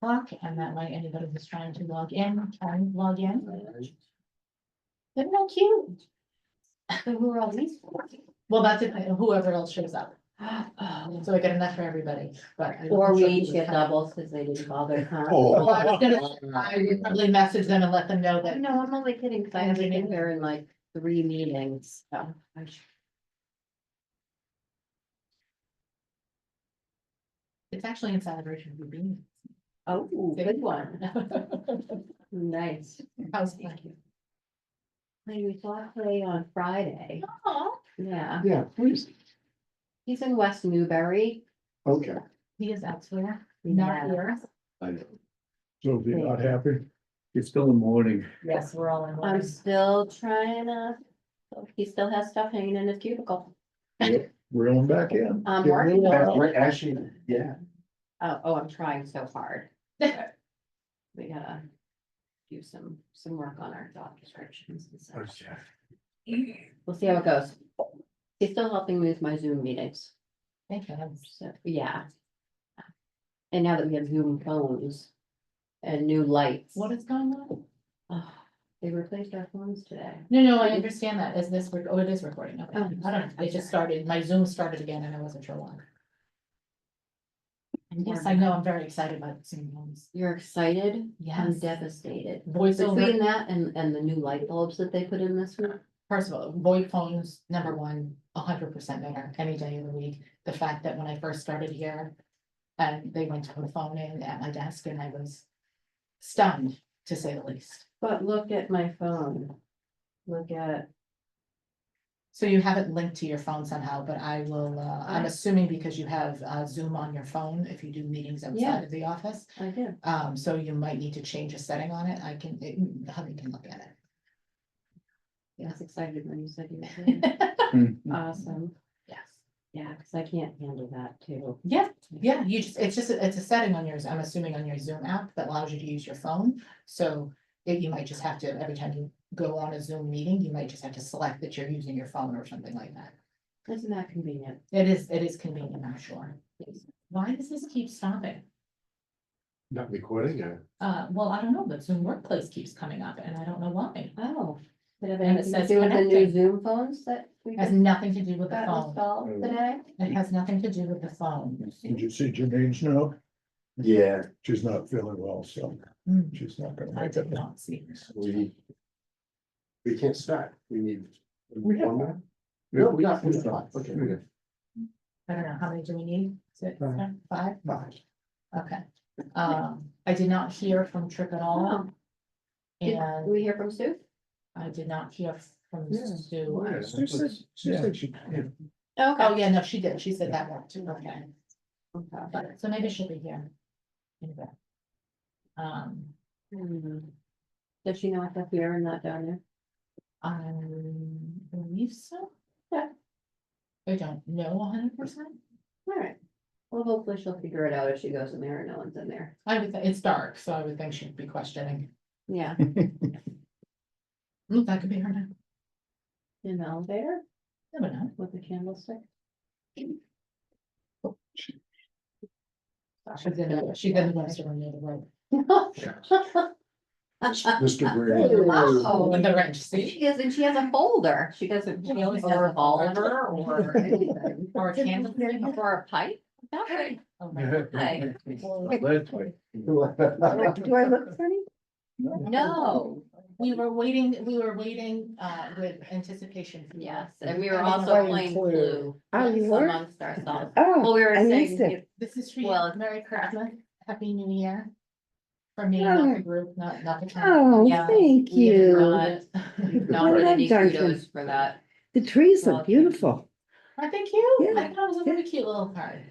o'clock, and that way anybody who's trying to log in can log in. Isn't that cute? So who are all these? Well, that's it, whoever else shows up, Oh. so I get enough for everybody, but. I Or wasn't we sure who each was get coming. doubles because they didn't bother, huh? Well, I was I would probably message them and let them know that. No, I'm only kidding, because I haven't been here in like 3 meetings, so. It's actually in celebration of you being. Oh, good one, here. nice. How's thank you? We saw Clay on Friday, yeah, Yeah, please. he's in West Newbury. Okay. He is elsewhere, not Yeah. here. I know. So if you're not happy, It's still in the morning. Yes, we're all in I'm one. still trying to, he still has stuff hanging in his cubicle. reel them back in. I'm Get working rid of on that. it. Actually, yeah. Oh, I'm trying so hard. We gotta do some work on our job descriptions and such. We'll see how it goes. He's still helping me with my Zoom meetings, Thank you. so, yeah. And now that we have Zoom phones and new lights. What is going on? Oh, they replaced our phones today. No, I understand that. Is this, oh, it is recording. Okay. Oh, I don't know. It just started, my Zoom started again and I wasn't sure why. And yes, I know, I'm very excited about Zoom homes. You're excited? I'm Yes. devastated. Voice Between over, that and the new light bulbs that they put in this week. first of all, VoIP phones, number one, 100% better any day of the week. The fact that when I first started here, and they went to put a phone in at my desk and I was stunned, to say the least. But look at my phone. Look at, So you have it linked to your phone somehow, but I will, I'm I- assuming because you have Zoom on your phone, if you do meetings Yeah. outside of the office. I do. So you might need to change a setting on it. Hubby can look at I was excited when you said you were doing it. it. Awesome. Yes. Yeah, because I can't handle that too. Yeah, you just, it's a setting on yours, I'm assuming on your Zoom app that allows you to use your phone. So you might just have to, every time you go on a Zoom meeting, you might just have to select that you're using your phone or something like that. Isn't that convenient? It is convenient, I'm sure. Why does this keep stopping? Not recording it. Well, I don't know, but Zoom Workplace keeps coming up and I don't know why. Oh. Did it have And it anything to says do with the new connecting. Zoom phones that we Has just nothing to do with the got phone. installed today? It has nothing to do with the phone. Did you see Janine's note? Yeah, She's not feeling well, so Hmm, she's not gonna I make did it. not see. we can't start. We need. We have- one more? No, we got. Okay, we got- I don't know, how many do we need? Six, Five. five? Bye. Okay. I did not hear from Tripp at all. Did And we hear from Sue? I did not hear from Yeah. Sue. Yeah. She said she, yeah. Oh, yeah, no, she did. She said that worked. Okay. Okay. But, so maybe she'll be here. Anyway. Hmm. Does she know if that's here and not down there? I believe so. Yeah. I don't know 100%. All right. Well, hopefully she'll figure it out if she goes in there and no one's in there. It's dark, so I would think she'd be questioning. Yeah, That could be her now. in the elevator Never know. with the candlestick. She's in the west room near the road. Mr. Green. Oh, With the wrench, see? She is, and she has a folder. She doesn't, she always has a folder or anything. Or a candle. Or a pipe. Okay. Oh, my Hi. Do Do I look funny? No, We were waiting with anticipation. for- yes, and we were I also didn't know. playing Clue Oh, you were? amongst ourselves. Oh, Well, we were I missed saying, it. This is for you. Well, Merry Christmas, Happy New Year. For me, not the group, not the. town. Oh, Yeah, thank we have you. not What get have any I done kudos for that. The trees Well, look beautiful. Aren't they cute? Yeah, I thought it was a really cute little card.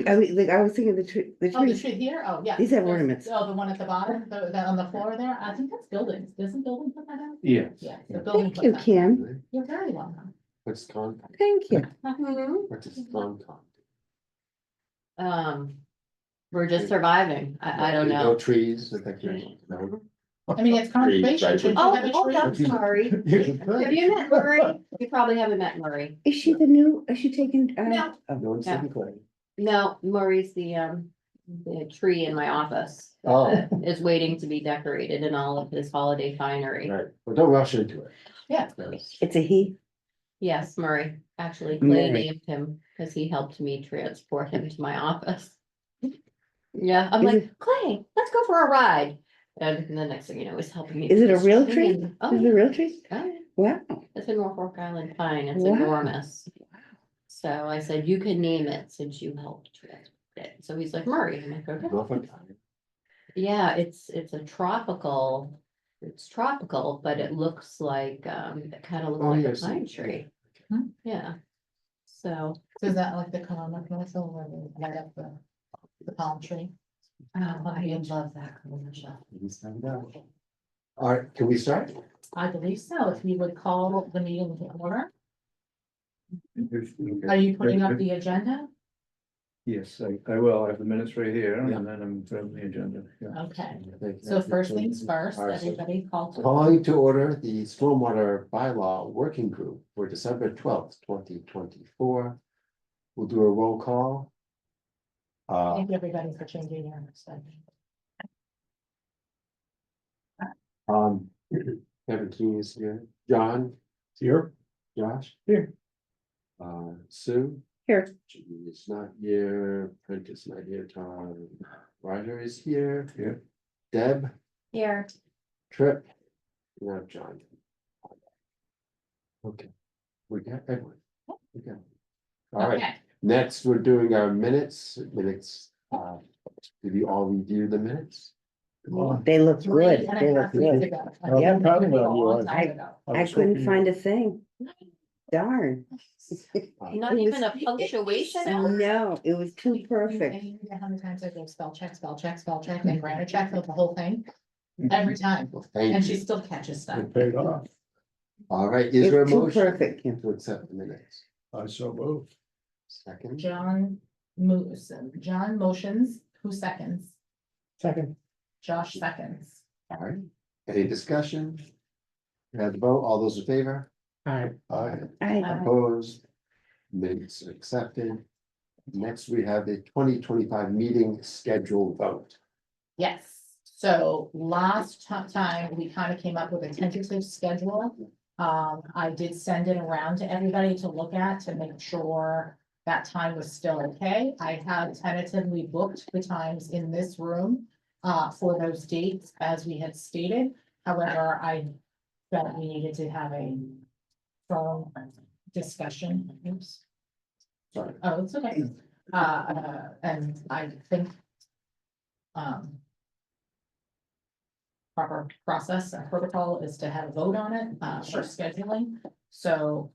I mean, like, I was thinking the Oh, the trees, tree here? Oh, yeah. These have There's- ornaments. Oh, the one at the bottom, the on the floor there? I think that's buildings. Doesn't building put that out? Yeah. Yeah. the building thank you, puts that. Kim, You're very welcome. What's con? thank you. What's this con? We're just surviving. I don't No know. trees. I think there's- no. I mean, it's conservation. right. Shouldn't you Oh, have a tree? I'm sorry. Have you met Murray? You probably haven't met Murray. Is she the new, is she taking? No. No one's taking play. No, Murray's the the tree in my office. Oh. that Is waiting to be decorated in all of his holiday finery. Right, well, don't rush into it. Yeah. That's- It's a he. Yes, Murray, actually Clay Murray. named him because he helped me transport him to my office. Yeah, I'm Is like, Clay, let's go for a ride. And the next thing you know, he's helping me. Is with it a this real tree tree? and- Oh, Is it a real tree? yeah. Wow. It's a Norfolk Island pine. It's Wow. enormous. So I said, you can name it since you helped transport it. So he's like, Murray. I'm like, okay. Norfolk Island. Yeah, it's a tropical, it's tropical, but it looks like, it kind of looks Oh, like a yes. pine tree. Hmm. Yeah. So, So is that like the Corona commercial where they light up the palm tree? I love that commercial. Please find out. All right, can we start? I believe so. If you would call the meeting to order. Okay. Are you putting up the agenda? Yes, I will. I have the minutes right here Yeah. and then I'm from the agenda. Yeah. Okay, Thank you. so first things first, All right, so everybody call to. calling to order the Stormwater Bylaw Working Group for December 12th, 2024. We'll do a roll call. Thank you, everybody, for changing your stuff. Kevin Keen is here, John, Here, Josh. Here. Sue. Here. Jimmy is not here, Brent is not here, Tom, Roger is here. Here. Deb, Here. Trip, no, John. Okay, we got everyone. Okay. All right, Okay, next, we're doing our minutes, did you all review the minutes? come on. They look three good. and They a look half weeks good. ago. Oh, Yeah. I'm proud of A long you. time ago. I was couldn't hoping- find a thing. Darn. Not It even was- a punctuation. No, it was too And perfect. you know how many times I go spell check, and grant a check of the whole thing, every time, Well, thank and she you. still catches stuff. It paid off. All right, is It's there a too motion perfect. to accept the minutes? I so moved. Second, John moves, John motions, who seconds? Second. Josh seconds. all right, any discussion? We have the vote, all those in favor? Aye. I, Opposed, minutes accepted. Next, we have the 2025 meeting schedule vote. Yes, so last time we kind of came up with a tentative schedule. I did send it around to everybody to look at to make sure that time was still okay. I have tentatively booked the times in this room for those dates as we had stated. However, I felt we needed to have a firm discussion. Oops. Sorry. Oh, it's okay. And I think proper process and protocol is to have a vote on it, for scheduling. So,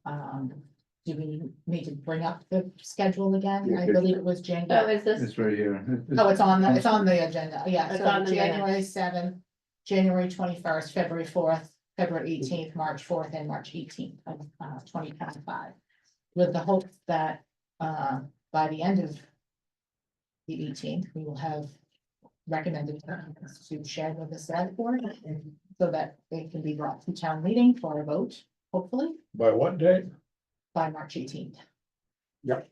do we need to bring up the schedule again? Yeah, I good. believe it was Oh, January. is this? It's right here. Oh, it's on the agenda. Yeah, It's so on the January 7th, January 21st, February 4th, February 18th, March 4th, and March 18th of 2025. With the hope that by the end of the 18th, we will have recommended terms to share with the select board, and so that they can be brought to town meeting for a vote, hopefully By what date? by March 18th. All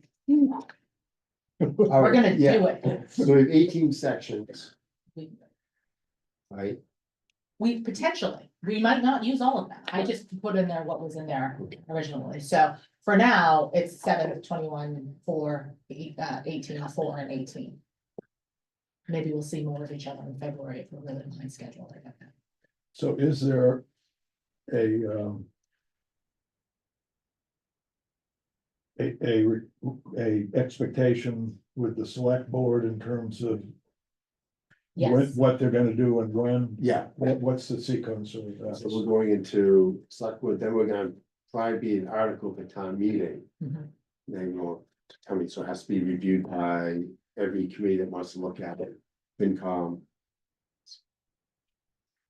We're right, gonna yeah. do it. So we have 18 sections, We- right? We potentially, we might not use all of them. I just put in there what was in there originally. So for now, it's 7, 21, 4, 18, 4, and 18. Maybe we'll see more of each other in February if we're really behind schedule like that. So is there a expectation with the select board in terms of Yes, what they're gonna do and when? Yeah, What's the sequence of so we're that? going into select board, then we're gonna probably be an article for town meeting. Mhm. Then we'll, tell me, so it has to be reviewed by every committee that wants to look at it, FinCom.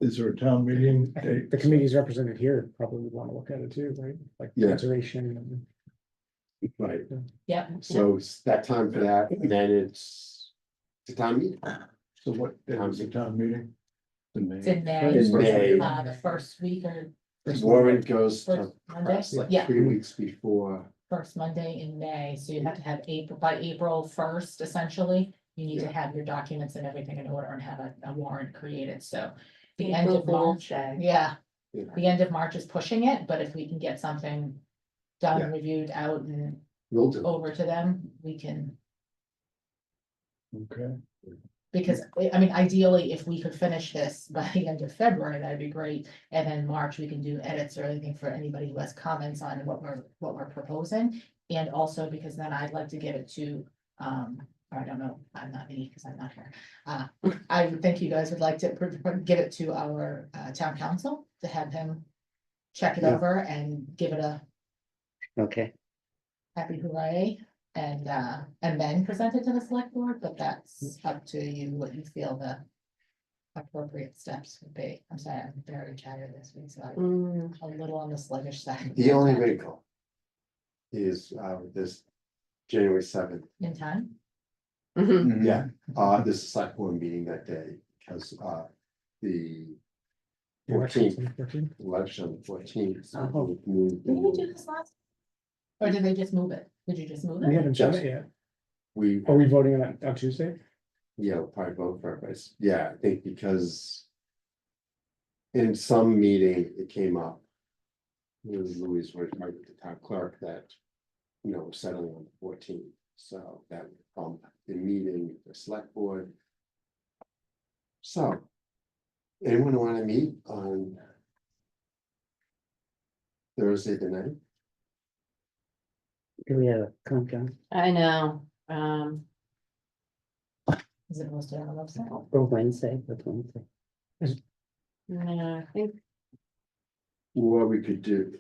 Is there a town meeting date? The committees represented here probably would want to look at it too, right? Like Yeah. conservation and. Right, yep. so it's that time for that, and then it's the town meeting. So what is the town meeting? It's in May, In May. the first week or Warrant goes to first Monday, press like yeah, 3 weeks before. first Monday in May, so you have to have April, by April 1st, essentially. You need to have your documents and everything in order and have a warrant created, so. The April end of Fool's March, Day. yeah, Yeah. the end of March is pushing it, but if we can get something done, Yeah. reviewed out and Will do. over to them, we can. Okay, Because, I mean, ideally, if we could finish this by the end of February, that'd be great, and then March, we can do edits or anything for anybody who has comments on what we're proposing. And also because then I'd like to give it to, or I don't know, I'm not me, because I'm not here. I would think you guys would like to give it to our town council to have him check it Yeah. over and give it a Okay, happy hooray. And then present it to the select board, but that's up to you, what you feel the appropriate steps would be. I'm sorry, I'm very tired this week, so I'm a little on the sluggish side. The only wrinkle is this January 7th. In time, Mhm. Yeah, this is select board meeting that day because the Elections 14th on the 14th. election on the 14th. Oh. did we do this last? Or did they just move it? Did you just move We it? haven't done Just- it yet. We, Are we voting on that on Tuesday? yeah, we'll probably vote for it, but yeah, I think because in some meeting, it came up. Louis were talking with the town clerk that, you know, we're settling on the 14th, so that would prompt the meeting, the select board. So, anyone want to meet on Thursday the 9th? do we have a countdown? I know, Is it posted on the website? Or Wednesday, what's Wednesday? no, I think Or we could do,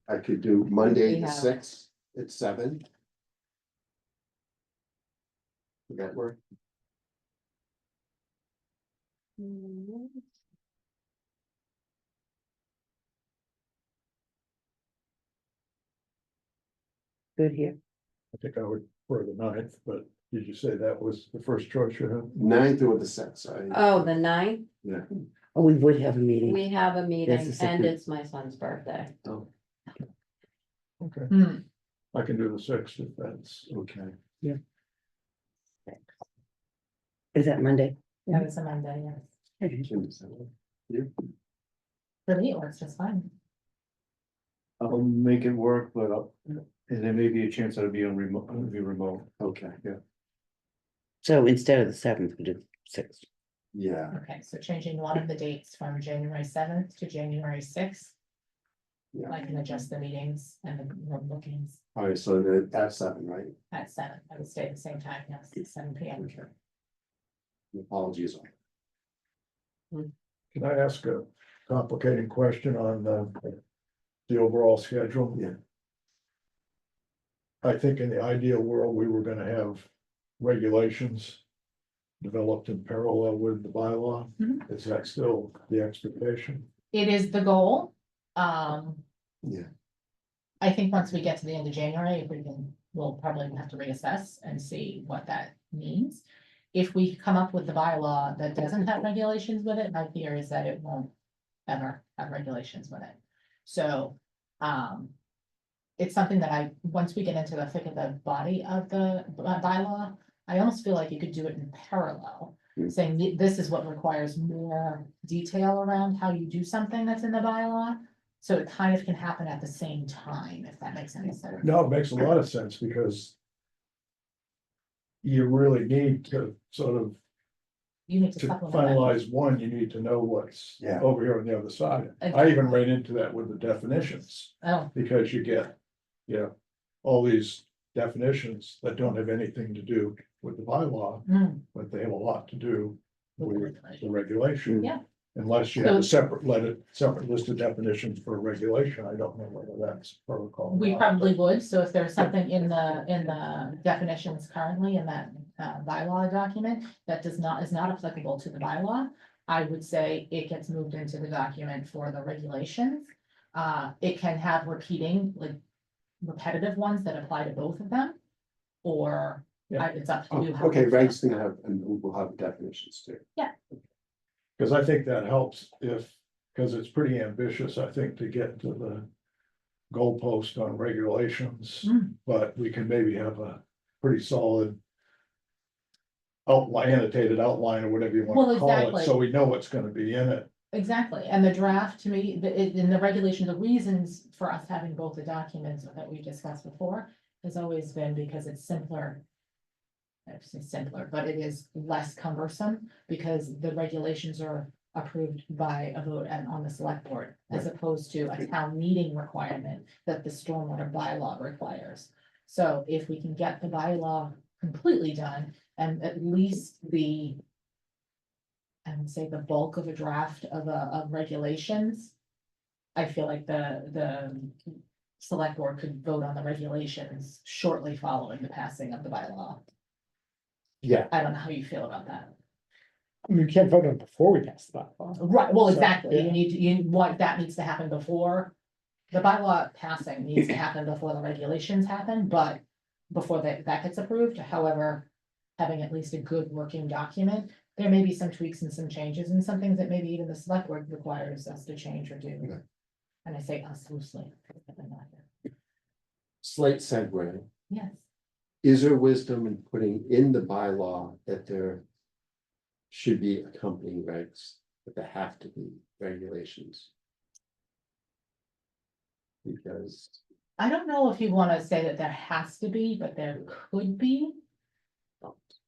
I could do Monday We the have- 6th at 7. Would that work? Good here. I think I would for the 9th, but did you say that was the first choice you had? 9th or the 6th, I. Oh, the 9th, Oh, we would have a meeting. we have a meeting the and second. it's my son's birthday. Oh, Okay, Hmm, I can do the 6th if that's, okay. Is that Monday? that was a Monday, yes. Okay. Jim, is that what- You, For me, it works just fine. I'll make it work, but and there may be a chance I'll be on remote, I'll be remote. okay, So instead of the 7th, we do 6th. yeah, Okay, so changing one of the dates from January 7th to January 6th. yeah, I can adjust the meetings and the room bookings all right, so that's 7, right? at 7. I would stay at the same time, yes, 7 PM. Okay. Apologies. can I ask a complicating question on the overall schedule? Yeah. I think in the ideal world, we were gonna have regulations developed in parallel with the bylaw. Mhm. Is that still the expectation? It is the goal. Yeah, I think once we get to the end of January, if we can, we'll probably have to reassess and see what that means. If we come up with the bylaw that doesn't have regulations with it, my fear is that it won't ever have regulations with it. So, it's something that once we get into the thick of the body of the bylaw, I almost feel like you could do it in parallel. Mm. Saying this is what requires more detail around how you do something that's in the bylaw. So it kind of can happen at the same time, if that makes any sense. No, it makes a lot of sense because you really need to sort of, You need to to supplement that. finalize one, you need to know what's Yeah. over here on the other side. I even ran into that with the definitions, Oh, because you get, all these definitions that don't have anything to do with the bylaw, mm, but they have a lot to do with the with regulation. the regulation. Yeah. Unless you have a separate list of definitions for regulation, I don't know whether that's protocol. or We not, probably but- would, so if there's something in the definitions currently in that bylaw document that is not applicable to the bylaw, I would say it gets moved into the document for the regulations. It can have repetitive ones that apply to both of them. Or it's up to oh, you. how okay, you feel. Reg's gonna have, and we'll have definitions too. Cause I think that helps cause it's pretty ambitious, I think, to get to the goalpost on regulations. Mm. But we can maybe have a pretty solid outline, annotated outline or whatever you Well, wanna call it, exactly. so we know what's gonna be in it. Exactly, and the draft, to me, in the regulation, the reasons for us having both the documents that we discussed before has always been because it's simpler. I say simpler, but it is less cumbersome because the regulations are approved by a vote and on the select board. As opposed to a town meeting requirement that the stormwater bylaw requires. So if we can get the bylaw completely done and at least I would say the bulk of a draft of regulations. I feel like the select board could vote on the regulations shortly following the passing of the bylaw. Yeah, I don't know how you feel about that. I mean, we can't vote on it before we pass the bylaw. Right, well, So, exactly, yeah. that needs to happen before. The bylaw passing needs to happen before the regulations happen, but before that gets approved, however. Having at least a good working document, there may be some tweaks and some changes and some things that maybe even the select board requires us to change or do. Okay. And I say us loosely. slight segue. Yes, Is there wisdom in putting in the bylaw that there should be accompanying regs, that there have to be regulations? Because, I don't know if you wanna say that there has to be, but there could be.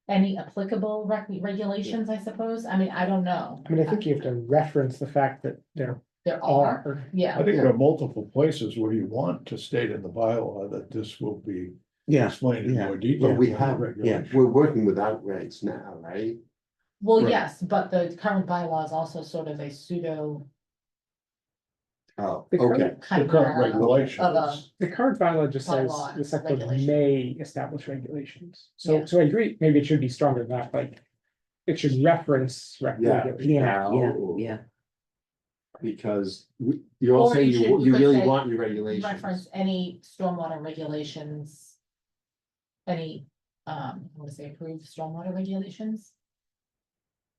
Any applicable regulations, I suppose, I mean, I don't know. I mean, I think you have to reference the fact that there There are, are. yeah, I think there are multiple places where you want to state in the bylaw that this will be Yeah, explained in yeah, more detail. but we in the have, regulation. we're working without regs now, right? well, Right. yes, but the current bylaw is also sort of a pseudo. Oh, The current- okay, The current regulation Of a- is, The current bylaw just says Bylaw, the select board regulation. may establish regulations. Yeah. So I agree, maybe it should be stronger than that, like. It should reference. Yeah. regulations. yeah. because you're all Or saying you you could really say want your Reference regulations. any stormwater regulations. Any, I wanna say approved stormwater regulations.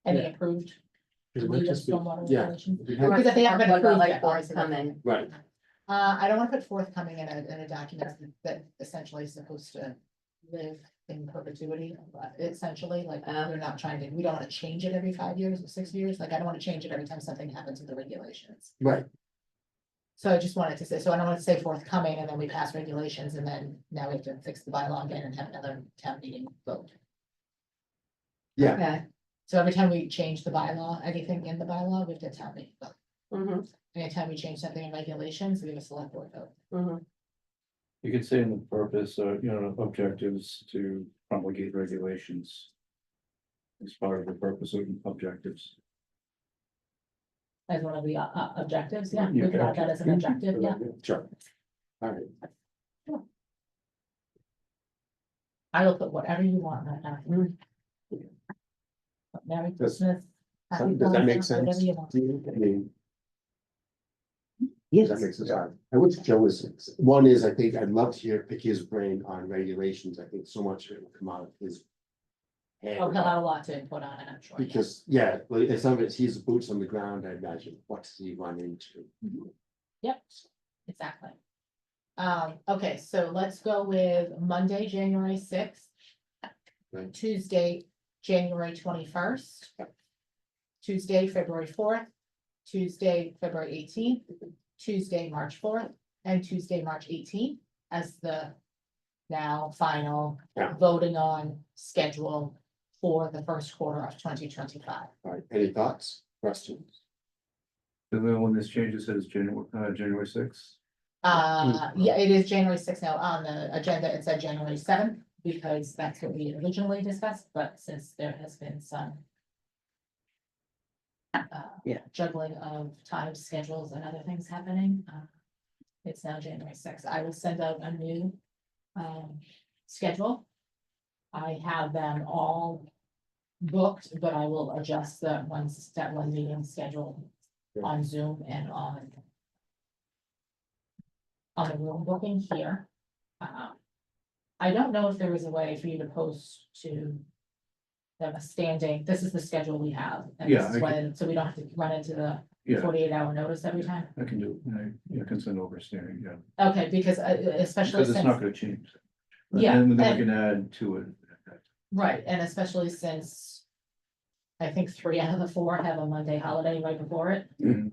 Any Yeah. approved It might legal just be- stormwater yeah. regulations. We have- Because if they haven't been What about approved like yet, obviously they- forthcoming? Right, I don't wanna put forthcoming in a document that essentially is supposed to live in perpetuity, but essentially, like, we're not trying to, we don't wanna change it every 5 years or 6 years, like, I don't wanna change it every time something happens with the regulations. right, So I just wanted to say, so I don't wanna say forthcoming, and then we pass regulations, and then now we have to fix the bylaw again and have another town meeting vote. yeah, Okay. So every time we change the bylaw, anything in the bylaw, we have to town meeting vote. Mhm, Anytime we change something in regulations, we have a select board vote. mhm. You could say in the purpose, objectives to promulgate regulations. As part of the purpose of objectives. As one of the objectives, yeah, Yeah. we could have that as an objective, yeah. sure. All right, I will put whatever you want right now. Merry Christmas. Happy does that make Kwanzaa, sense? Whatever you want. to you? I mean, Yes, that makes sense. I wish Joe was, one is, I think I'd love to pick his brain on regulations, I think so much of it will come out of his. head. Oh, he'll have a lot to input on it, I'm sure. yeah. Because, yeah, like, some of it's, he's boots on the ground, I imagine, what does he run into? Yep, exactly. Okay, so let's go with Monday, January 6th. Right. Tuesday, January 21st. Tuesday, February 4th. Tuesday, February 18th. Tuesday, March 4th, and Tuesday, March 18th as the now final Yeah. voting on schedule for the first quarter of 2025. All right, any thoughts, questions? And then when this changes, it is January 6th. Yeah, it is January 6th now. On the agenda, it said January 7th, because that's what we originally discussed, but since there has been some Yeah. juggling of time schedules and other things happening, it's now January 6th. I will send out a new schedule. I have them all booked, but I will adjust that one meeting schedule on Zoom and on the room booking here. I don't know if there is a way for you to post to them a standing, this is the schedule we have. And this Yeah, is I when, so we don't have to run into the Yeah, 48-hour notice every time. I can do, I can send over standing, yeah. Okay, because especially Because it's since, not gonna change. Yeah, And then we and- can add to it. Right, and especially since I think 3 out of the 4 have a Monday holiday right before it, Mm.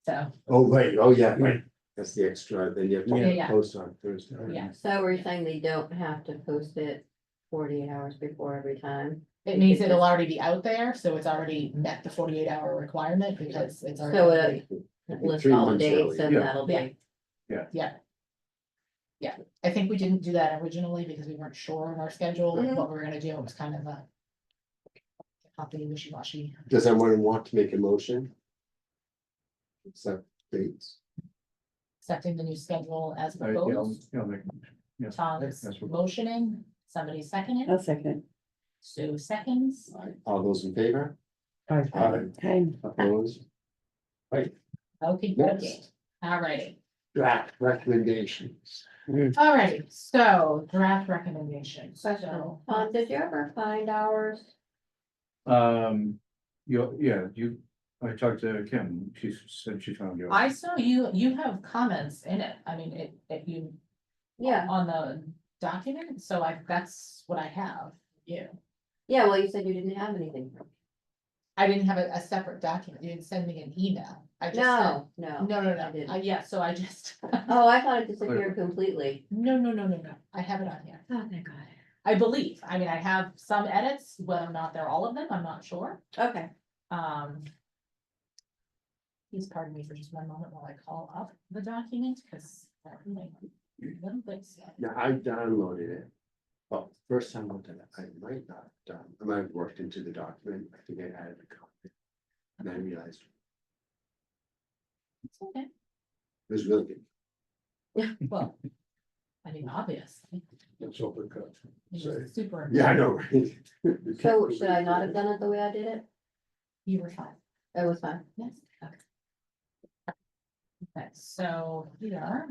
so, Oh, right, oh, yeah, right, that's the extra, then you have Yeah, to yeah. post on Thursday. yeah. So we're saying they don't have to post it 48 hours before every time? It means it'll already be out there, so it's already met the 48-hour requirement because it's already. So list 3 all the months dates early. and Yeah. that'll be, I think we didn't do that originally because we weren't sure of our schedule, Mhm. what we were gonna do, it was kind of a. Copy wishy-washy. Does anyone want to make a motion? Accept dates, Accepting the new schedule as Yeah, I'll proposed, make- yeah. Tom's That's what- motioning, somebody seconded, I'll second Sue seconds. all those in favor? Hi. it. Okay, Opposed? Right, Okay, okay, next, all righty, draft recommendations. all righty, so draft recommendations, question, so. Did you ever find ours? I talked to Kim, she said she found yours. I saw you have comments in it, I mean, you. Yeah, On the document, so that's what I have, yeah. yeah, well, you said you didn't have anything. I didn't have a separate document, you didn't send me an email, I just sent. No, No, no, I no, didn't. yeah, so I just, Oh, I thought it disappeared completely. no, I have it on here, Oh, thank God. I believe, I mean, I have some edits, whether or not they're all of them, I'm not sure, Okay, please pardon me for just one moment while I call up the document, because. Little bits. Now, I downloaded it. But first time I looked at it, I might not have done, I might have worked into the document, I think I added a copy. And I realized It's okay, it was really good. well, I mean, obviously, It's open cut. it Say. was super. Yeah, I know, right? so should I not have done it the way I did it? You were fine. It was fine. Yes, okay. Okay, so here.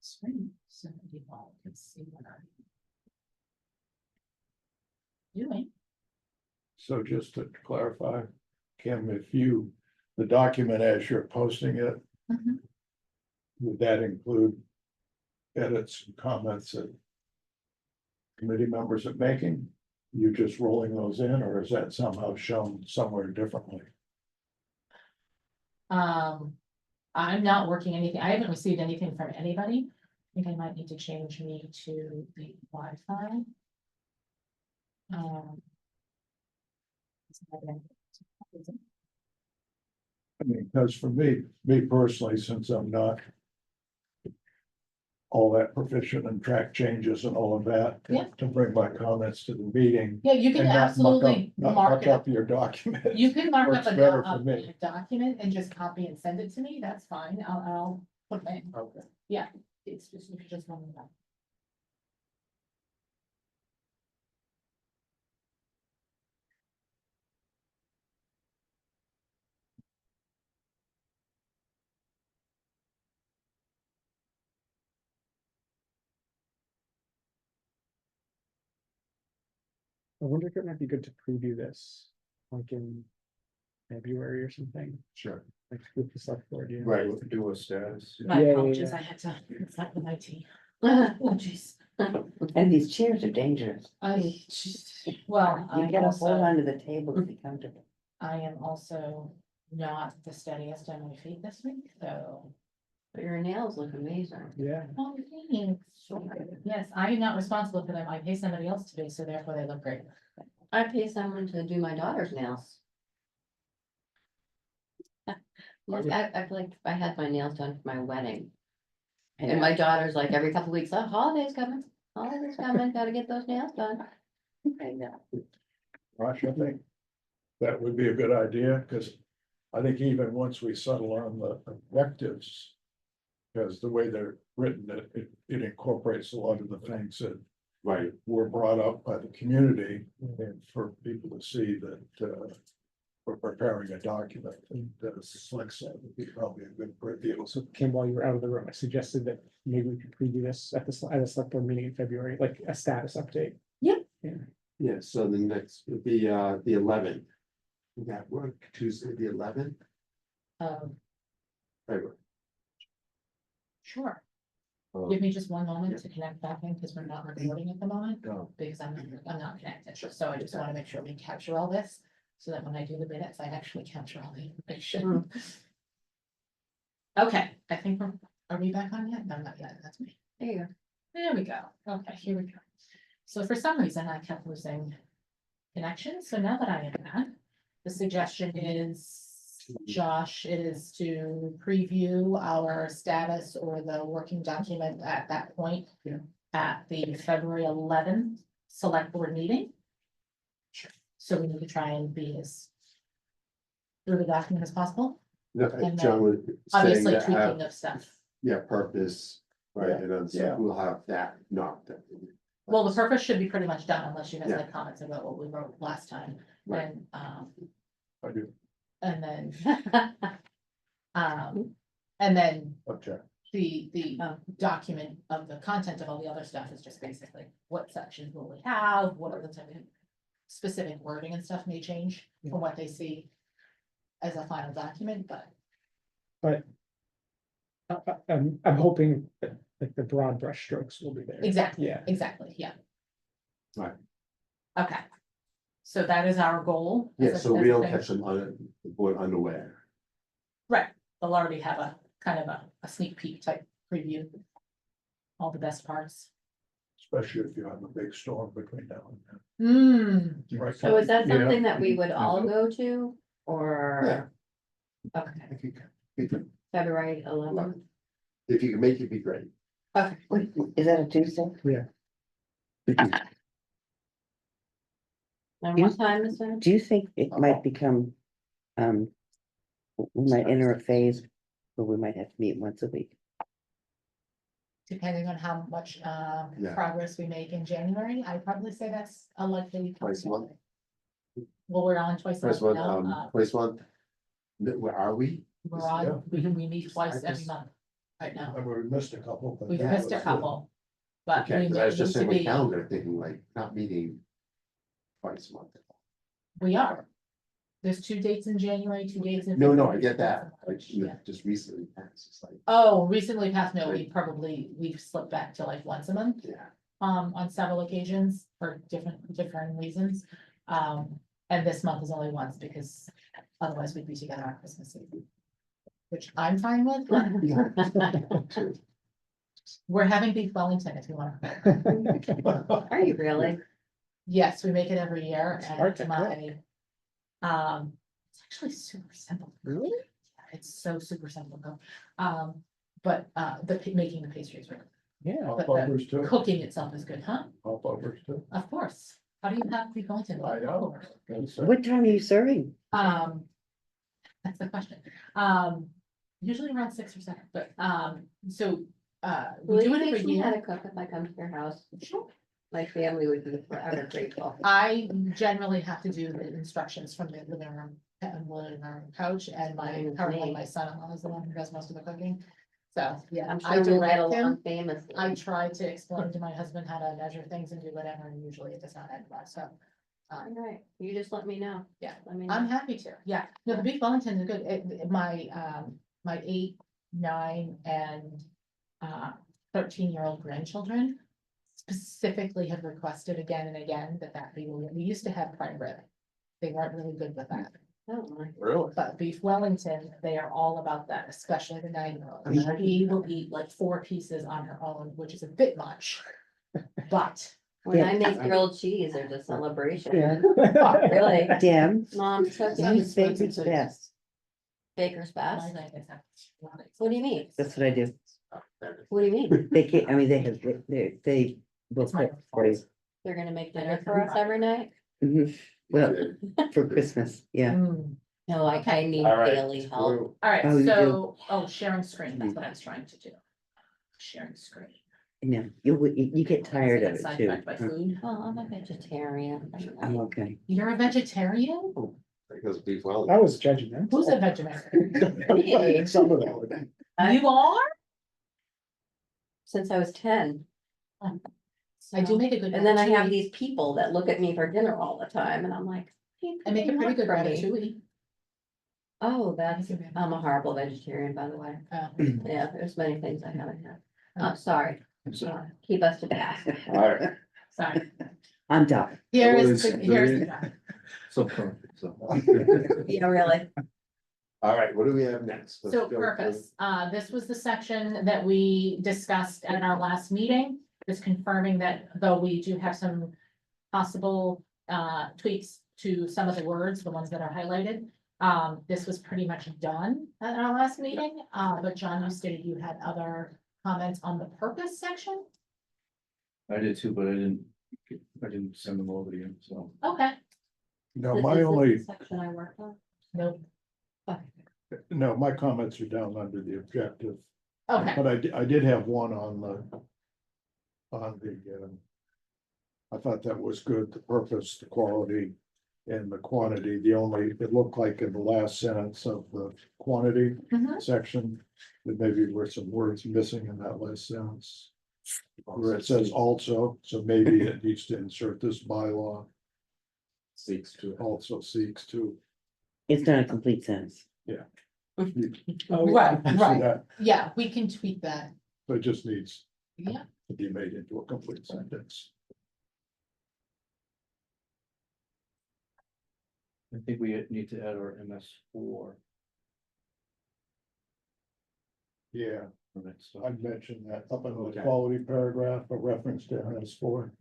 Screen, so you all can see what I'm doing. So just to clarify, Kim, the document as you're posting it, Mhm. would that include edits and comments that committee members are making? You just rolling those in, or is that somehow shown somewhere differently? I'm not working anything, I haven't received anything from anybody. I think I might need to change me to the Wi-Fi. I mean, because for me personally, since I'm not all that proficient in track changes and all of that, Yeah. to bring my comments to the meeting. Yeah, you can and not muck up- absolutely Not mark muck it up. up your document. You can mark up Works better a for me. document and just copy and send it to me, that's fine, I'll put it in. Okay. It's just, you can just run it up. I wonder if it might be good to preview this, like in February or something, Sure, like with the select board, yeah. right, Do a status. My Yeah, yeah, apologies, yeah. I had to, it's not with IT. Oh, jeez. And these chairs are dangerous. Well, You I gotta hold also, onto the table to be comfortable. I am also not the steadiest on my feet this week, so. But your nails look amazing. Yeah, Oh, thanks. Yes, I am not responsible for them, I pay somebody else to do, so therefore they look great. I pay someone to do my daughter's nails. Yes, I feel like I had my nails done for my wedding. And my daughter's like every couple weeks, oh, holidays coming, gotta get those nails done. I know. Rosh, I think that would be a good idea, because I think even once we settle on the objectives, because the way they're written, it incorporates a lot of the things that right, were brought up by the community, and for people to see that, for preparing a document, and the select side would be probably a good review. So Kim, while you were out of the room, I suggested that maybe we could preview this at the select board meeting in February, like a status update. Yeah. Yeah, Yeah, so the next would be the 11th. Would that work? Tuesday, the 11th? February. Sure. Oh, Give me just one moment to connect back in, because we're not recording at the moment, no. because I'm not connected, so I just want to make sure we capture all this. So that when I do the minutes, I actually capture all the information. Okay, I think are we back on yet? No, not yet, that's me. There you go. There we go, okay, here we go. So for some reason, I kept losing connection, so now that I am back, the suggestion is, Josh, it is to preview our status or the working document at that point. Yeah. At the February 11th select board meeting. So we need to try and be as through the document as possible, No, And John was saying obviously that have, tweaking of stuff. yeah, purpose, right, and then Yeah. so we'll have that knocked. out. Well, the purpose should be pretty much done unless you guys Yeah. had comments about what we wrote last time, Right. I do and then. And then object. the document of the content of all the other stuff is just basically what sections will we have, what are the type of specific wording and stuff may change from what they see as a final document, but I'm hoping that like the broad brush strokes will be there. exactly, Yeah. exactly, yeah. Right. Okay. So that is our goal. as Yeah, a- so as we a don't thing. catch them on the board unaware. Right, they'll already have a kind of a sneak peek type preview. All the best parts. Especially if you have a big storm between now and then. Right. So is that Yeah. something that we would all go to, or? Okay, If you can, February 11th. if you can make it, be great. Okay. Wait, is that a Tuesday? And what time is it? Do you think it might become, we might enter a phase where we might have to meet once a week? Depending on how much Yeah. progress we make in January, I'd probably say that's a likely. Twice a month? Well, we're on twice a First month one, now, twice month. Where are we? we're yeah. on, we meet twice every just- month right now. And we missed a couple. but We've that missed a was good. couple. But Okay, we 'cause I was need just to in my be, calendar thinking like, not meeting twice a month. we are. There's 2 dates in January, 2 dates in. No, February, I get 2 dates in that, March, like, yeah. just recently passed, it's like, Oh, recently passed, no, Right. we've slipped back to like once a month, yeah. on several occasions for different reasons. And this month is only once because otherwise we'd be together on Christmas Eve. Which I'm fine with, but we're having beef Wellington if you want. Are you really? Yes, we make it every year It's hard to and it's actually super simple. Really? Yeah, it's so super simple. But making the pastries, really. Yeah. Popovers too, Cooking itself is good, huh? popovers too. Of course. How do you have beef Wellington? I know. That's it. What time are you serving? That's the question. Usually around 6 or 7, but, so, we Will do you it every teach me how to year. cook if I come to your house? Sure. My family would be forever grateful. I generally have to do the instructions from the living room couch, and currently my son-in-law is the one who does most of the cooking. So, yeah, I'm I sure we'll get direct him. along famously. I try to explain to my husband how to measure things and do whatever, and usually it does not end well, so. All right, you just let me know. Yeah, Let me I'm know. happy to, yeah, no, the beef Wellington is good, my 8, 9, and 13-year-old grandchildren. Specifically have requested again and again that we used to have prime rib. They weren't really good with that, Oh, my. Really? but beef Wellington, they are all about that, especially the 9-year-old. Mhm. She will eat like 4 pieces on her own, which is a bit much. But When I Yeah. make grilled cheese, there's a celebration. Yeah. Really? Damn, Mom's cooking who's baker's best? baker's my best. night is that. What do you mean? That's what I do. What do you mean? They can't, I mean, they have, they will It's my cook for you. They're gonna make dinner for us every night? Mhm. Well, for Christmas, yeah. Mm. No, I need All right, daily help. All right, Oh, you so, sharing screen, that's what I was trying to do. Sharing screen. No, you get tired of it too. Sidetracked by food. Well, I'm a vegetarian. I'm okay. You're a vegetarian? because of beef wellness. That was judgmental. Who's a vegetarian? Some of that would be. You are? Since I was 10. I do make a good. And then I have ratatouille. these people that look at me for dinner all the time and I'm like. I make a pretty good ratatouille. Oh, that's, I'm a horrible vegetarian, by the way. Oh. Yeah, there's many things I haven't had. I'm sorry. So, Keep us to task. All right. Sorry. I'm done. Here's was here's three. the draft. so perfect, so. Yeah, really. All right, what do we have next? Let's So go purpose, this was the section that we discussed at our last meeting, just confirming that though we do have some possible tweaks to some of the words, the ones that are highlighted. This was pretty much done at our last meeting, but John, you stated you had other comments on the purpose section. I did too, but I didn't send them over to you, so. Okay, No, Is my this only, the section I worked on? nope, no, my comments are down under the objective, okay, but I did have one on the, I thought that was good, the purpose, the quality, and the quantity. The only, it looked like in the last sentence of the quantity Mhm. section, that maybe were some words missing in that last sentence. Where it says also, so maybe it needs to insert this bylaw, Seeks to. also seeks to. It's not a complete sentence. Right, You see right. that? Yeah, we can tweak that, So it just needs yeah, to be made into a complete sentence. I think we need to add our MS4 Yeah, permit, so. I mentioned that up in the Okay. quality paragraph, a reference to MS4.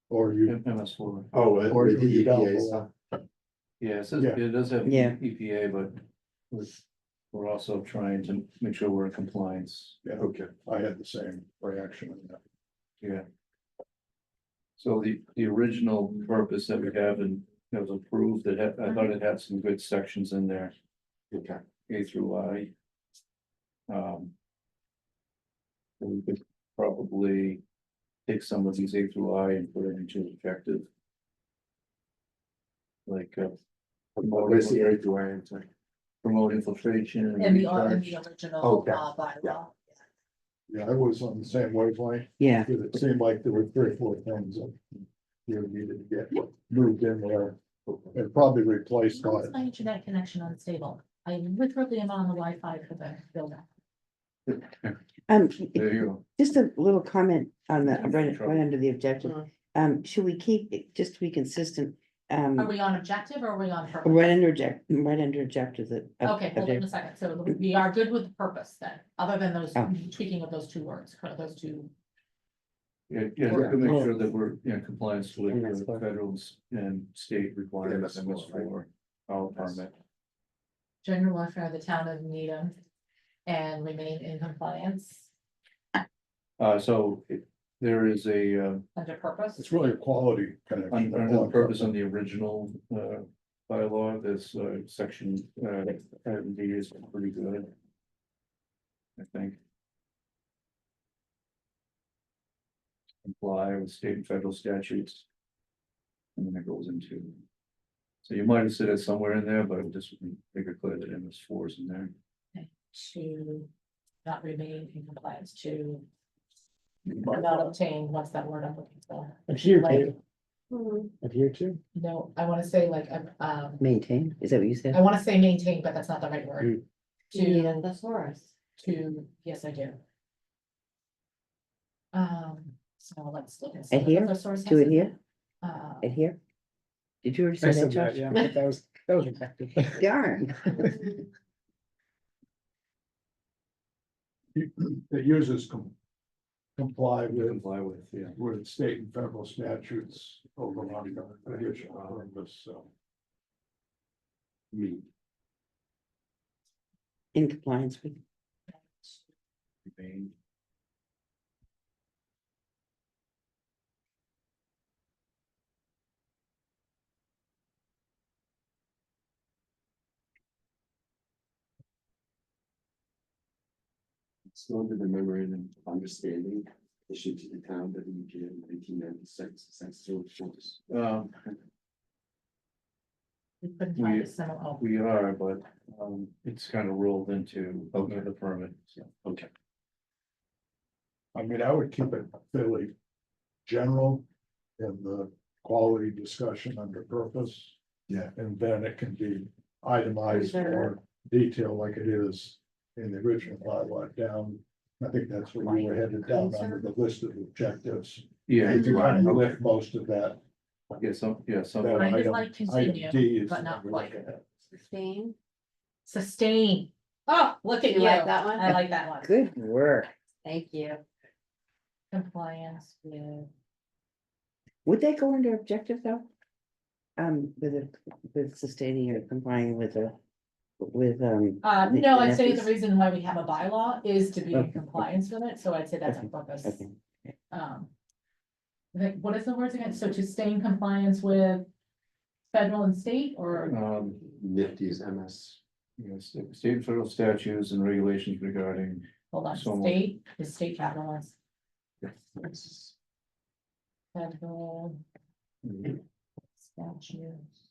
Or you, MS4, Oh, Or with the you down EPA below. stuff. yeah, it says, Yeah. it does have Yeah. EPA, but we're also trying to make sure we're in compliance, yeah, okay, I had the same reaction on that. yeah. So the original purpose that we have and that was approved, I thought it had some good sections in there, Okay, A through I. We could probably take some of these A through I and put it into objective. Like, where's the area do I enter? promote infiltration. and in the recharge. original Okay. bylaw. Yeah, I was on the same wavelength, Yeah, because it seemed like there were 3 or 4 things that you needed to get moved in there. And probably replaced How by, is my internet connection unstable? I literally am on the Wi-Fi for the building. There you go. just a little comment on the, Yeah, right, trouble. right under the objective. Should we keep it, just to be consistent, Are we on objective or are we on purpose? right under objective that. Okay, hold on a second. So we are good with the purpose then, other than those Oh. tweaking of those two words, those two. Yeah, to make Yeah. sure that we're in compliance with the MS4. federal and state requirements, MS4, right? MS4, our permit. General welfare of the town of Needham and remain in compliance So there is a, under purpose. it's really a quality connection. under the purpose on the original, bylaw, this, section, D is pretty good. I think. Comply with state and federal statutes. And then it goes into. So you might have said it somewhere in there, but just make it clear that MS4 is in there. To not remain in compliance to not obtain, what's that word I'm looking for? Adhere Like, to, adhere to. no, I wanna say like, Maintain, is that what you said? I wanna say maintain, but that's not the right word. Do you need a To, thesaurus? yes, I do. So let's look at. Adhere? To adhere, Uh, adhere? Did you already I say that, said that, Josh? yeah, but that was effective. Darn. It uses comply with, Comply with, yeah. with state and federal statutes over on the additional purpose, so. Me. In compliance with, Remain. Still under the memorandum of understanding issued to the town of EPA in 1996. Is that still in force? We couldn't find a similar, oh, We are, but, it's kind of rolled into the permit, so. Okay. I mean, I would keep it fairly general in the quality discussion under purpose. Yeah. And then it can be itemized Sure. or detailed like it is in the original bylaw down. I think that's where we were headed down under the list of objectives. Yeah, If you kind of okay. lift most of that. Some. that Kind of item- like item continue, D is but what not we're quite. looking at. Sustain. sustain. Oh, look at You you. like that one? I like that one. Good work. Thank you. Compliance with, Would that go under objective though? With sustaining or complying with the, no, I'd say the methods? reason why we have a bylaw is to be in Okay. compliance with it, so I'd say that's on purpose. okay. I think, what is the words again? So to stay in compliance with federal and state or, Nifty's MS. State and federal statutes and regulations regarding, hold on, So- state, is state capitalized, Yes. federal statutes.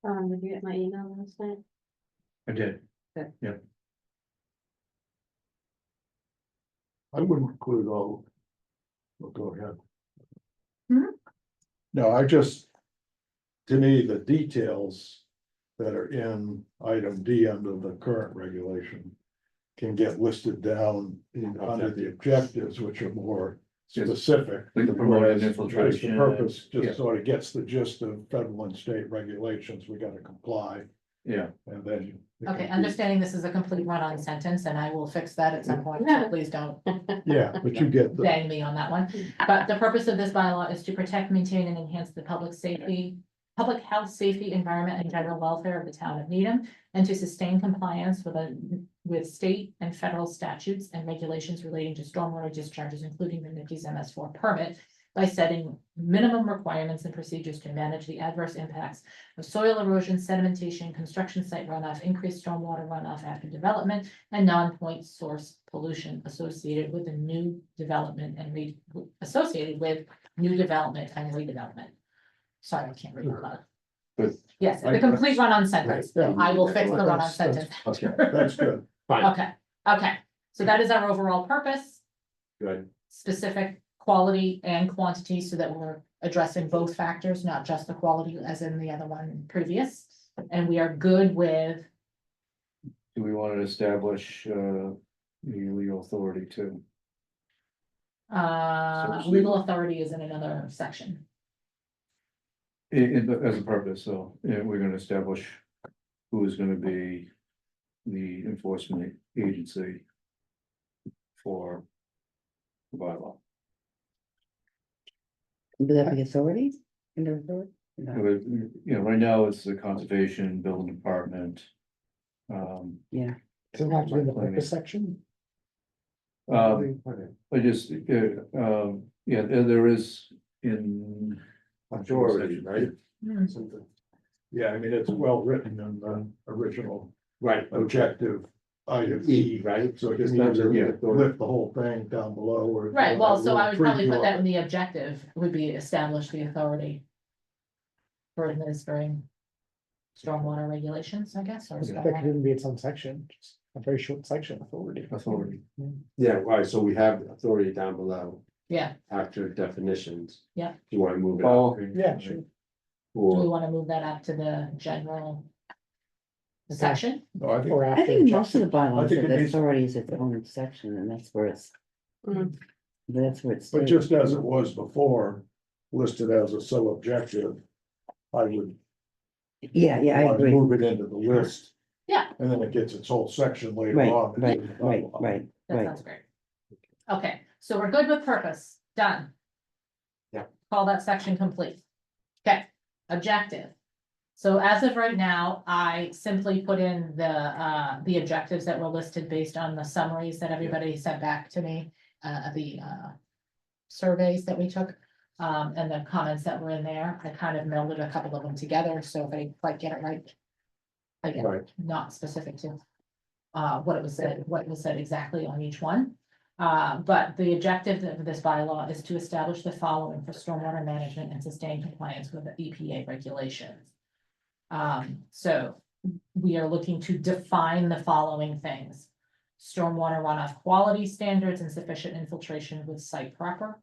Did you get my email last night? I did. I wouldn't include all. Well, go ahead. Hmm? No, I just. To me, the details that are in item D under the current regulation. Can get listed down under the objectives, which are more specific. Like the promoting Whereas infiltration. just the purpose Yeah. just sort of gets the gist of federal and state regulations, we gotta comply, Yeah, and then. it Okay, can be- understanding this is a complete run-on sentence, and I will fix that at some point, so please don't Yeah, but you get the, bang me on that one. But the purpose of this bylaw is to protect, maintain, and enhance the public safety, public health, safety, environment, and general welfare of the town of Needham, and to sustain compliance with state and federal statutes and regulations relating to stormwater discharges, including the NIPD's MS4 permit, by setting minimum requirements and procedures to manage the adverse impacts of soil erosion, sedimentation, construction site runoff, increased stormwater runoff after development, and non-point source pollution associated with the new development and associated with new development and redevelopment. Sorry, I can't read all that. Good. Yes, the complete run-on sentence. Right, yeah. I will fix the run-on That's- sentence. Okay, that's good. fine, Okay, okay, so that is our overall purpose, good. specific quality and quantity, so that we're addressing both factors, not just the quality as in the other one previous. And we are good with, do we want to establish, the legal authority too? legal authority is in another section. As a purpose, so, yeah, we're gonna establish who is gonna be the enforcement agency for the bylaw. Would that be authority? Under authority? No. Right now it's the conservation building department. Yeah, Does it have to be in the purpose section? I just, yeah, there is in. Authority, right? Hmm. Something. Yeah, I mean, it's well written in the original Right, objective item E, right? So it Just just needs under the to authority. lift the whole thing down below or. Right, well, so I would probably Preview put of that in it. the objective, would be establish the authority for administering stormwater regulations, I guess, or That could stormwater. even be its own section, just a very short section, authority. Authority. Yeah, right, so we have the authority down below Yeah, after definitions. Yeah. Do you wanna move it Oh, up? Yeah, sure. do we Or, wanna move that up to the general Okay. section? No, I think, Or I after. think most of the bylaws, think it the needs- authority is its own section, and that's where it's. Mhm. That's where it's. but just as it was before, listed as a sub-objective, I would. Yeah, I want to agree. Move it into the list. Yeah. And then it gets its whole section later Right, on. right, right. That sounds great. Okay, so we're good with purpose, done. Yeah. Call that section complete. Okay, objective. So as of right now, I simply put in the objectives that were listed based on the summaries that everybody sent back to me, surveys that we took. And the comments that were in there, I kind of melded a couple of them together, so if I quite get it right. Again, Right. not specific to. What it was said exactly on each one. But the objective of this bylaw is to establish the following for stormwater management and sustain compliance with the EPA regulations. So we are looking to define the following things. Stormwater runoff quality standards and sufficient infiltration with site proper.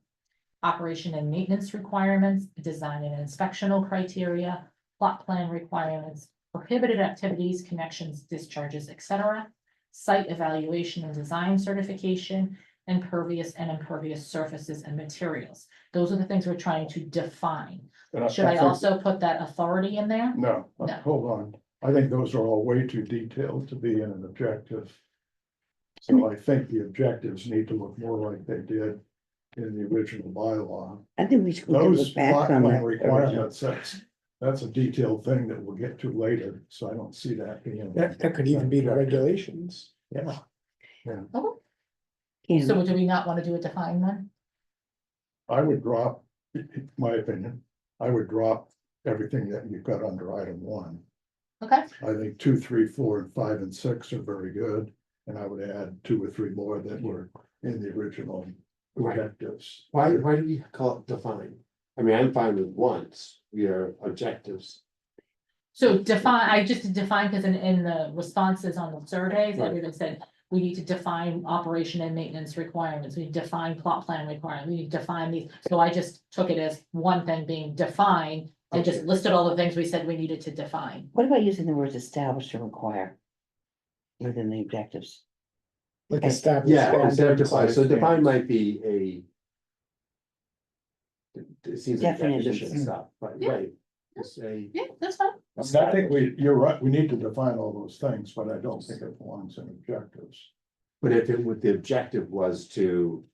Operation and maintenance requirements, design and inspectional criteria, plot plan requirements, prohibited activities, connections, discharges, etc. Site evaluation and design certification, and pervious and impervious surfaces and materials. Those are the things we're trying to define. And Should I think- also put that authority in there? No, No. hold on. I think those are all way too detailed to be in an objective. So I think the objectives need to look more like they did in the original bylaw. I think we should Those look back plot on plan that. original. requirements, that's a detailed thing that we'll get to later, so I don't see that being. That could even be the regulations. Yeah. Yeah. So do we not want to do a defined one? I would drop, in my opinion, I would drop everything that you've got under item 1. Okay, I think 2, 3, 4, and 5, and 6 are very good, and I would add 2 or 3 more that were in the original Right. objectives. Why do we call it define? I mean, I'm fine with wants, your objectives. so define, I just defined because in the responses on the surveys, Right. everyone said. We need to define operation and maintenance requirements, we define plot plan requirements, we need to define these, so I just took it as one thing being defined. And just Okay. listed all the things we said we needed to define. What about using the words establish or require? Within the objectives? Like Okay. established. Yeah, instead of define, standards. so define might be it seems like definition Definitions. stuff, but Yeah. right. Just say. Yeah, that's fine. I think you're right, we need to define all those things, but I don't think it belongs in objectives. But if it would, the objective was to.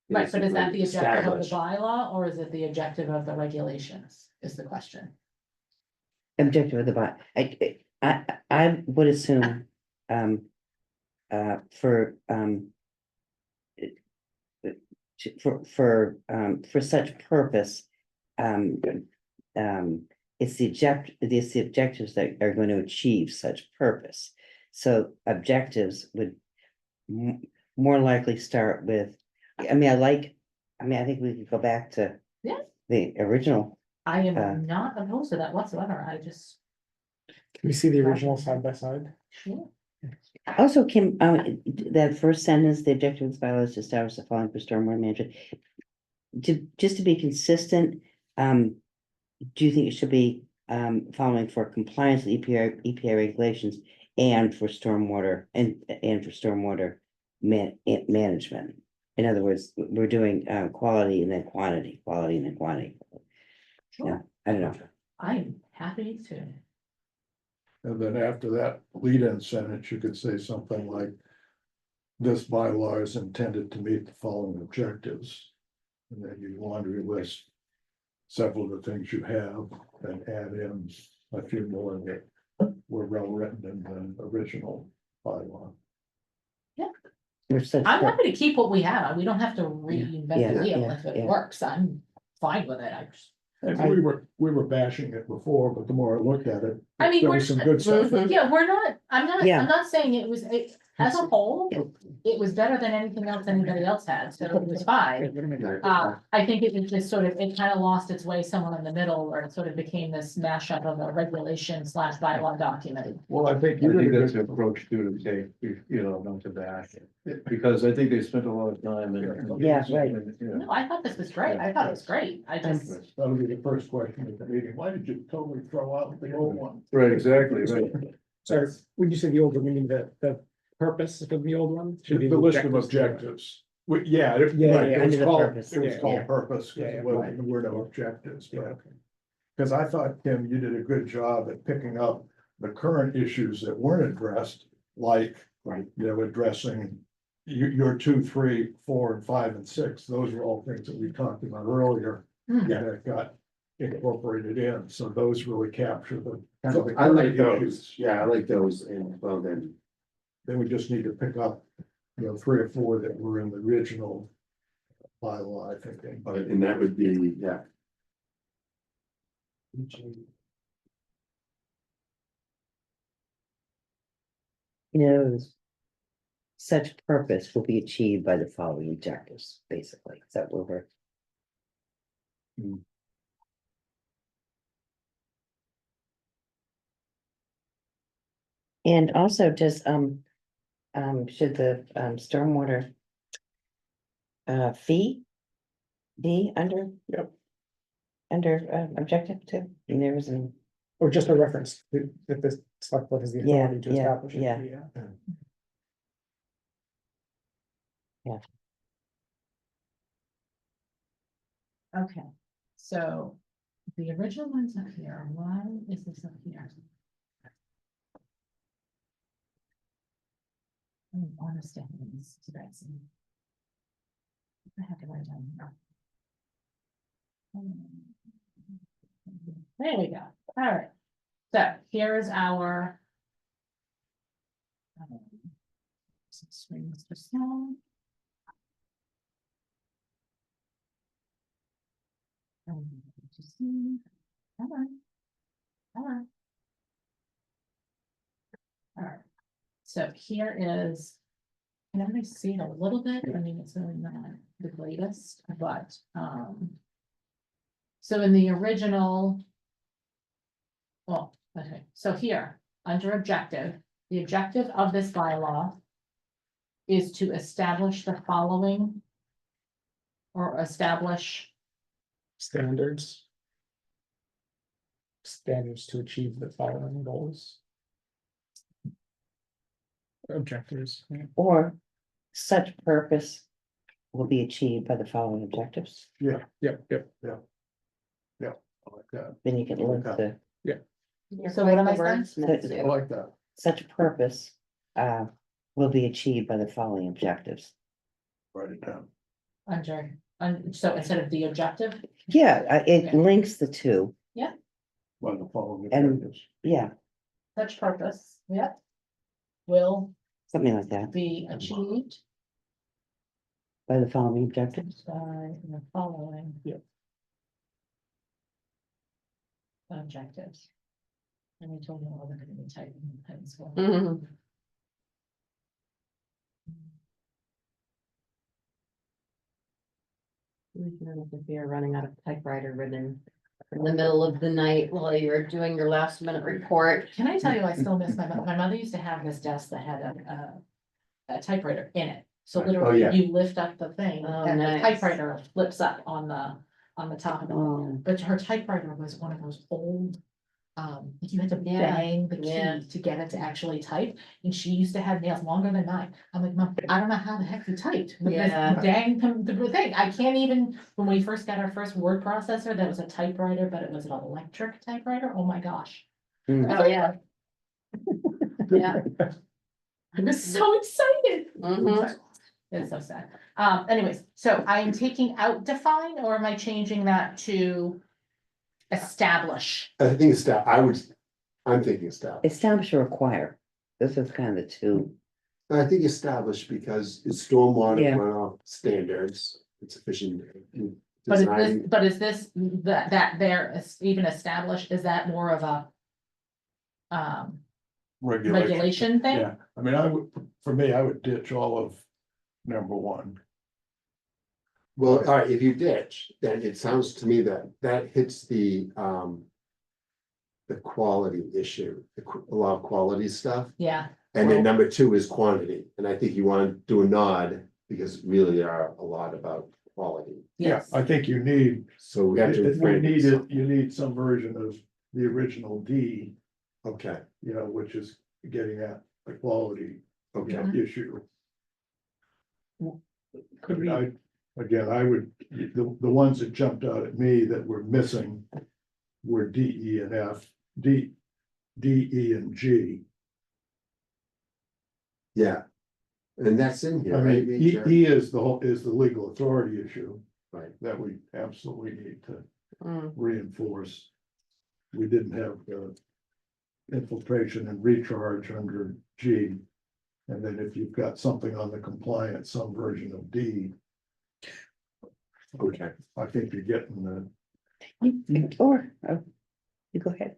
Right, but is that the basically objective of the establish- bylaw, or is it the objective of the regulations, is the question? Objective of the I would assume, for, for such purpose, it's the objectives that are going to achieve such purpose. So objectives would more likely start with, I think we could go back to. Yeah. The original, I Uh. am not opposed to that whatsoever, I just, Can we see the original side by side? sure. also, Kim, that first sentence, the objective of this bylaw is to establish the following for stormwater management. Just to be consistent, do you think it should be, following for compliance with EPA regulations and for stormwater and for stormwater management? In other words, we're doing, quality and then quantity, quality and then quantity. Yeah, I don't know. I'm happy to. And then after that lead-in sentence, you could say something like. This bylaw is intended to meet the following objectives. And then you laundry list. Several of the things you have and add in a few more that were well written in the original bylaw. There's such. I'm happy to keep what we have, we don't have to reinvent Yeah, the wheel, yeah, if it yeah. works, I'm fine with it, I just. And we were bashing it before, but the more I looked at it. I mean, There we're was some good stuff. Mhm. Yeah, we're not, I'm Yeah. not saying it was, as a whole, it was better than anything else anybody else had, so it was fine. I think it was just sort of, it kind of lost its way somewhere in the middle, or it sort of became this mashup of a regulation / bylaw document. Well, I think I you think did a that's the good. approach to take, not to bash it, because I think they spent a lot of time and. Yeah, right. No, I thought this was great, I thought it was great, I just, That'll be the first question at the meeting. Why did you totally throw out the old one? Right, exactly, right. Sorry, when you say the old one, you mean the purpose of the old one? Should be The list of objectives. objectives. Yeah, it Yeah, right, yeah, it I was knew the called, purpose. it was Yeah, called yeah. purpose, because Yeah, it yeah, wasn't, there were no objectives, Yeah, but. okay. Because I thought, Tim, you did a good job at picking up the current issues that weren't addressed, like. Right. Addressing your 2, 3, 4, and 5, and 6, those are all things that we talked about earlier. Hmm. That got incorporated in, so those really capture the. kind of the I like current those, issues. yeah, I like those, and well, then, Then we just need to pick up, 3 or 4 that were in the original bylaw, I think. But, and that would be, yeah, You know, such purpose will be achieved by the following objectives, basically, is that where we're? And also, does, should the, stormwater fee be under? Yep. Under, objective two, and there was an, Or just a reference that the select board has the Yeah, authority to yeah, establish it. yeah. Okay, so the original one's up here, why is this up here? I don't understand this, Betsy. What the heck have I done here? There we go, all right, so here is our. Screen is too small. Just see. Come on. Come on. All right, so here is. Can everybody see it a little bit? I mean, it's really not the greatest, but, so in the original. Well, okay, so here, under objective, the objective of this bylaw. Is to establish the following. Or establish, Standards. Standards to achieve the following goals. Objectives. Yeah. or such purpose will be achieved by the following objectives, Yeah, Yep, yep. I like that, then you can link the, So what am I saying? I like that. such purpose, will be achieved by the following objectives. Write it down. under, so instead of the objective, Yeah, it Yeah. links the two, By the following And- objectives. yeah, such purpose, yep. Will something like that, be achieved by the following objectives. by the following. Yep. Objectives. And we told you all they're gonna be typing in pencil. Mhm. If you're running out of typewriter ribbon in the middle of the night while you're doing your last minute report. Can I tell you, I still miss my mother used to have this desk that had a typewriter in it. So Right. Oh, literally, yeah. you lift up the thing Oh, and the nice. typewriter flips up on the top of it. Oh, But her typewriter was one of those old, you had to Yeah, bang the yeah. key to get it to actually type. And she used to have nails longer than mine. I'm like, Mom, I don't know how the heck you typed with this Yeah. dang the thing. I can't even, when we first got our first word processor, that was a typewriter, but it was an electric typewriter. Oh my gosh. Mm. Oh, yeah. Yeah. I was so excited. Mhm. It's so sad. Anyways, so I am taking out define, or am I changing that to establish? I think I'm thinking establish. establish or require, this is kind of the two, I think establish because it's stormwater Yeah. runoff standards, it's efficient. But is this, that there is even established, is that more of a regulation thing? Yeah, I mean, for me, I would ditch all of number one. Well, all right, if you ditch, then it sounds to me that hits the quality issue, a lot of quality stuff. Yeah, And then number two is quantity, and I think you want to do a nod, because really there are a lot about quality. Yeah, yes, I think you need, So we have to. you need some version of the original D, Okay, which is getting at the quality, okay, issue. Could we, Again, I would, the ones that jumped out at me that were missing were D, E, and F, D, E, and G. yeah. And that's in here, I right? mean, E is the legal authority issue Right, that we absolutely need to Mm. reinforce. We didn't have infiltration and recharge under G. And then if you've got something on the compliance, some version of D. Okay, I think you're getting the, Or, you go ahead.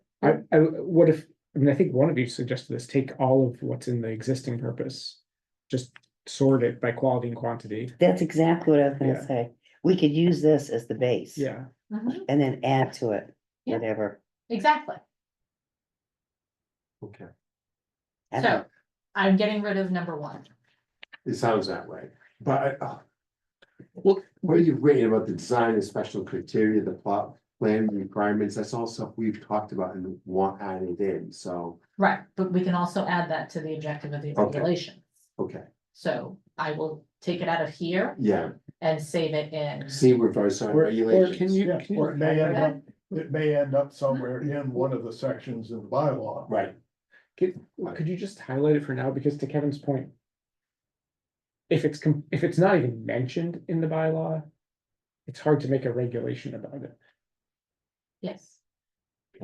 What if, I mean, I think one of you suggested this, take all of what's in the existing purpose. Just sort it by quality and quantity, That's exactly what I was Yeah. gonna say. We could use this as the base. yeah. Mhm, And then add to it, Yeah. whatever. exactly. okay, I don't So know. I'm getting rid of number one. it sounds that way, but. Well, What are you reading about the design and special criteria, the plot plan requirements? That's all stuff we've talked about and want added in, so, Right, but we can also add that to the objective of the Okay. regulations. okay, So I will take it out of here yeah. and save it in. See reverse on Or regulations. can you? yeah, can you or it may end highlight up, it may end up somewhere in one of the sections in the bylaw. Right, Could you just highlight it for now, because to Kevin's point. If it's not even mentioned in the bylaw. It's hard to make a regulation about it. Yes.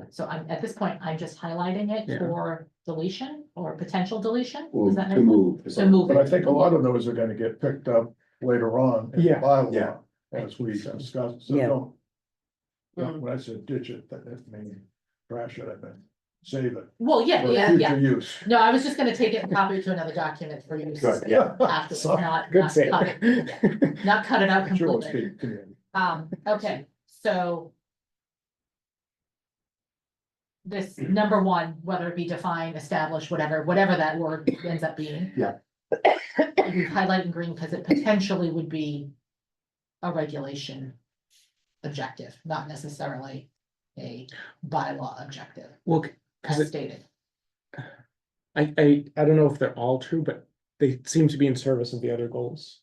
So I'm, at this point, I'm just highlighting it Yeah. for deletion or potential deletion. or Does that to make sense? move. So move But I it. think a lot of those are gonna get picked up later on in the Yeah. bylaw, as we discussed, so Yeah. don't. When I said ditch it, that means trash it, I meant save it Well, yeah, for yeah, future yeah. use. No, I was just gonna take it and copy it to another document for use Good, yeah. afterwards, So- not Good cut save. it, not cut it out Sure, completely. Steve, Okay, so. This number one, whether it be define, establish, whatever that word ends up being. Yeah. We've highlighted in green because it potentially would be a regulation objective, not necessarily a bylaw objective, Well, as because stated. I don't know if they're all true, but they seem to be in service of the other goals,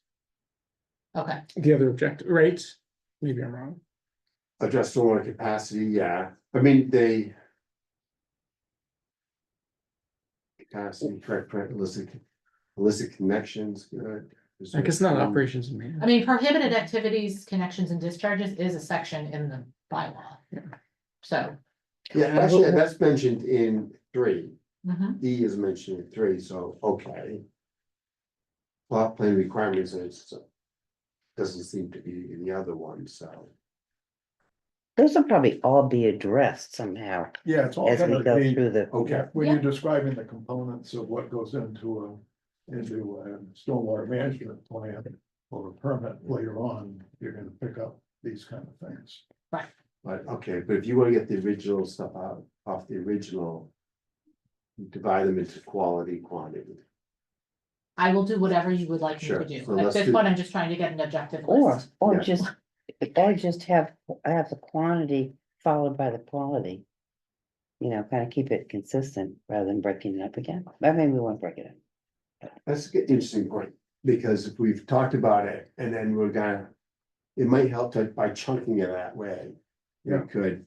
Okay, the other objective, right? Maybe I'm wrong. Address stormwater capacity, yeah, I mean, they. Capacity, correct, illicit connections, good. I guess not operations and I maintenance. mean, prohibited activities, connections and discharges is a section in the bylaw. Yeah. So, Yeah, actually, that's mentioned in 3, mhm. E is mentioned in 3, so, okay. Plot plan requirements, it's. Doesn't seem to be in the other one, so. Those will probably all be addressed somehow Yeah, it's all as we gonna go be, through the, Okay, when you're describing the components of what goes into a stormwater management plan or a permit later on, you're gonna pick up these kind of things. but, okay, but if you wanna get the original stuff out, off the original. You divide them into quality, quantity. I will do whatever you would like me to Sure, do. so At let's this do- point, I'm just trying to get an objective or, list. or Yeah. just, have the quantity followed by the quality. You know, kind of keep it consistent rather than breaking it up again, but maybe we won't break it up. That's an interesting point, because if we've talked about it and then we're gonna. It might help to, by chunking it that way. We Yeah. could.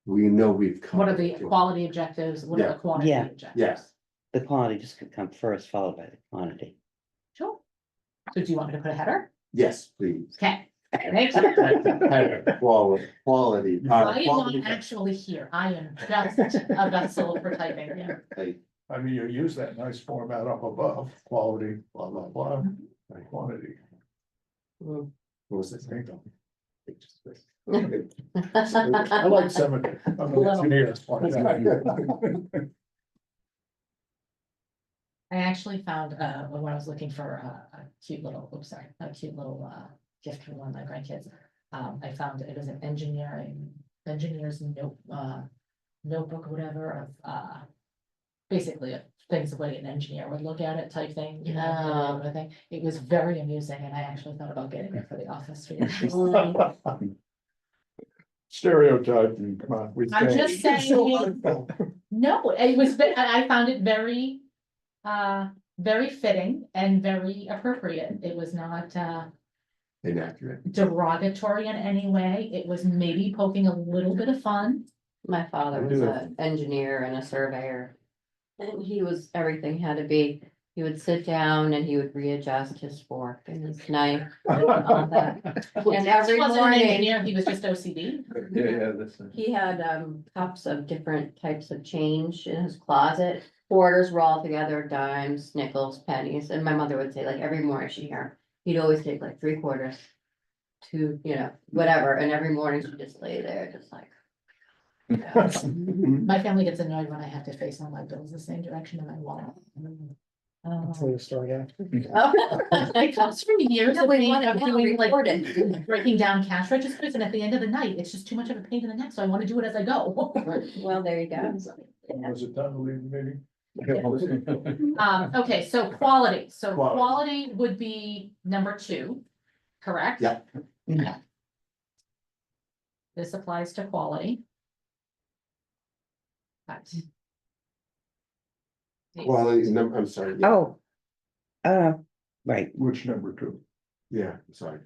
We know we've. What are covered the it. quality objectives? What are Yeah. the quantity Yeah. objectives? Yes, The quality just could come first, followed by the quantity. Sure. So do you want me to put a header? yes, please. Okay, thank you. Quality. I am not actually here. I am just a vessel for typing. Yeah. I mean, you use that nice format up above, quality, blah, blah, blah, Mhm. and quantity. What was it? There you go. I I like cemetery. I'm an engineer. That's why. I actually found, when I was looking for a cute little, a cute little, gift for one of my grandkids. I found it was an engineer's notebook, or whatever, of, basically things the way an engineer would look at it type thing, you know, Oh. kind of thing. It was very amusing, and I actually thought about getting it for the office for you. Stereotype, and come on. we I'm changed. just saying. No, it was, I found it very, very fitting and very appropriate. It was not, Inaccurate. derogatory in any way. It was maybe poking a little bit of fun. My father I was do an engineer and a surveyor. And he was, everything had to be, he would sit down and he would readjust his fork and his knife and all that. And every He wasn't an morning, engineer, he was just OCD. Yeah, that's. he had cups of different types of change in his closet. Quarters were all together, dimes, nickels, pennies, and my mother would say, like, every morning she'd hear, he'd always take like 3 quarters. to, whatever, and every morning she just lay there, just like. My family gets annoyed when I have to face all my bills the same direction in my wallet. I'll tell you a story after. It comes from years No, of we being, want it of now, doing like, record it. breaking down cash registers, and at the end of the night, it's just too much of a pain in the neck, so I wanna do it as I go. Well, there you go. Was it time to leave the meeting? Okay, so quality, Quality. quality would be number 2, correct? Yep. Yeah. This applies to quality. Right. Quality, I'm sorry, yeah, Oh. Right, Which number 2? yeah, sorry.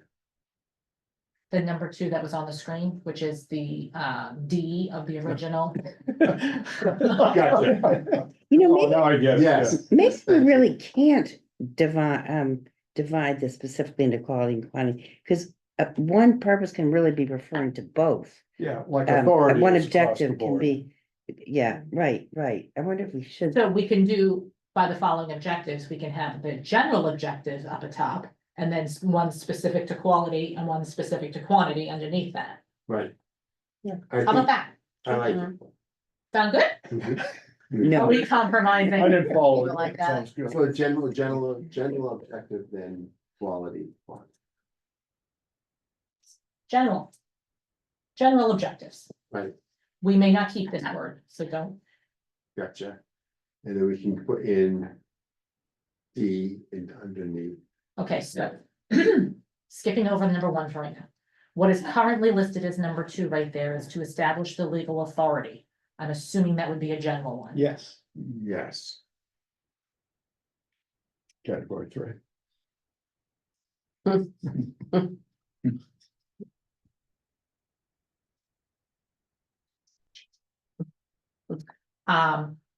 The number 2 that was on the screen, which is the D of the original. Gotcha. you know, Oh, maybe, now I get it. Yes. maybe yes, we thank you. really can't divide this specifically into quality and quantity, because one purpose can really be referring to both. Yeah, like One authority is across the objective can board. be, yeah, right. I wonder if we should, So we can do, by the following objectives, we can have the general objectives up at top, and then one specific to quality and one specific to quantity underneath that. Right. Yeah. I How about think, that? I like it. Sound good? Mhm. Are no, we compromising? I didn't follow People like it, that. sounds good. So general objective, then quality. General objectives. Right, We may not keep this word, so don't. gotcha. And then we can put in D and underneath. Okay, so skipping over number 1 for right now. What is currently listed as number 2 right there is to establish the legal authority. I'm assuming that would be a general one. Yes, Yes. Category 3.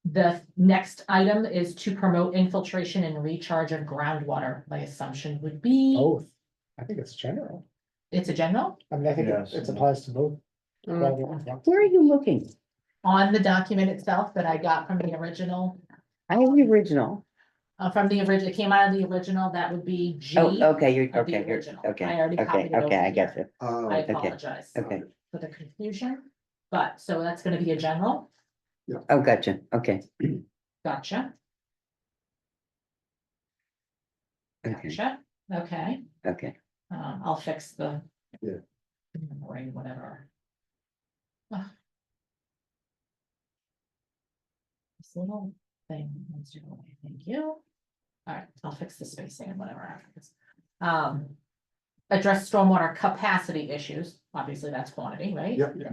The next item is to promote infiltration and recharge of groundwater. My assumption would be, both. I think it's general. it's a general. I mean, I think Yes. it applies to both. Mm. where are you looking? On the document itself that I got from the original, I have the original. it came out of the original, that would be G. Oh, okay, you're, of the okay, you're, original. okay, I already okay, copied it over I here. get you, I Okay. apologize okay. for the confusion, but so that's gonna be a general, Oh, gotcha, okay, gotcha, okay, okay, okay. I'll fix the. Yeah. Ring, whatever. Ugh. This little thing needs to go away, thank you. All right, I'll fix the spacing and whatever after this. Address stormwater capacity issues, obviously that's quantity, right? Yep. Yeah.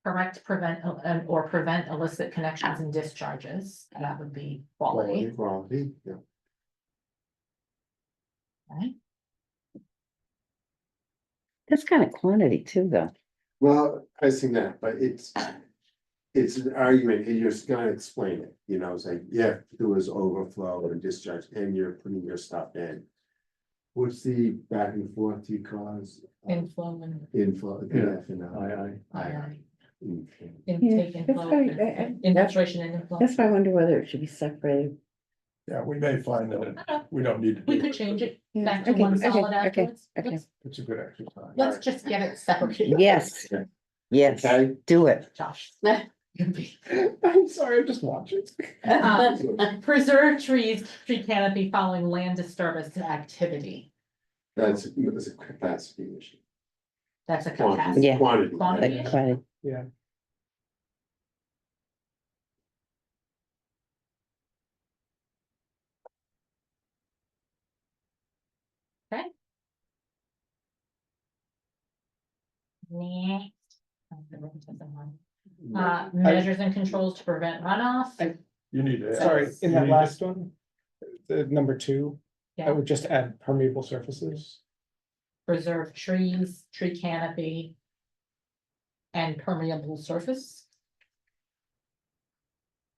Correct, prevent, or prevent illicit connections and discharges, that would be quality, Quality, yeah. right? That's kind of quantity too, though. Well, I see that, but it's an argument, and you're just gonna explain it, it's like, yeah, there was overflow or discharge, and you're putting your stuff in. What's the back and forth you cause? Inflow and. Inflow. Yeah. Aye. Aye. Okay. Intake, that's inflow, right, infiltration and inflow. That's why I wonder whether it should be separated. Yeah, we may find that we don't need to. We do could change it Yeah, back to okay, one okay, solid okay, afterwards. okay. It's a good exercise. Let's just get it separated. Yes, Okay. yes, Okay. do it. Josh. I'm sorry, I'm just watching. Preserve trees, tree canopy following land disturbance activity. That's a capacity issue. That's a Quantity. capacity. Yeah. Quantity. Quantity. Like quantity. Yeah. Next. Measures and controls to prevent runoff. You need to. Sorry, in you that need last one, the number 2, I Yeah, would just add permeable surfaces. preserve trees, tree canopy. And permeable surface.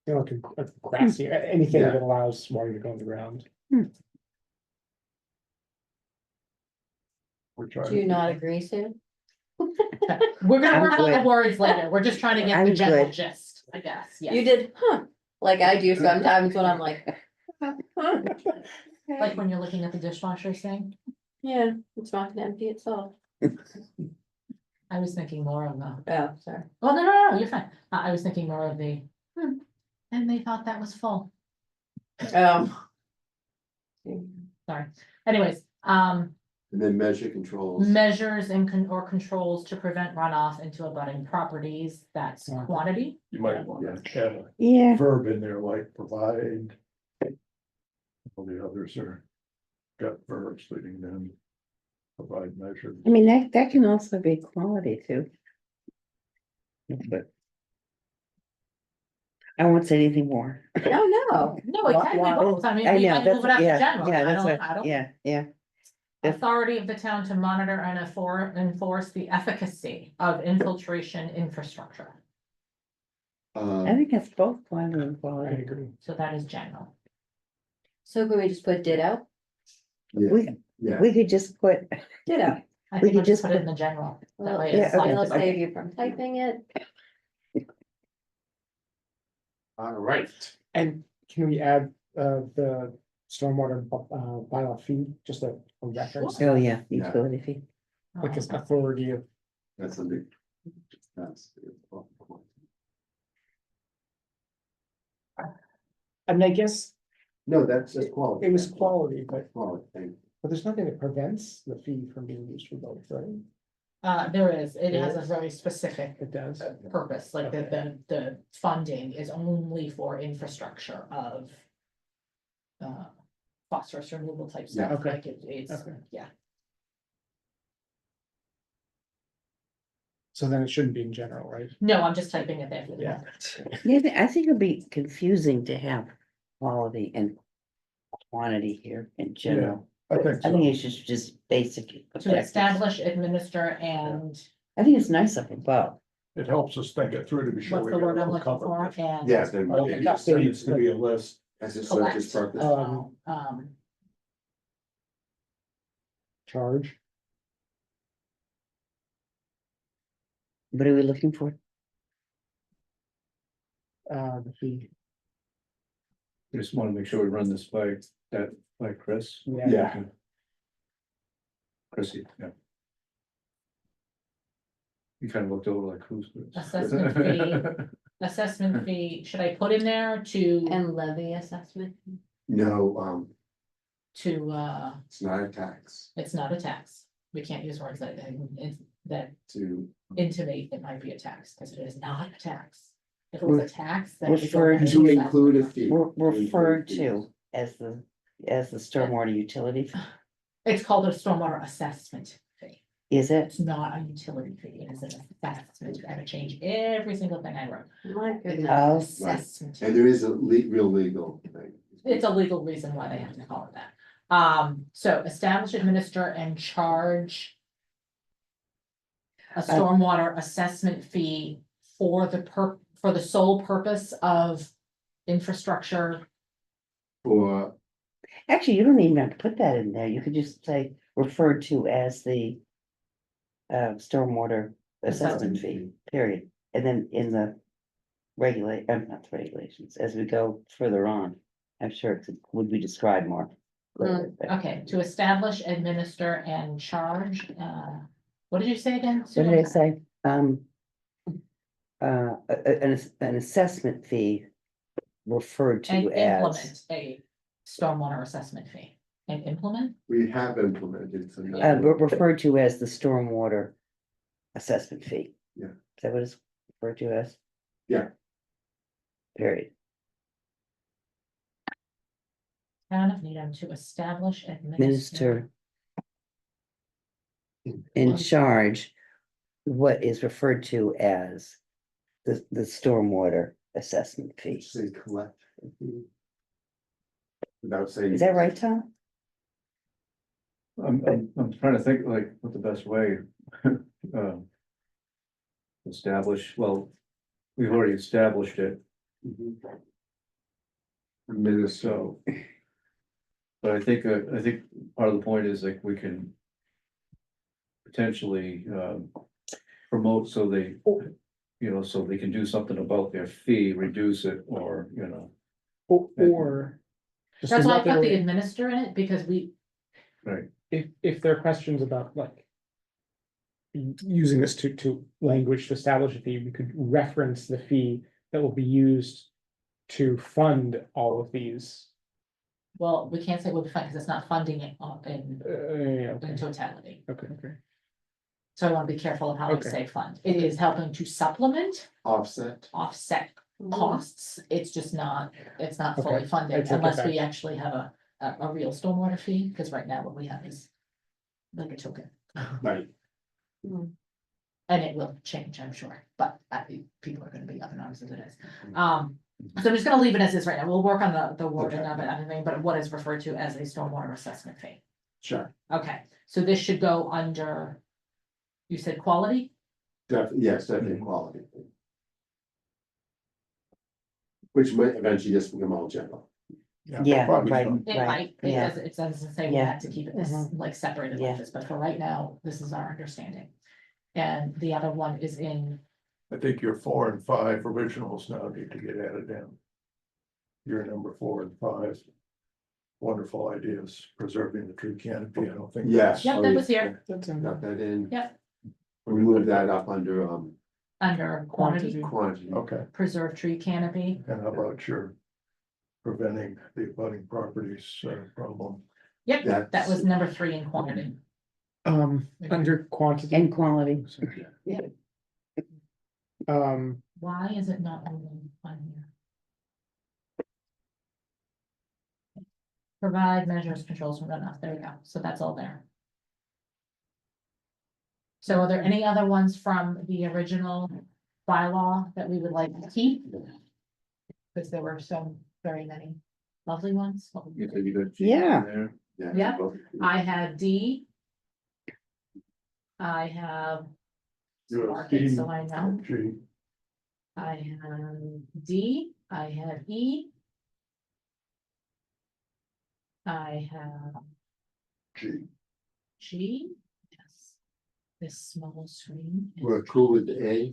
You know, like a grassy, anything Yeah. that allows water to go in the ground. We're trying Do you to- not agree, Sue? We're gonna I'm work on the good. words later. We're just trying to get the I'm general good. gist, I guess, yes. You did, huh, like I do sometimes when I'm like. Like when you're looking at the dishwasher thing, Yeah, it's not gonna empty itself. I was thinking more of the, Oh, sorry. well, no, you're fine. I was thinking more of the, and they thought that was full. Sorry. Anyways, And then measure controls. measures and or controls to prevent runoff into abutting properties, that's Yeah. quantity. You might want to add a Yeah, verb in there like provide. All the others are got verbs leading them. Provide measures. I mean, that can also be quality too. But. I won't say anything more. Oh, no, No, it can be both. I mean, I we know, might that's, move it up to yeah, general. yeah, I that's don't, what, I don't. yeah, yeah. Authority of the town to monitor and enforce the efficacy of infiltration infrastructure. I think that's both quantity and I quality. agree. So that is general. so can we just put ditto? Yeah, We, yeah. we could just put, Ditto. I We think I'll could just just put it in put- the general. That Well, way yeah, it's okay. like, it'll save you from typing it. All right. And can we add the stormwater bylaw fee, just a reference? oh yeah, Yeah. utility fee. Like his authority of, That's a big. That's. I mean, I guess No, that's just quality. it was quality, but Quality, thank you. there's nothing that prevents the fee from being used for both, right? There is, it has a Yes. very specific It does. purpose, like the funding is only for infrastructure of. Phosphorus removal type Yeah. stuff, Okay. like it's, Okay. yeah, So then it shouldn't be in general, right? no, I'm just typing it there. for the Yeah. record. Yeah, I think it'd be confusing to have quality and quantity here in general. I think I think so. it's just basic. To objectives. establish, administer, and I think it's nice up above. It helps us think it through to be sure. what's we the get word it I'm all looking covered. for, and. Yeah, then. I think it needs to be a list. As it serves its Collect. purpose. Charge. What are we looking for? The fee. Just wanna make sure we run this by Chris. Yeah. Chrissy, yeah. You kind of looked over like, who's Chris? Assessment fee, should I put in there to, And levy assessment. No, it's it's not a tax not a tax. We can't use words that, that to. intimate it might be a tax, because it is not a tax. If it was a tax, then. it would go Referred back To assessment. include a fee. Referred to as the stormwater utility, fee. It's called a stormwater assessment fee. Is it? It's not a utility fee, it is an assessment. I had to change every single thing I wrote. My goodness. Oh, Assessment. And there is a real legal thing. It's a legal reason why they have to call it that. So establish, administer, and charge a stormwater assessment fee for the sole purpose of infrastructure. For, Actually, you don't even have to put that in there. You could just say referred to as the stormwater assessment fee, period. And then in the not the regulations, as we go further on, I'm sure it would be described more. clearly, but- Okay, to establish, administer, and charge, what did you say again? What did I Sue? say? An assessment fee referred And to as. implement a stormwater assessment fee. And implement? we have implemented some. Referred to as the stormwater assessment fee. Yeah. Is that what it's referred to as? Yeah. Period. Town of Needham to establish, administer. Minister. In charge. What is referred to as the stormwater assessment fee. Say collect. a fee. Without saying. Is that right, Tom? I'm trying to think like what the best way. Establish, well, we've already established it, Mhm. Administer. so. But I think part of the point is like we can. Potentially, promote so they, you know, so they can do something about their fee, reduce it, or, you know. Or. just That's why I put another the way- administer in it, because if there are questions about like. Using this to language to establish a fee, we could reference the fee that will be used. To fund all of these. well, we can't say we'll be fine, because it's not funding it Yeah, in totality. okay. So I want to be careful of how I Okay. say fund. It is helping to supplement, Offset, offset costs. It's just not, it's not fully Okay, I funded take it unless we back. actually have a real stormwater fee, because right now what we have is like a token. right, And it will change, I'm sure, but people are gonna be up in arms as it is. So I'm just gonna leave it as is right now. We'll work on the wording of it, and everything, but what is referred to as a stormwater assessment fee. sure, Okay, so this should go under, you said quality? yes, definitely quality. Which might eventually just become all general. Yeah, probably right. so. It Right, might, it yeah. doesn't say we Yeah. have to keep it this, like separated like Yeah. this, but for right now, this is our understanding. And the other one is in, I think your 4 and 5 originals now need to get added in. Your number 4 and 5. Wonderful ideas, preserving the tree canopy, I don't think. Yes. yep, that was here, That's Got that in. Yeah. We moved that up under, under quantity, quantity. Okay, preserve tree canopy. and how about your preventing the abutting properties problem? Yep, that That's- was number 3 in quantity. Under quantity, And quality. Why is it not on here? Provide measures, controls from runoff, there we go, so that's all there. So are there any other ones from the original bylaw that we would like to keep? Because there were so very many lovely ones. You said you got G Yeah. in there. Yeah. both. I had D. I have. You're Mark it, so D. I know. Gee, I have D, I have E. I have gee, G, yes. This small screen. is- We're cool with the A,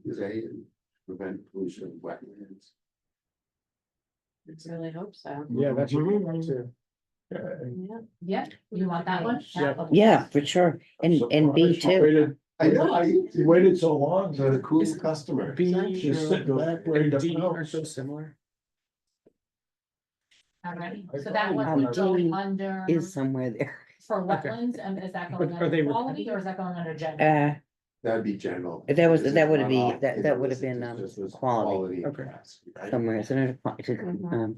is A, and prevent pollution of wetlands. I really hope so. yeah, that should be one too. Yeah. Yeah, you want that one? Yeah. Yeah, for sure. And B surprised you too. waited- I know, You waited so long. So the cool customer. B Just sitting back, ready and to D are pounce. so similar. Alright, I so that thought one we would go D under Is somewhere there. for Okay. wetlands, and is that But going are they under quality or is that going under general? That'd be general. That was- This that is would not be- all- that- it that would was- have been, it just was quality. Okay. capacity, right? Somewhere, it's under,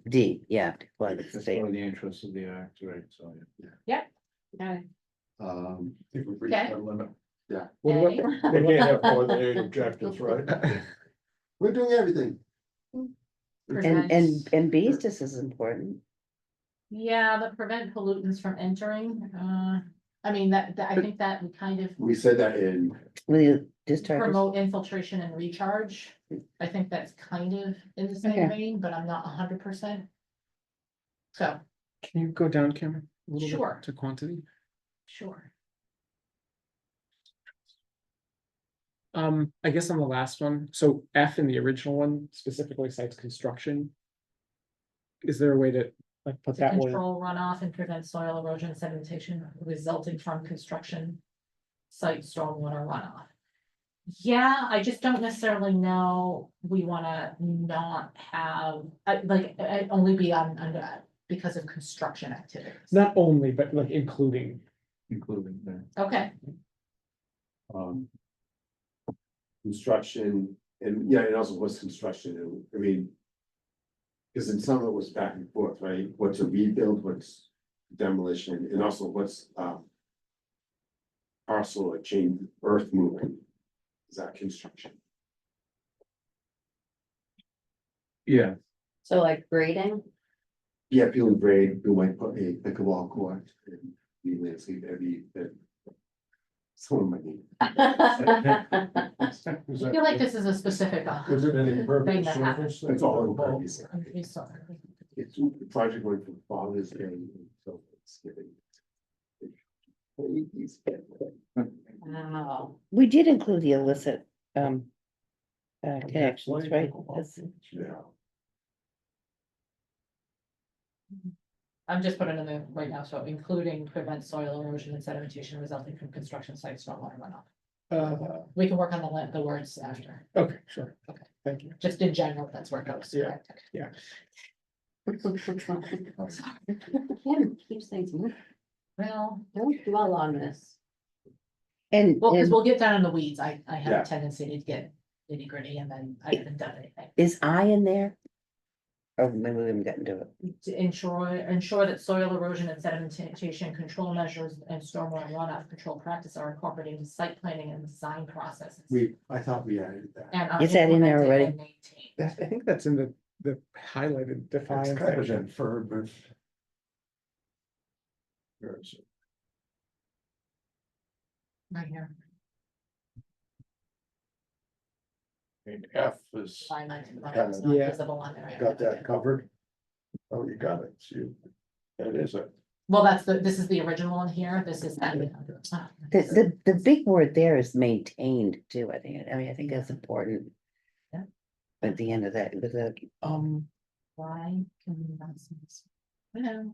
D, yeah. quality, That's state. one of the interests of the act, right, so. Okay. Um, I think we've reached Okay. our limit. What A. about, We can't have more than 8 objectives, right? we're doing everything. And B is just as important. Yeah, the prevent pollutants from entering, I mean, that, I think that we kind of We said that in, When you discharge. promote infiltration and recharge. I think that's kind of in the same Okay. vein, but I'm not 100%. So, can you go down, Cameron? A little bit Sure. To quantity? sure. I guess on the last one, so F in the original one specifically cites construction. Is there a way to like put To that word? control runoff and prevent soil erosion and sedimentation resulting from construction site stormwater runoff. Yeah, I just don't necessarily know, we wanna not have, only be on, under, because of construction activities. Not only, but like including. Including that. Okay, construction, and yeah, it also was construction, and, I mean. Cause in some of it was back and forth, right, what's a rebuild, what's demolition, and also what's, parcel or chain earth moving. Is that construction? Yeah, So like grading, Yeah, peeling grade, we might put a pickleball court and we landscape every bit. Someone might need. Is I that- feel like this is a specific. Is it any Thing purpose that happens. surface? It's all in purpose. I'm sorry. It's the project went from Father's Day until Thanksgiving. Wow. We did include the illicit, connections, right? That's- Yeah. I'm just putting in there right now, so including prevent soil erosion and sedimentation resulting from construction sites, stormwater runoff. We can work on the words after, Okay, sure. Okay. Thank you. just in general, that's where it goes. Yeah. Kim keeps things moving. Well, Don't dwell on this. And, well, because and we'll get down in the weeds, I have Yeah. a tendency to get nitty gritty and then I haven't done anything. is I in there? Oh, maybe we haven't gotten to it. To ensure that soil erosion and sedimentation control measures and stormwater runoff control practice are incorporated into site planning and design processes. I thought we added that. And are Is that in there implemented already? and maintained. That's, I think that's in the highlighted It's defined kind of section. inferred with. Where is it? Right here. I mean, F is, Line item, Kind it's of- not Yeah. visible on there. got that covered. Oh, you got it, see, that is it. Well, this is the original one here, this is that. The big word there is maintained too, I think. I mean, I think that's important. Yeah. At the end of that, with the, Why can we not see this? Hello.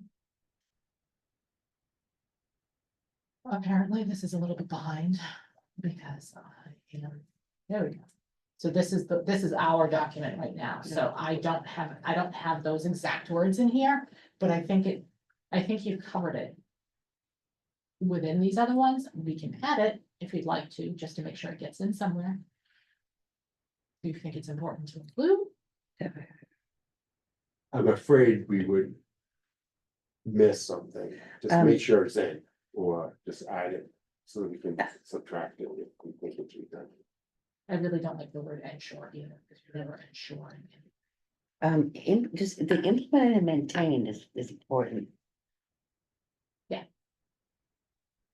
Apparently, this is a little bit behind because, there we go. So this is our document right now, so I don't have those exact words in here, but I think you covered it. Within these other ones, we can add it if you'd like to, just to make sure it gets in somewhere. Do you think it's important to include? I'm afraid we would miss something, just make sure it's in, or just add it, so that we can subtract it if we think it's redundant. I really don't like the word ensure either, because you're never ensuring. just the implement and maintain is important.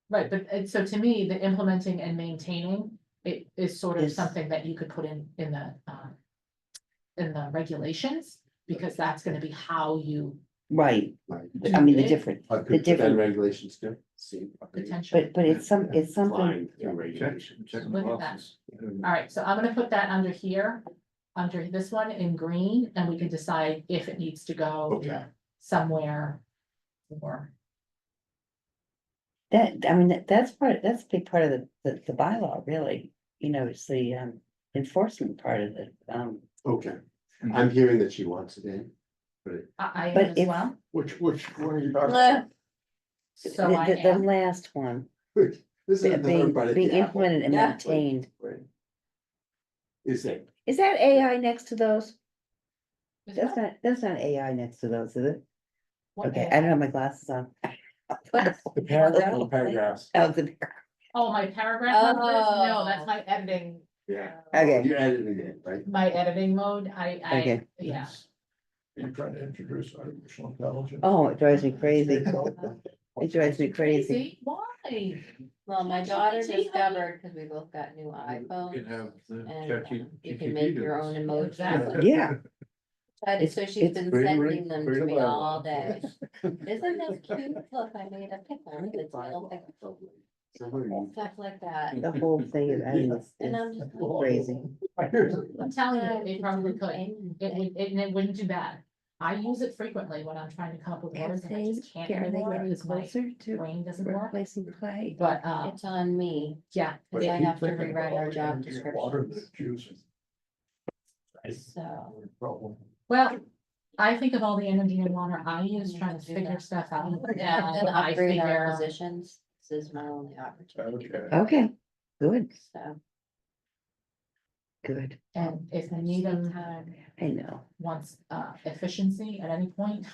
Right, but so to me, the implementing and maintaining, it is sort of Is- something that you could put in the regulations, because that's gonna be how you Right, Like, I mean, the it. different, could the put that in different, regulations too, see. potentially. but it's something, Fine, through Check, regulations. check the Look at that. boxes. All right, so I'm gonna put that under here, under this one in green, and we can decide if it needs to go Okay. somewhere. Or, I mean, that's a big part of the bylaw, really. You know, it's the enforcement part of it. Okay, I'm hearing that she wants it in, but I But am as if- well, Which one are you talking about? so I The am. last one, this is the being hard part of being the apple. implemented and Yeah. maintained. Right. Is it? Is that AI next to those? Is That's what- not AI next to those, is it? what Okay, is- I don't have my glasses on. The paragraph, Oh, paragraphs, Oh, the- Oh, my paragraph numbers? No, Oh. that's my editing. yeah. Okay. You're editing it, right? My editing mode, Okay. yeah. you're trying to introduce artificial intelligence. Oh, it drives me crazy. It drives me crazy. Crazy, why? Well, my daughter ChatGPT, discovered, because we both got new You can iPhones, have the and ChatGPT you can make do your this. own emojis. Exactly. Yeah, So she's been Pretty sending them to pretty me well. all day. Isn't this cute? Look, I made a picture, it's a little picture, stuff like that. the whole thing is, I mean, And I'm it's just. crazy. I'm telling you, it probably could. It wouldn't do bad. I use it frequently when I'm trying to come up with words and I just can't Are they anymore getting because my closer to brain doesn't work. replacing clay? But, It's on me, yeah, But I keep have to thinking rewrite about our all the job energy and water descriptions. that's using. so. Problem. well, I think of all the energy and water I use trying to figure stuff out. I'm And gonna I upgrade our figure, positions, this is my only opportunity, Okay. Okay, good, so. good. and if Needham I know. wants efficiency at any point,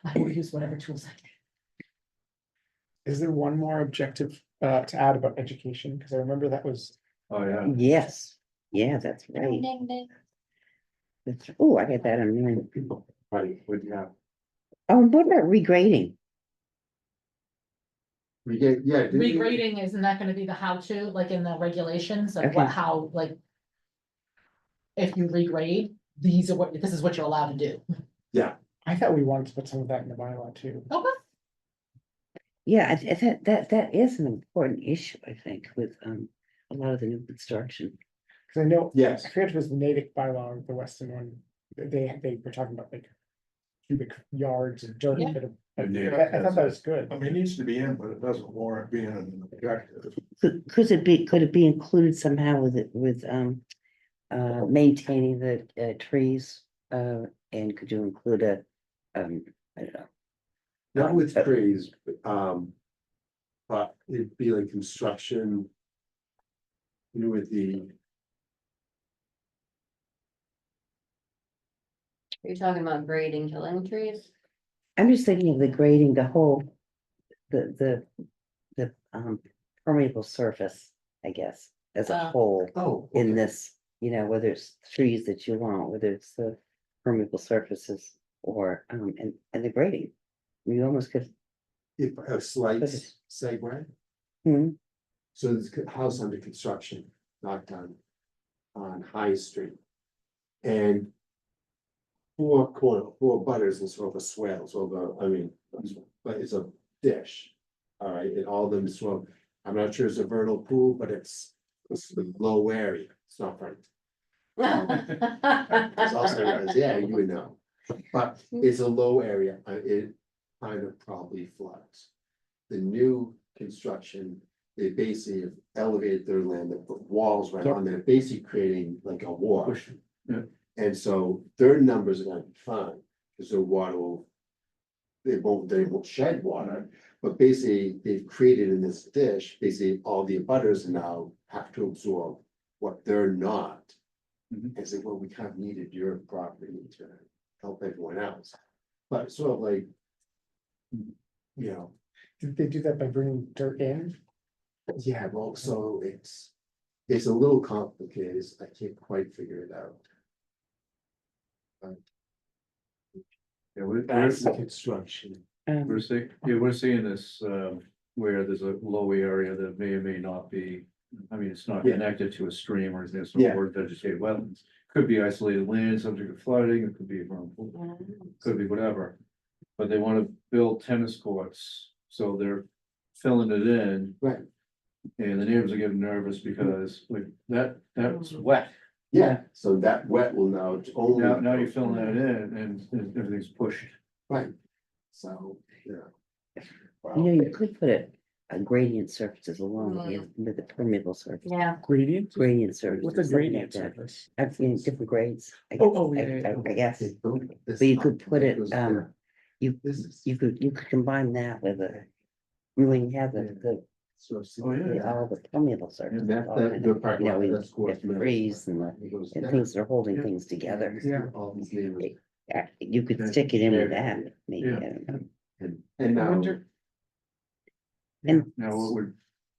I will use whatever tools I can. Is there one more objective to add about education? Because I remember that was, Oh, yeah. Yes, yeah, that's right. Ding, ding. Oh, I got that on mine. People, right, would you have, Oh, and what about regrading? we get, yeah. didn't we- Regrading, isn't that gonna be the how-to, like in the regulations of what, Okay. how, like. If you regrade, this is what you're allowed to do. I thought we wanted to put some of that in the bylaw too. Okay. Yeah, I think that is an important issue, I think, with, a lot of the new construction. Cause I know, Yes. I forget if it was the Natick bylaw, or the Weston one, they were talking about like cubic yards of dirt. Yeah. that are- And I thought that was good. I mean, it needs to be in, but it doesn't warrant being an objective. Could it be included somehow with it, with, maintaining the, trees? And could you include a, I don't know. Not with trees, but it'd be like construction. You know, with the, Are you talking about grading, killing trees? I'm just thinking of the grading, the whole, the permeable surface, I guess, as a Oh. whole. oh, In okay. this, whether it's trees that you want, whether it's the permeable surfaces or, and the grading. You almost could, If a slight Okay. segue, hmm, so this house under construction, not done. On High Street. And. Four butters and sort of a swale, so but it's a dish. All right, and all of them swell, I'm not sure it's a vernal pool, but it's a low area, it's not front. It's also, yeah, you would know, but it's a low area, it kind of probably floods. The new construction, they basically have elevated their land, they put walls right on there, basically creating like a wall. Yeah. And so their numbers are gonna be fine, because their water will. They won't shed water, but basically they've created in this dish, basically all the abutters now have to absorb what they're not. Mhm. And say, well, we kind of needed your property to help everyone else, but sort of like. You know, Did they do that by bringing dirt in? yeah, well, so it's a little complicated, I can't quite figure it out. Yeah, we're, That's the construction. we're seeing, yeah, we're seeing this, where there's a low area that may or may not be. I mean, it's not Yeah. connected to a stream or there's Yeah. no word vegetated wetlands. Could be isolated land subject to flooding, it could be, could be whatever. But they wanna build tennis courts, so they're filling it in. Right. And the neighbors are getting nervous because like that's wet. Yeah, so that wet will now only. Now you're filling that in and everything's pushed. Right, so, yeah. you could put a gradient surfaces along with the permeable surface. Yeah, Gradient? Gradient surface. What's a something gradient like that. surface? I've seen different grades. Oh, yeah. I guess, They built this but you up, could put that it, goes there. you This could combine that with when you have Oh, yeah. all the permeable surface. And the part, that's course. The trees and things that are holding Yeah. things together. Yeah. All these neighbors, You could stick it in with that, maybe, I Yeah. don't know. and I now, wonder- Now, what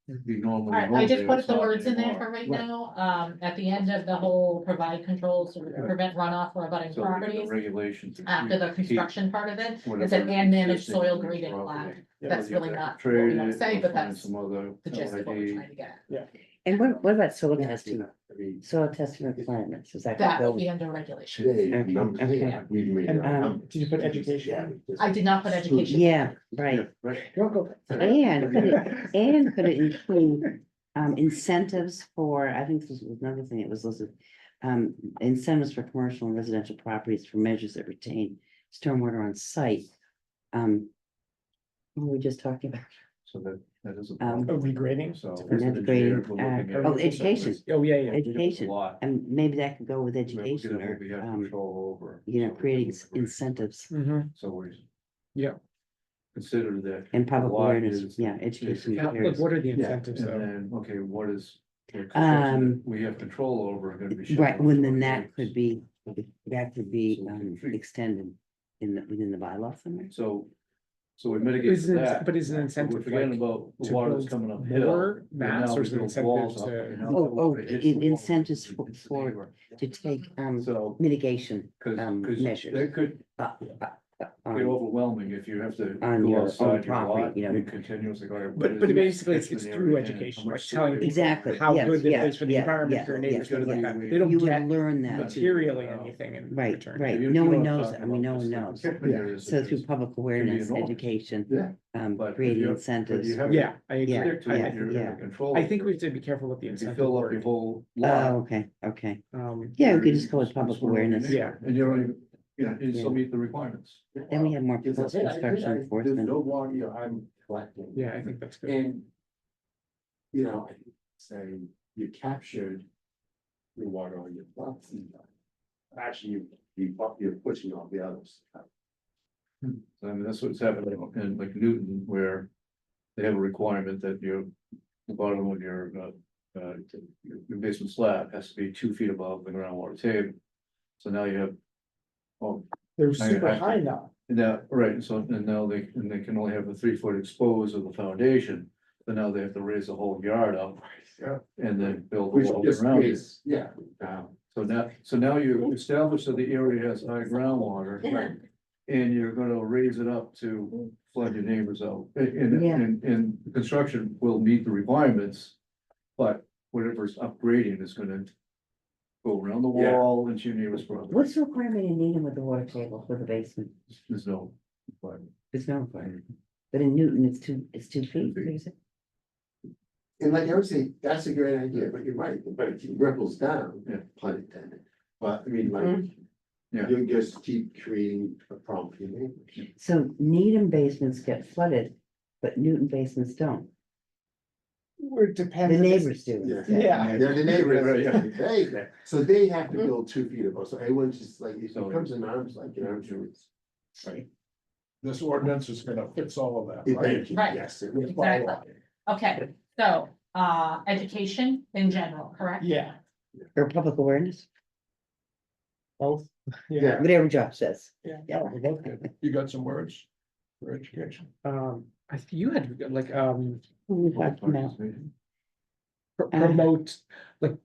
would be normally. I just there, put it's the not words in there anymore. for right Right. now, at the end of the whole provide controls or prevent runoff for abutting So the properties. regulations. After the keep construction part of it, it whatever said and manage existing soil on the grading property. allowed. Yeah. That's Whether you really have not to what we trade wanna it say, or but find that's some other the gist of what we're LID. trying to get. And what about soil you testing, know, I mean, soil testing requirements, is that? That go would be with- under regulation. today, Okay, numbers, okay. yeah, we made And, our numbers. did you put education? Yeah, just- I did not put education. Yeah, right, Right. Don't go. and could it include, incentives for, I think this was another thing that was listed. Incentives for commercial and residential properties for measures that retain stormwater on site. What were we just talking about? So that is a. Um, Oh, regrading? So. And that's grading, we're looking at- oh, education. Oh, yeah, yeah. Education, Lot. and maybe that could go with We're education looking at what we or, have control over. creating incentives Mm-hmm. So we. Yeah. Consider that. and public the lot awareness, is- yeah, education. Like, materials. what are the Yeah, incentives And though? then, okay, what is? the construction Um, that we have control over are gonna be. Right, shown when to then our that neighbors. could be extended within the bylaw somewhere. So we mitigate Is it- that. but is an We're incentive forgetting like about the to water that's build coming uphill. more and mass, now or is we it an build walls incentive up, to- and now Oh, it hits the wall, incentives it hits the for- neighbor. To take So, mitigation cause measures. they could, Uh, Be overwhelming if you have to on go your own outside your property, lot you know. and continuously go. But basically, it's through education, like telling people Exactly, how yes, good this yeah, is for the yeah, environment, yeah, for your yeah, neighbors, things like yeah. that. They don't You would get learn that. materially anything in Right, return. right. You No know one what I'm knows, talking I mean, no about, one just knows. the areas So that through just public awareness, enormous. education, Yeah. But if creating you have- but incentives. you have- Yeah, I agree. Yeah, Stick to I- it, I- you're yeah. in control. I think we have to be careful with the If you incentive fill up your word. whole Oh, lot. okay, okay. Yeah, Yeah, we could just go with it's public for your awareness. neighbor, And you don't even, you still Yeah. meet the requirements. Then we have more Because I think post-construction there's enforcement. no water, you know, I'm collecting. I think that's good. And. You know, I think say you captured. Your water on your plots. Actually, you're pushing off the others. So, I mean, that's what's happening in like Newton, where they have a requirement that the bottom of your basement slab has to be 2 feet above the groundwater table. So now you have, oh, They're I- super I- high now. now, right, so, and now they can only have a 3 foot exposed of the foundation, but now they have to raise the whole yard up Yeah. and then build Which a wall just around it. creates, yeah. So now you establish that the area has high groundwater. Right. And you're gonna raise it up to flood your neighbors out, Yeah. and the construction will meet the requirements. But whatever's upgrading is gonna go around the Yeah. wall into your neighbor's property. What's the requirement in Needham with the water table for the basement? There's no requirement. There's no requirement. But in Newton, it's 2 feet. feet. is it? And like I would say, that's a great idea, but you're right, but it ripples down, Yeah. pun intended. But I mean, like, Yeah. you just keep creating a problem for your neighbors. So Needham basements get flooded, but Newton basements don't. It depends. The neighbors do. Yeah. instead. Yeah. They're the neighbors, Right, yeah. they, so they have to build 2 feet above, so everyone's just like, it So- becomes an arms, like, an arms race. This ordinance is gonna fix all of that, right? Thank you, Right. yes. it With will. Exactly. Okay, so, education in general, correct? Yeah, Or public awareness, both. Yeah. whatever Josh says. Yeah. We're both good. You got some words for education? I think you had like, Who we talking about? promote, like,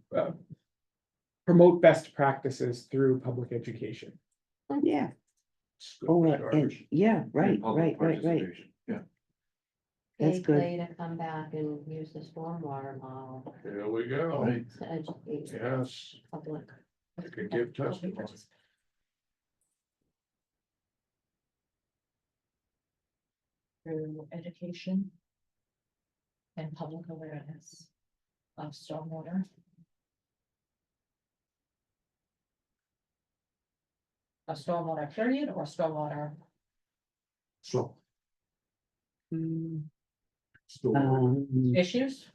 promote best practices through public education. Yeah, Good oh, start. and, yeah, right, Public right. participation. Yeah. That's Pay good. Clay to come back and use the stormwater model There we go. Right. to educate Yes, public. you could give testimony. Through education. And public awareness of stormwater. A stormwater period or stormwater? So. Um, Issues,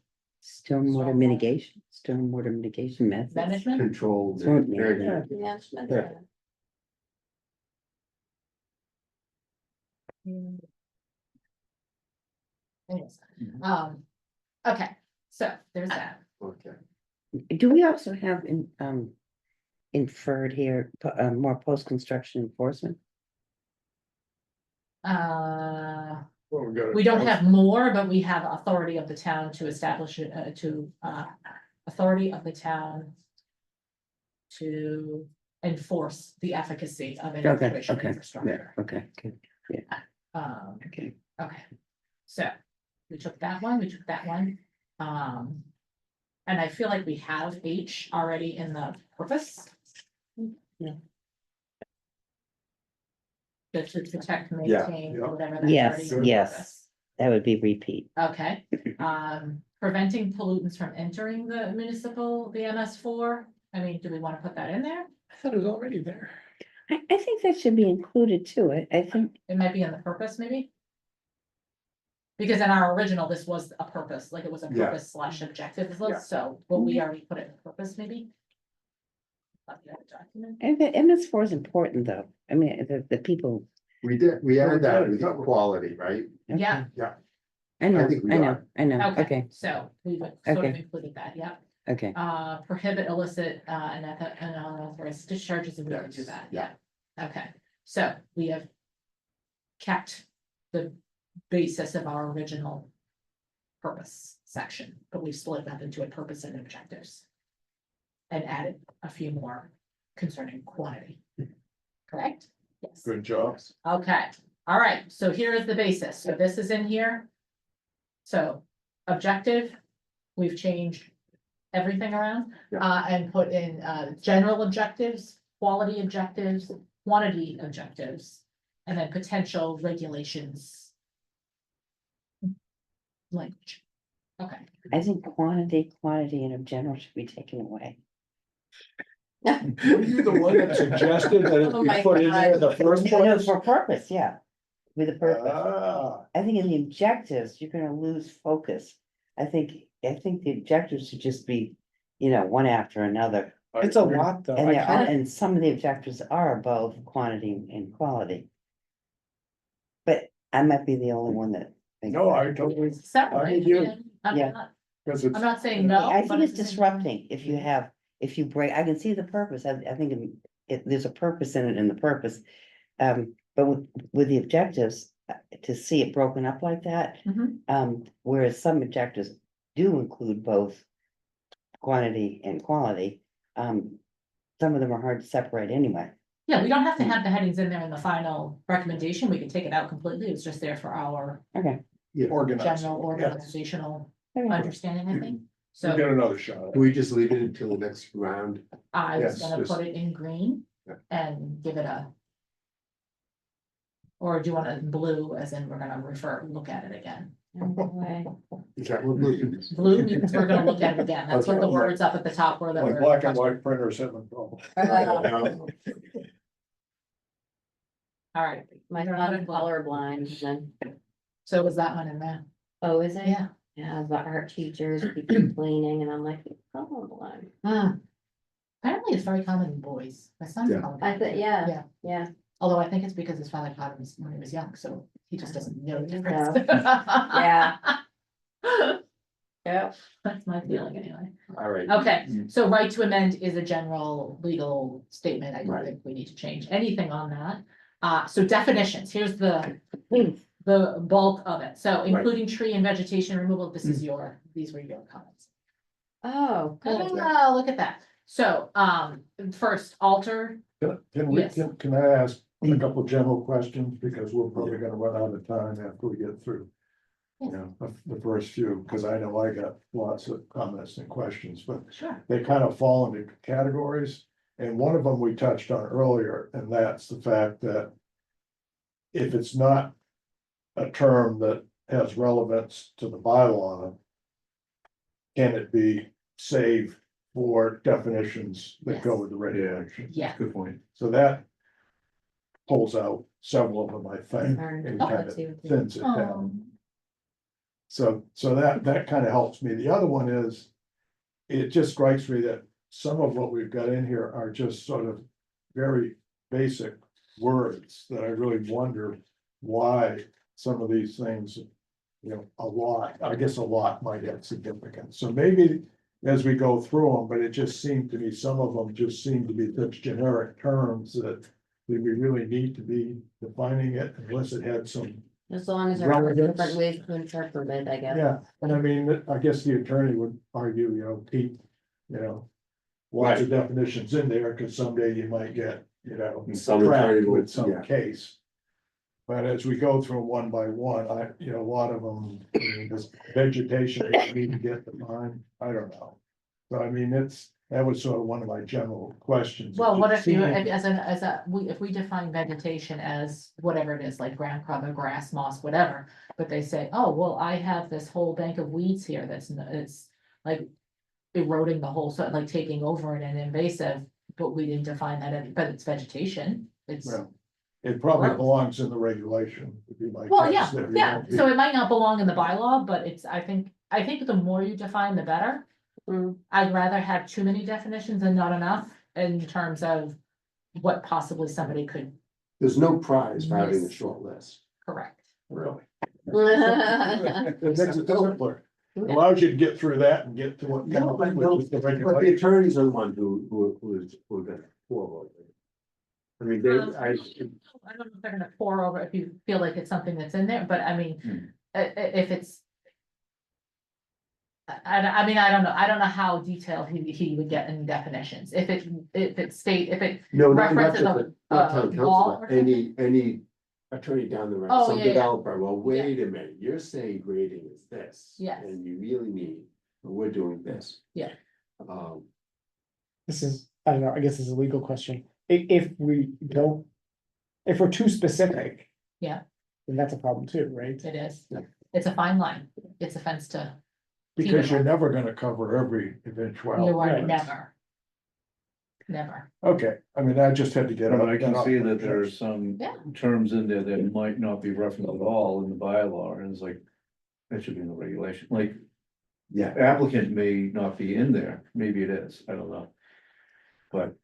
Stormwater mitigation methods. management, Control. Storm management. Management. Yeah. Anyways, Mm-hmm. okay, so there's that. Okay. Do we also have inferred here, more post-construction enforcement? Well, we got We don't have more, but we have authority of the town to establish it, authority of the town. To enforce the efficacy of an Okay, information okay, infrastructure. Okay, good, Okay, okay. so we took that one, we took that one. And I feel like we have H already in the purpose. Yeah. That to protect, Yeah, maintain, yeah. whatever. that's Yes, already in the yes. purpose. That would be repeat. Okay, preventing pollutants from entering the municipal, the MS4. I mean, do we want to put that in there? I thought it was already there. I think that should be included too. I think, It might be in the purpose, maybe. Because in our original, this was a purpose, like it was a Yeah. purpose / objective Yeah. list, so will we already put it in purpose, maybe? Of that document. and the MS4 is important though. I mean, the people. We added that with equality, right? Okay. Yeah. Yeah. I know, I think we I know, are. I know, Okay, okay, so we would sort of Okay. included that, yeah. okay. Prohibit illicit and unauthorized discharges, and we would do Yes, that, yeah. yeah. Okay, so we have kept the basis of our original purpose section, but we split that into a purpose and objectives. And added a few more concerning quantity. Correct? Yes. Good job. Okay, all right, so here is the basis, so this is in here. So, objective, we've changed everything around, and put in, general objectives, quality objectives, quantity objectives. And then potential regulations. Language, okay. I think quantity, quantity, and of general should be taken away. Were you the one that suggested that it Oh be my put in there in the first No, place? for purpose, yeah, with a purpose. Ah, I think in the objectives, you're gonna lose focus. I think the objectives should just be, one after another. I It's a agree. lot, though. And I there are, can't, and some of the objectives are both quantity and quality. But I might be the only one that. thinks No, that. I totally, Separate, you. I'm Yeah. not, because I'm it's, not saying no. I but think it's at the same disrupting if you have, if you break, I can see the purpose, I think there's a purpose in it and the purpose. But with the objectives, to see it broken up like that, Mhm. whereas some objectives do include both quantity and quality, some of them are hard to separate anyway. Yeah, we don't have to have the headings in there in the final recommendation, we can take it out completely, it's just there for our Okay. organized. general Yes. organizational Okay. understanding, I think. We So get another shot. Can we just leave it until the next round? I was Yes, gonna just- put it in green Yeah. and give it a. Or do you want it in blue, as in we're gonna look at it again? Anyway. Is that what we're doing? Blue means we're gonna look at it again, that's what the Okay. words up at the top were that Like were. black and white printers having trouble. All right, My son's colorblind, and then, so was that one in there? oh, is it? Yeah. Yeah, the art teachers keep complaining, and I'm like, colorblind. Apparently it's very common in boys, my son's Yeah. colorblind. I thought, yeah, Yeah. yeah, Although I think it's because his father caught him when he was young, so he just doesn't know the difference. yeah. Yeah. That's my feeling anyway. All right. Okay, so right to amend is a general legal statement. I don't Right. think we need to change anything on that. So definitions, here's the bulk of it. So including tree and vegetation removal, this is these were your comments. Oh, good. Oh, look at that. So, first alter, Yes. Can I ask a couple of general questions, because we're probably gonna run out of time after we get through. You know, the first few, because I know I got lots of comments and questions, but sure. they kind of fall into categories. And one of them we touched on earlier, and that's the fact that if it's not a term that has relevance to the bylaw, can it be saved for definitions that go with the regulation? Yeah. Good point. So that pulls out several of them, I think, Alright. and Oh, kind of let's see what they- thins it down. Um, So that kind of helps me. The other one is, it just strikes me that some of what we've got in here are just sort of very basic words that I really wonder why some of these things, a lot might have significance. So maybe as we go through them, but it just seemed to me, some of them just seem to be such generic terms that we really need to be defining it unless it had some. As long as there are Relevance. different ways to interpret it, I guess. Yeah, and I mean, I guess the attorney would argue, keep, lots of definitions in there, because someday you might get, Some trapped attorney would, with some yeah. case. But as we go through one by one, a lot of them, this vegetation, that we need to get defined, I don't know. So I mean, that was sort of one of my general questions. Well, It what just if you, seemed- if we define vegetation as whatever it is, like ground cover, grass, moss, whatever. But they say, oh, well, I have this whole bank of weeds here it's like eroding the whole, so like taking over and invasive, but we didn't define that, but it's vegetation, it's. Well, it probably Gross. belongs in the regulation, would be my Well, guess. yeah, that we yeah, won't be- so it might not belong in the bylaw, but I think the more you define, the better. Mm. I'd rather have too many definitions than not enough in terms of what possibly somebody could There's no prize for having a Yes. short list. correct. Really. It makes it simpler. Allows you to get through that and get to what. No, I know, with the But the regulation. attorneys are the one who are gonna forward it. I mean, I don't know if they're gonna pour over if you feel like it's something that's in there, but I mean, if it's. I mean, I don't know how detailed he would get in definitions, if it No, not references just, not a town wall council, or but any attorney down the road, Oh, some yeah, yeah. developer, well, wait a minute, you're saying grading is this. Yes. And you really mean, we're doing this. Yeah. Um, This is, I don't know, I guess it's a legal question. If we don't, if we're too specific. Yeah. Then that's a problem too, right? it is, Yeah. it's a fine line, it's a fence to, Because you're never gonna cover every you eventuality. are Right. never. Never, Okay, I mean, I just had to get. But it I can off see my that there are chest. some Yeah. terms in there that might not be referenced at all in the bylaw, and it's like, that should be in the regulation, like, yeah, applicant may not be in there, maybe it is, I don't know. But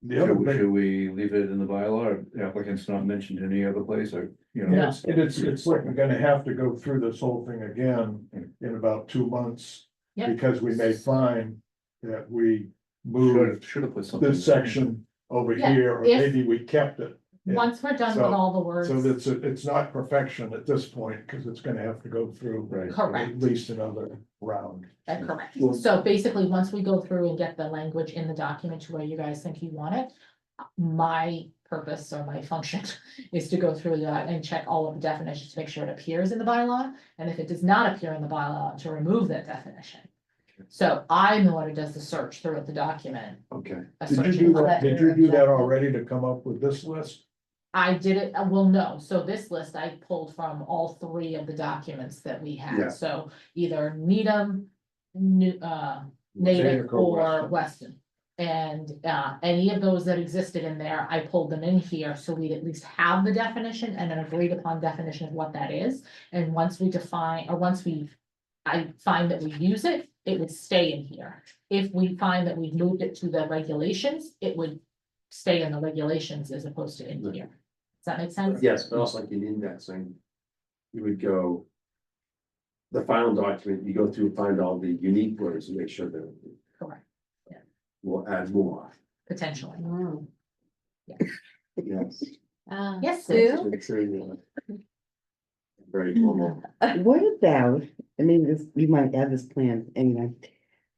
The other thing, should we leave it in the bylaw, or applicant's not mentioned any other place, or, you know? No. it's like we're gonna have to go through this whole thing again in about 2 months. Yep. Because we may find that we moved Should have put something. this section over Yeah, here, or if- maybe we kept it. Yeah. once we're done with So- all the words. So that's, it's not perfection at this point, because it's gonna have to go through. Right. Correct. At least another round. Correct, Well- so basically, once we go through and get the language in the document to where you guys think you want it. My purpose or my function is to go through that and check all of the definitions to make sure it appears in the bylaw. And if it does not appear in the bylaw, to remove that definition. So I'm the one who does the search throughout the document. okay, a Did you searching do that, letter, did you do that exactly. already to come up with this list? I did it, well, no, so this list I pulled from all three of the documents that we Yeah. had, so either Needham. Native Native or or Weston. And any of those that existed in there, I pulled them in here, so we'd at least have the definition and an agreed upon definition of what that is. And once we define, or once I find that we use it, it would stay in here. If we find that we've moved it to the regulations, it would stay in the regulations as opposed to in here. Does that make sense? yes, but also like in indexing. You would go. The final document, you go through, find all the unique words and make sure that Correct, we'll add more. potentially. Mm. Yes. Yes, Sue? Make sure you- Very formal. What about, I mean, this, you might have this plan anyway,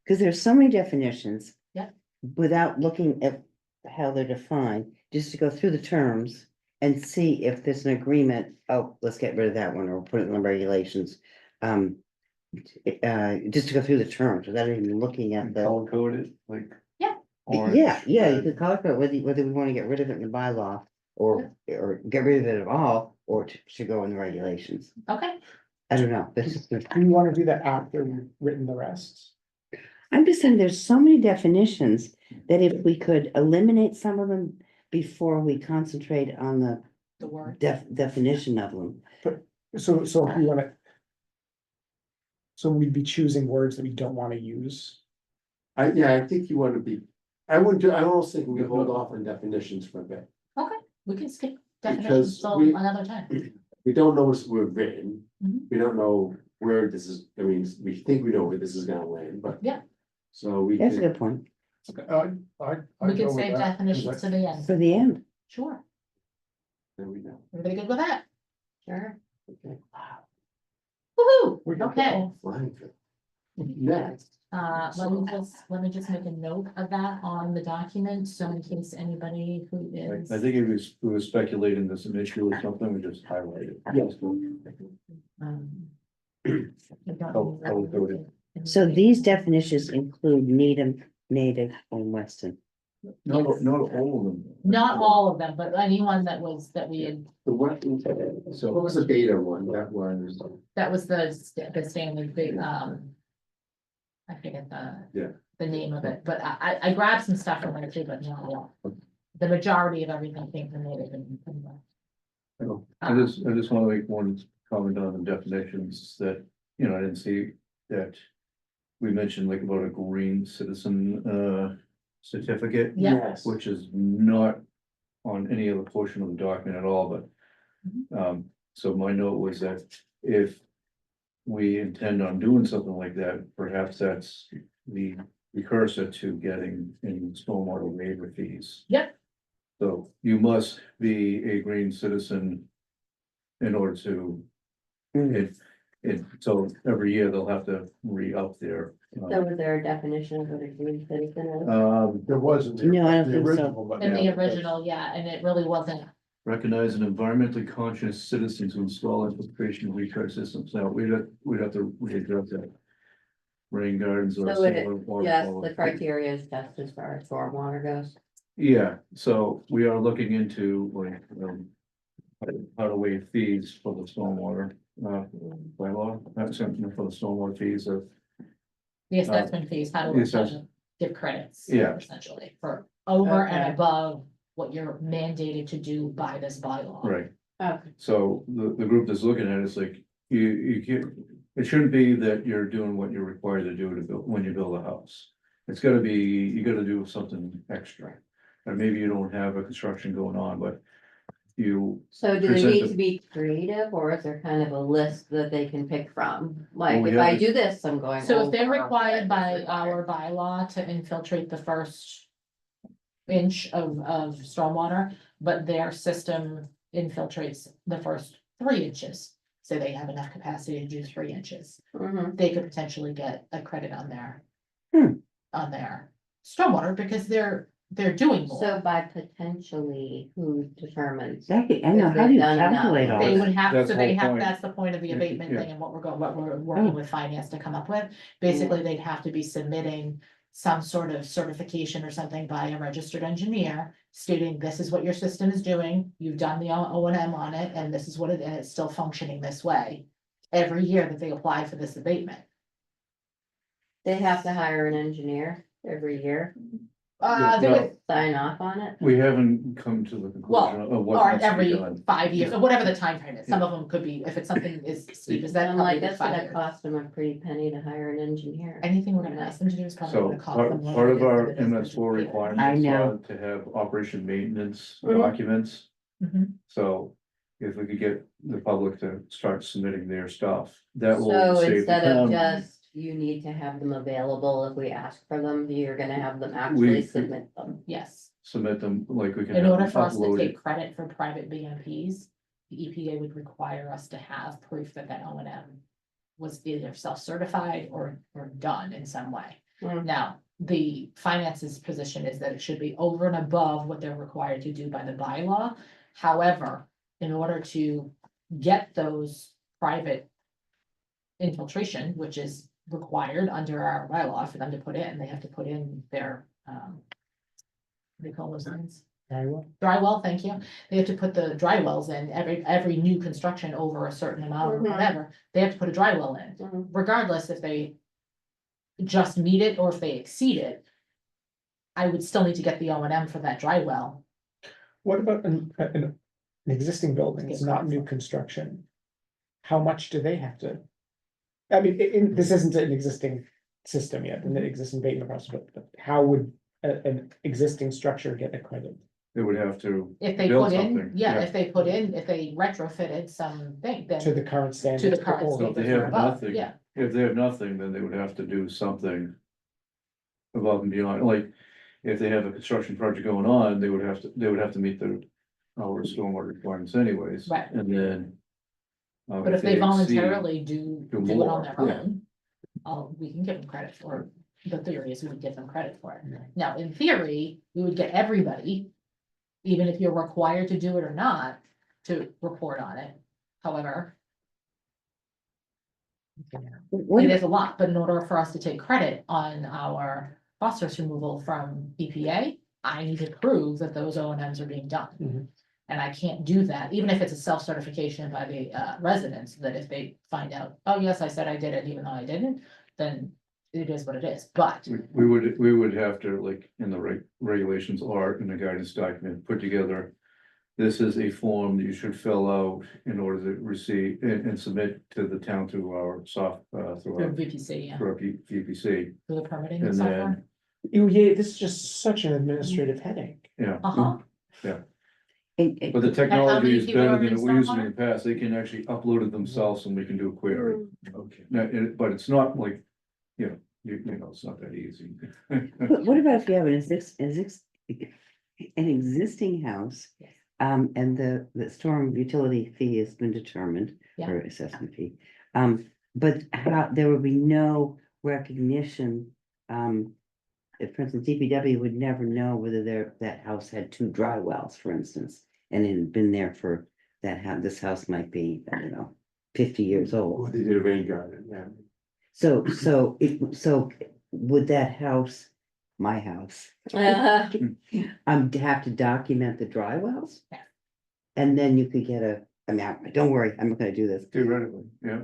because there's so many definitions. Yeah. Without looking at how they're defined, just to go through the terms and see if there's an agreement, oh, let's get rid of that one or put it in the regulations. Just to go through the terms without even looking at the. Color coded, like. Yeah. Or- Yeah, you could color code whether we want to get rid of it in the bylaw or get rid of it at all, or to go in the regulations. Okay, I don't know. This is, Do you wanna do that after we've written the rest? I'm just saying, there's so many definitions that if we could eliminate some of them before we concentrate on the the word. definition of them. So if we wanna. So we'd be choosing words that we don't wanna use. Yeah, I think you want to be, I wouldn't do, I almost think we hold off on definitions for a bit. Okay, we can skip Because definitions till we- another time. We don't know what's we're written. Mhm. We don't know where this is, I mean, we think we know where this is gonna land, but. Yeah. So we That's a can, good point. I We go can with save that, 'cause definitions to the end, For the end. sure, there we go. everybody good with that? Sure. Okay. Woohoo, We can okay, go. Fine. Next. let me just make a note of that on the document, so in case anybody who is. I think if we were speculating there's an issue or something, we just highlight it. Yes. um, Color coded. So these definitions include Needham, Native, and Weston. Not Yes. all of them. Not all of them, but anyone that we had, The what, so what was the beta one? That was, that was the standard big, I forget Yeah. the name of it, but I grabbed some stuff from there too, but not all. The majority of everything came from Native and. I just want to make one comment on the definitions that, you know, I didn't see that. We mentioned like about a green citizen certificate. Yeah. yes, Which is not on any other portion of the document at all, but. So my note was that if we intend on doing something like that, perhaps that's the precursor to getting in stormwater waiver fees. Yep. So you must be a green citizen in order to, Mm. if, so every year they'll have to re-up their. So was there a definition of what a green citizen is? There wasn't. No, I don't the think so. original, but In the yeah, original, yeah, and it really wasn't, Recognize an environmentally conscious citizen to install infiltration and recharge systems. Now, we'd have to readdress that. Rain gardens or. So it- similar water Yes, quality. the criteria is just as far as stormwater goes. Yeah, so we are looking into like, how to waive fees for the stormwater, by law, that's something for the stormwater fees of. the assessment fees, how the to assessment. give credits. Yeah. Essentially, for over and Okay. above what you're mandated to do by this bylaw. Right, Okay. so the group that's looking at it is like, you can't, it shouldn't be that you're doing what you're required to do to build, when you build a house. It's gotta be, you gotta do something extra, and maybe you don't have a construction going on, but you. So do they Present need the- to be creative, or is there kind of a list that they can pick from? Like, we if I have- do this, I'm going. So if they're over required what by is required. our bylaw to infiltrate the first inch of stormwater, but their system infiltrates the first 3 inches, so they have enough capacity to do 3 inches, Mhm. they could potentially get a credit on their Hmm. on their stormwater, because they're doing more. So by potentially, who determines? I know, how do you If they've done enough. calculate all They this? would have, That's so the they whole have, point. that's the point of the abatement Yeah. thing and what we're working with finance to come up with. Basically, they'd have to be submitting some sort of certification or something by a registered engineer stating this is what your system is doing, you've done the O&M on it, and this is what it, and it's still functioning this way. Every year that they apply for this abatement. They have to hire an engineer every year, They No. would, sign off on it. We haven't come to the conclusion of what or needs to be every done. 5 years, or whatever the time frame is, some of them could be, if it's something as steep as that, I'm probably like, be that's 5 gonna years. cost them a pretty penny to hire an engineer. Anything we're gonna ask them to do is probably So gonna cost part, them. more part than of it is our if it is MS four just- requirements I know. are to have operation maintenance Mhm. documents. Mhm. So if we could get the public to start submitting their stuff, that will So save the instead of town. just, you need to have them available if we ask for them, you're gonna have them actually We- submit them. Yes, Submit them, like we can. in have order them for us to uploaded. take credit for private BMPs, the EPA would require us to have proof that that O&M was either self-certified or done in some way. Mm. Now, the finances position is that it should be over and above what they're required to do by the bylaw. However, in order to get those private infiltration, which is required under our bylaw for them to put in, they have to put in their, what do you call those things? Dry well, thank you. They have to put the dry wells in, every new construction over a certain amount or Mhm. whatever, they have to put a dry well in, Mhm. regardless if they just meet it or if they exceed it. I would still need to get the O&M for that dry well. What about an existing building, it's Get not credit new for it. construction? How much do they have to? I mean, this isn't an existing system yet, an existing abatement process, but how would an existing structure get a credit? They would have to. If they build put in, something, yeah, if they retrofitted something, then To the current to standards? the current or- So if they standards or have above, nothing, yeah. if they have nothing, then they would have to do something. Above and beyond, like, if they have a construction project going on, they would have to meet our stormwater requirements anyways. Right. And then. But if they exceed- voluntarily do do it on more, their yeah. own, we can give them credit for it. The theory is we would give them credit for it. Now, in theory, we would get everybody, even if you're required to do it or not, to report on it. However, What it about- is a lot, but in order for us to take credit on our phosphorus removal from EPA, I need to prove that those O&Ms are being done. Mhm. And I can't do that, even if it's a self-certification by the residents, that if they find out, oh, yes, I said I did it, even though I didn't, then it is what it is, but. We would have to, like, in the regulations or in the guidance document, put together. This is a form that you should fill out in order to receive and submit to the town through our through Through our, VPC, yeah, through our VPC. through the permitting and And software. then, Oh, yeah, this is just such an administrative headache. yeah, Uh-huh, but the technology many is people better are than in it was in Stormwater? the past. They can actually upload it themselves and we can do a query. Okay. Now, but it's not like, you know, it's not that easy. What about if you have an existing house? Yes. And the storm utility fee has been determined, Yeah. or assessment fee. But how, there would be no recognition, if, for instance, DPW would never know whether that house had two dry wells, for instance, and it had been there for this house might be, I don't know, 50 years old. Well, they did a rain garden, yeah. So would that house, my house, have to document the dry wells? Yeah. And then you could get don't worry, I'm not gonna do this. Theoretically, yeah,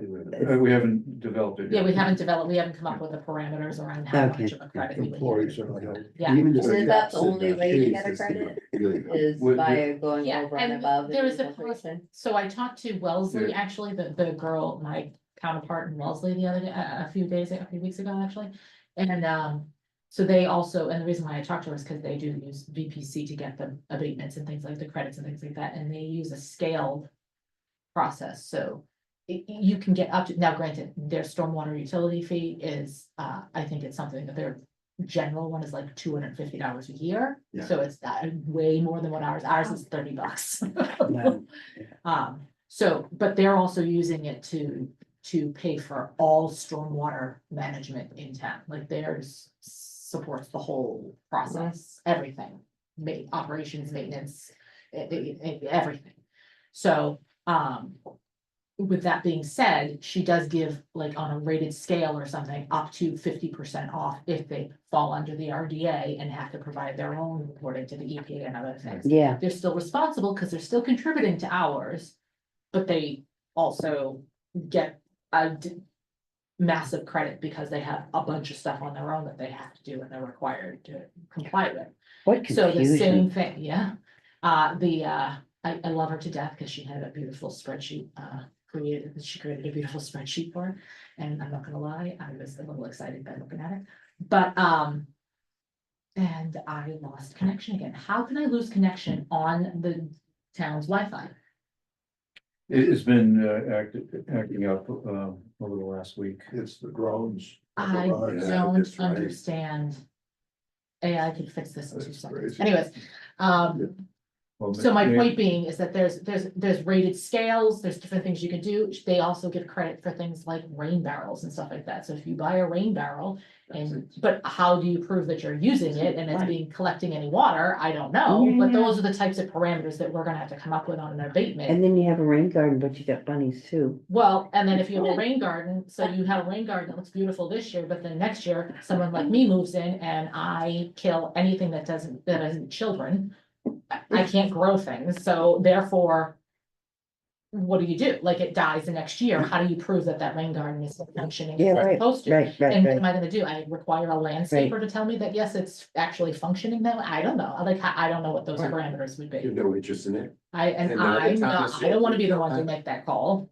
we haven't developed it. Yeah, yet. we haven't come up with the parameters around how Okay. much of a credit we would Employees give. are like, Yeah, Even just Is that the steps in only that way to pay get a system credit? are really good. Is With- by going Yeah, over and and above. there is a incorporation. so I talked to Wellesley, Yeah. actually, the girl, my counterpart in Wellesley the other day, a few weeks ago, actually. And so they also, and the reason why I talked to her is because they do use VPC to get the abatements and things like the credits and things like that, and they use a scaled process, so you can get up to, now granted, their stormwater utility fee is, I think it's something that their general one is like $250 a year. Yeah. So it's way more than what ours is $30. Wow. So, but they're also using it to pay for all stormwater management in town, like theirs supports the whole process, everything. Operations, maintenance, everything. So, with that being said, she does give, like, on a rated scale or something, up to 50% off if they fall under the RDA and have to provide their own reporting to the EPA and other things. Yeah, They're still responsible because they're still contributing to ours, but they also get massive credit because they have a bunch of stuff on their own that they have to do and they're required to comply with. what So the confusion. same thing, yeah. I love her to death because she had a beautiful spreadsheet, she created a beautiful spreadsheet for it. And I'm not gonna lie, I was a little excited by looking at it, but, and I lost connection again. How can I lose connection on the town's Wi-Fi? It's been acting up over the last week. it's the drones. I Yeah, don't that's right. understand. AI could fix this in 2 That's seconds. crazy. Anyways, Well, so my yeah, point being is that there's rated scales, there's different things you could do. They also give credit for things like rain barrels and stuff like that. So if you buy a rain barrel but how do you prove that you're using it and it's being collecting any water? I don't know, but Yeah. those are the types of parameters that we're gonna have to come up with on an abatement. And then you have a rain garden, but you got bunnies too. Well, and then if you have a rain garden, so you have a rain garden that looks beautiful this year, but then next year, someone like me moves in and I kill anything that isn't children. I can't grow things, so therefore. What do you do? Like it dies the next year, how do you prove that that rain garden is still functioning? Yeah, as it's right, supposed to? right, And what right. am I gonna do? I require a landscaper to tell me that, yes, it's actually functioning that way. I don't know, I don't know what those Right. parameters would You have be. no interest in it. And And now the I'm town not, is- I don't wanna be the one to make that call.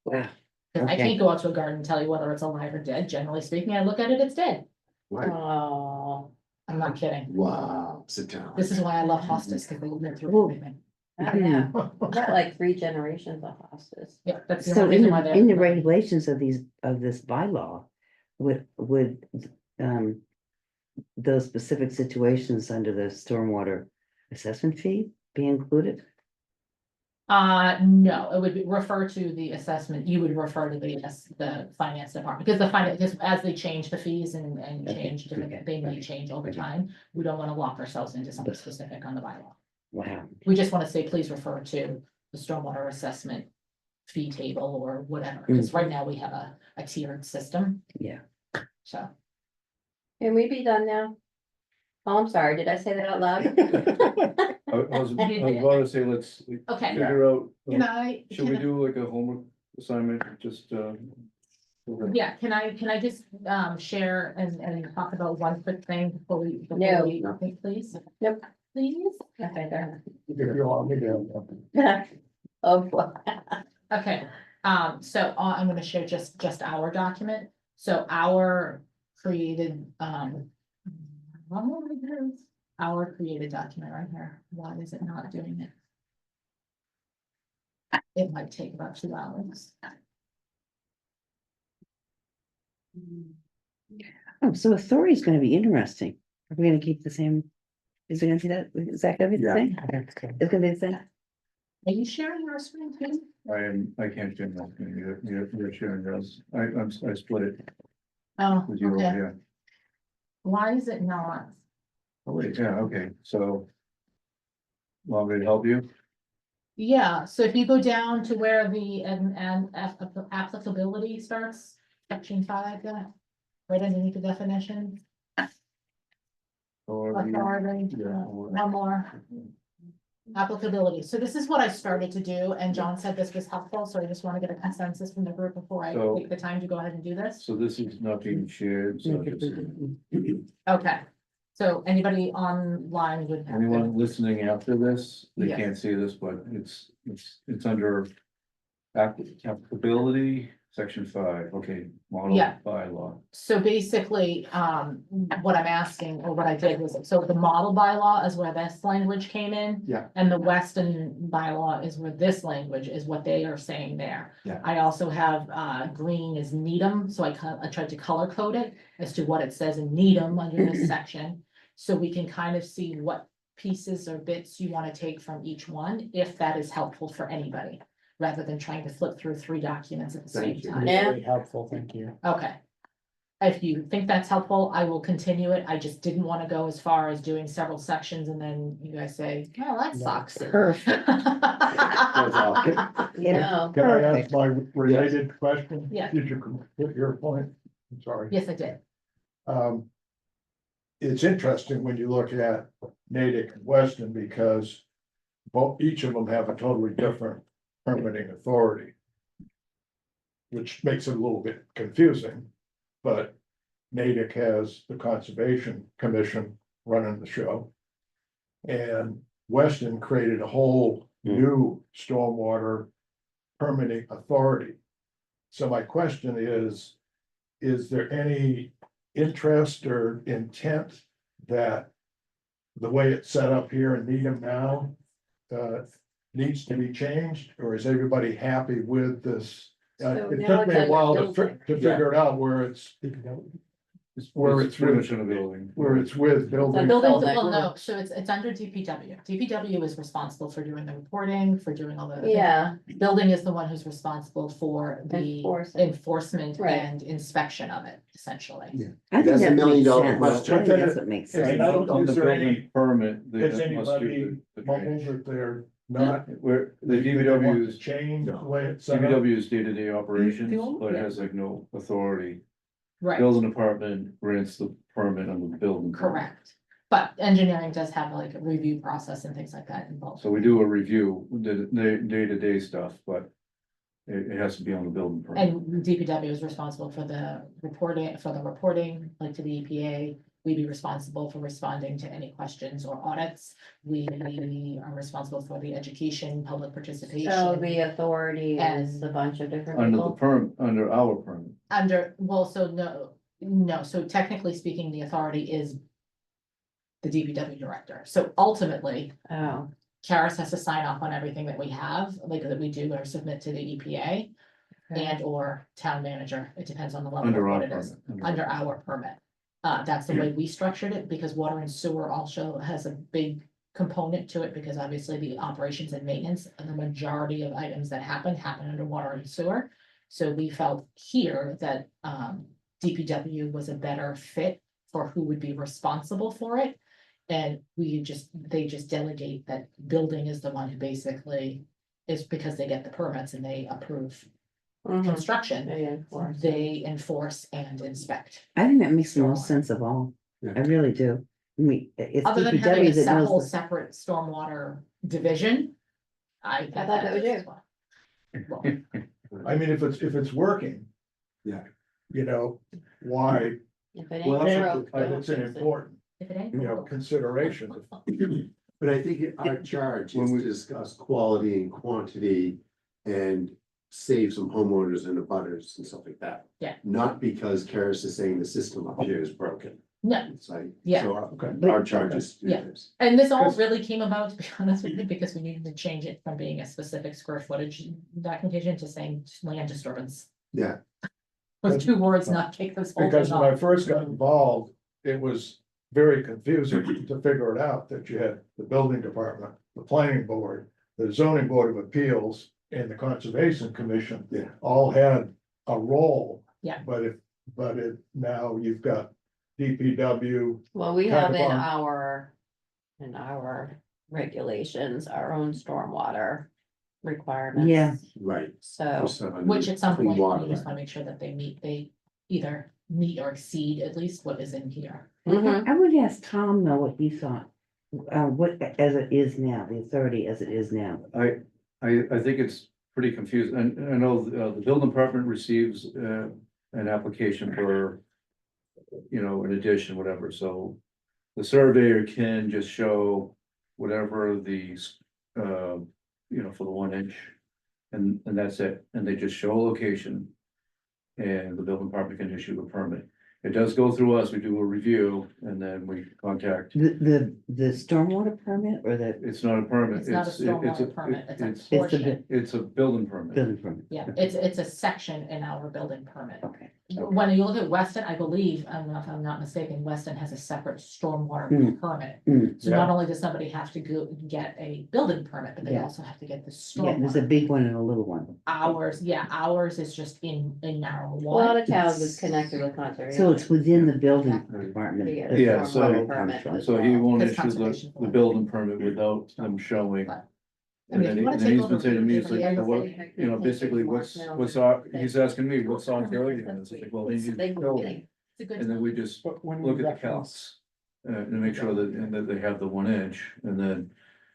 Wow. Cause I Okay. can't go out to a garden and tell you whether it's alive or dead. Generally speaking, I look at it, it's dead. Right. Oh, I'm not kidding. Wow, sit down. This is why I love hospice, cause they live through Ooh. everything. I know. We got like 3 generations of hospice. Yeah, that's the So only reason why they're. in the regulations of this bylaw, would, those specific situations under the stormwater assessment fee be included? No, it would refer to the assessment, you would refer to the finance department, because because as they change the fees and Okay, change different, okay, they may okay, change over okay. time. We don't wanna lock ourselves into something specific on the bylaw. Wow, We just wanna say, please refer to the stormwater assessment fee table or whatever, because right now we have a tiered system, yeah. so. Can we be done now? Oh, I'm sorry, did I say that out loud? I was about to say, let's Okay, figure out, can I? should we do like a homework assignment, just Yeah, can I just share and talk about one quick thing before we? No. Okay, please? Nope. Please? Okay, there. If you allow me to. Oh, boy. Okay, so I'm gonna share just our document, so our created, our created document right here, why is it not doing it? It might take about 2 hours. Oh, so authority is gonna be interesting. Are we gonna keep the same? Is it gonna be that, is that gonna be the Yeah. thing? It's gonna be the same? Are you sharing your screen too? I can't share that, you're sharing yours, I split it Oh, with you over okay. here. Why is it not? Oh, wait, yeah, okay, so. Want me to help you? Yeah, so if you go down to where the applicability starts, section 5, right underneath the definition. Or Authority, yeah, one more. Applicability. So this is what I started to do, and John said this was helpful, so I just want to get a consensus from the group before I So- take the time to go ahead and do this. So this is not being shared, so just, Okay, so anybody online would have. anyone listening after this, they Yeah. can't see this, but it's under. Applicability, section 5, okay, model Yeah. bylaw. So basically, what I'm asking, or what I did was, so the model bylaw is where this language came in. Yeah. And the Weston bylaw is where this language is what they are saying there. Yeah. I also have, green is Needham, so I tried to color code it as to what it says in Needham under this section. So we can kind of see what pieces or bits you want to take from each one, if that is helpful for anybody, rather than trying to flip through 3 documents at the same Thank you. time. Yeah. Very helpful, thank you. Okay. If you think that's helpful, I will continue it. I just didn't want to go as far as doing several sections and then you guys say, oh, that No. sucks. Perfect. Yeah. No, Can I ask Perfect. my related question? Yeah. Did you complete your point? I'm sorry. Yes, I did. It's interesting when you look at Natick and Weston because each of them have a totally different permitting authority. Which makes it a little bit confusing, but Natick has the Conservation Commission running the show. And Weston created a whole new stormwater permitting authority. So my question is there any interest or intent that the way it's set up here in Needham now needs to be changed, or is everybody happy with this? So It now took me it's a while to under figure it out where it's Where it's pretty with- much in a building. with building. Buildings, building. well, no, so it's under DPW. DPW is responsible for doing the reporting, for doing all the. yeah, Building is the one who's responsible for the Enforcing. enforcement Right. and inspection of it, essentially. Yeah. I think That's a that makes million-dollar sense. question. I think that's what makes Is it sense. not- On the is there building any- permit, they Has must anybody do the mumbled drainage. that they're not? Where the they want to DPW is, Change the way it's set up? DPW is day-to-day operations, only- but it yeah. has like no authority. Right, Building department grants the permit on the building. permit. correct. But engineering does have like a review process and things like that involved. So we do a review, the day-to-day stuff, but it has to be on the building permit. And DPW is responsible for the reporting, like to the EPA. We'd be responsible for responding to any questions or audits. We are responsible for the education, public participation. so the authority is a bunch of different Under the people. under our permit. So technically speaking, the authority is the DPW director. So ultimately, Oh, Karis has to sign off on everything that we have, like that we do or submit to the EPA okay. and or town manager. It depends on the level of Under our what it is. permit. Under our permit. That's the way we structured it, because water and sewer also has a big component to it, because obviously the operations and maintenance, and the majority of items that happen under water and sewer. So we felt here that DPW was a better fit for who would be responsible for it. And they just delegate that building is the one who basically is, because they get the permits and they approve Mhm. construction. They enforce. They enforce and inspect. I think that makes the most Stormwater. sense of all. Yeah. I really do. I mean, it's Other than having DPW a that whole knows. the- separate stormwater division. I thought that was you. Well, I mean, if it's working. Yeah. You know, why, If it Well, ain't that's broke, I don't it's an fix it. important, if it ain't. you know, broke. consideration. But I think our charge When is we- to discuss quality and quantity and save some homeowners and abutters and stuff like that. Yeah. Not because Karis is saying the system up here is broken. No, It's like, Yeah. so Okay. our charge is to do Yeah. this. and this all Because- really came about, to be honest with you, because we needed to change it from being a specific square footage documentation to saying land disturbance. Yeah, With 2 words, not take this whole Because thing when I off. first got involved, it was very confusing to figure it out, that you had the building department, the planning board, the zoning board of appeals and the conservation commission. Yeah. All had a role. Yeah. But now you've got DPW, Well, we Kind have of in on- our regulations, our own stormwater requirements. Yeah. Right. So, Which at some Clean point, water, we just right. wanna make sure that they either meet or exceed at least what is in here. mhm. I would ask Tom though what he thought, what, as it is now, the authority as it is now. I think it's pretty confusing, and I know the building department receives an application for. You know, an addition, whatever, so the surveyor can just show whatever you know, for the 1 inch. And that's it, and they just show a location. And the building department can issue a permit. It does go through us, we do a review, and then we contact, The stormwater permit or the it's not a permit. It's not a stormwater permit, it's a It's the portion. It's a building permit. building permit? Yeah, it's a section in our building permit. Okay. When you look at Weston, I believe, I don't know if I'm not mistaken, Weston has a separate stormwater Mm. permit. Mm. So not only does somebody have to go get a building permit, but they Yeah. also have to get the Yeah, there's a stormwater. big one and a little one. Ours is just in our A lot one. of towns is connected with conservation. So it's within the building Exactly. department. Yeah, that Yeah, the so- water permit comes from. as So he well. won't It's issue conservation the for it. building permit without them showing. But- I And mean, if then you he- wanna and then take he's over been saying to me, the it's like, area, well, you know, basically, what's our, he's asking me, what's on fair units, it's like, well, they need to show me. It's a good. And then we just But when we look at the reference, counts. And make sure that they have the 1 inch, and then,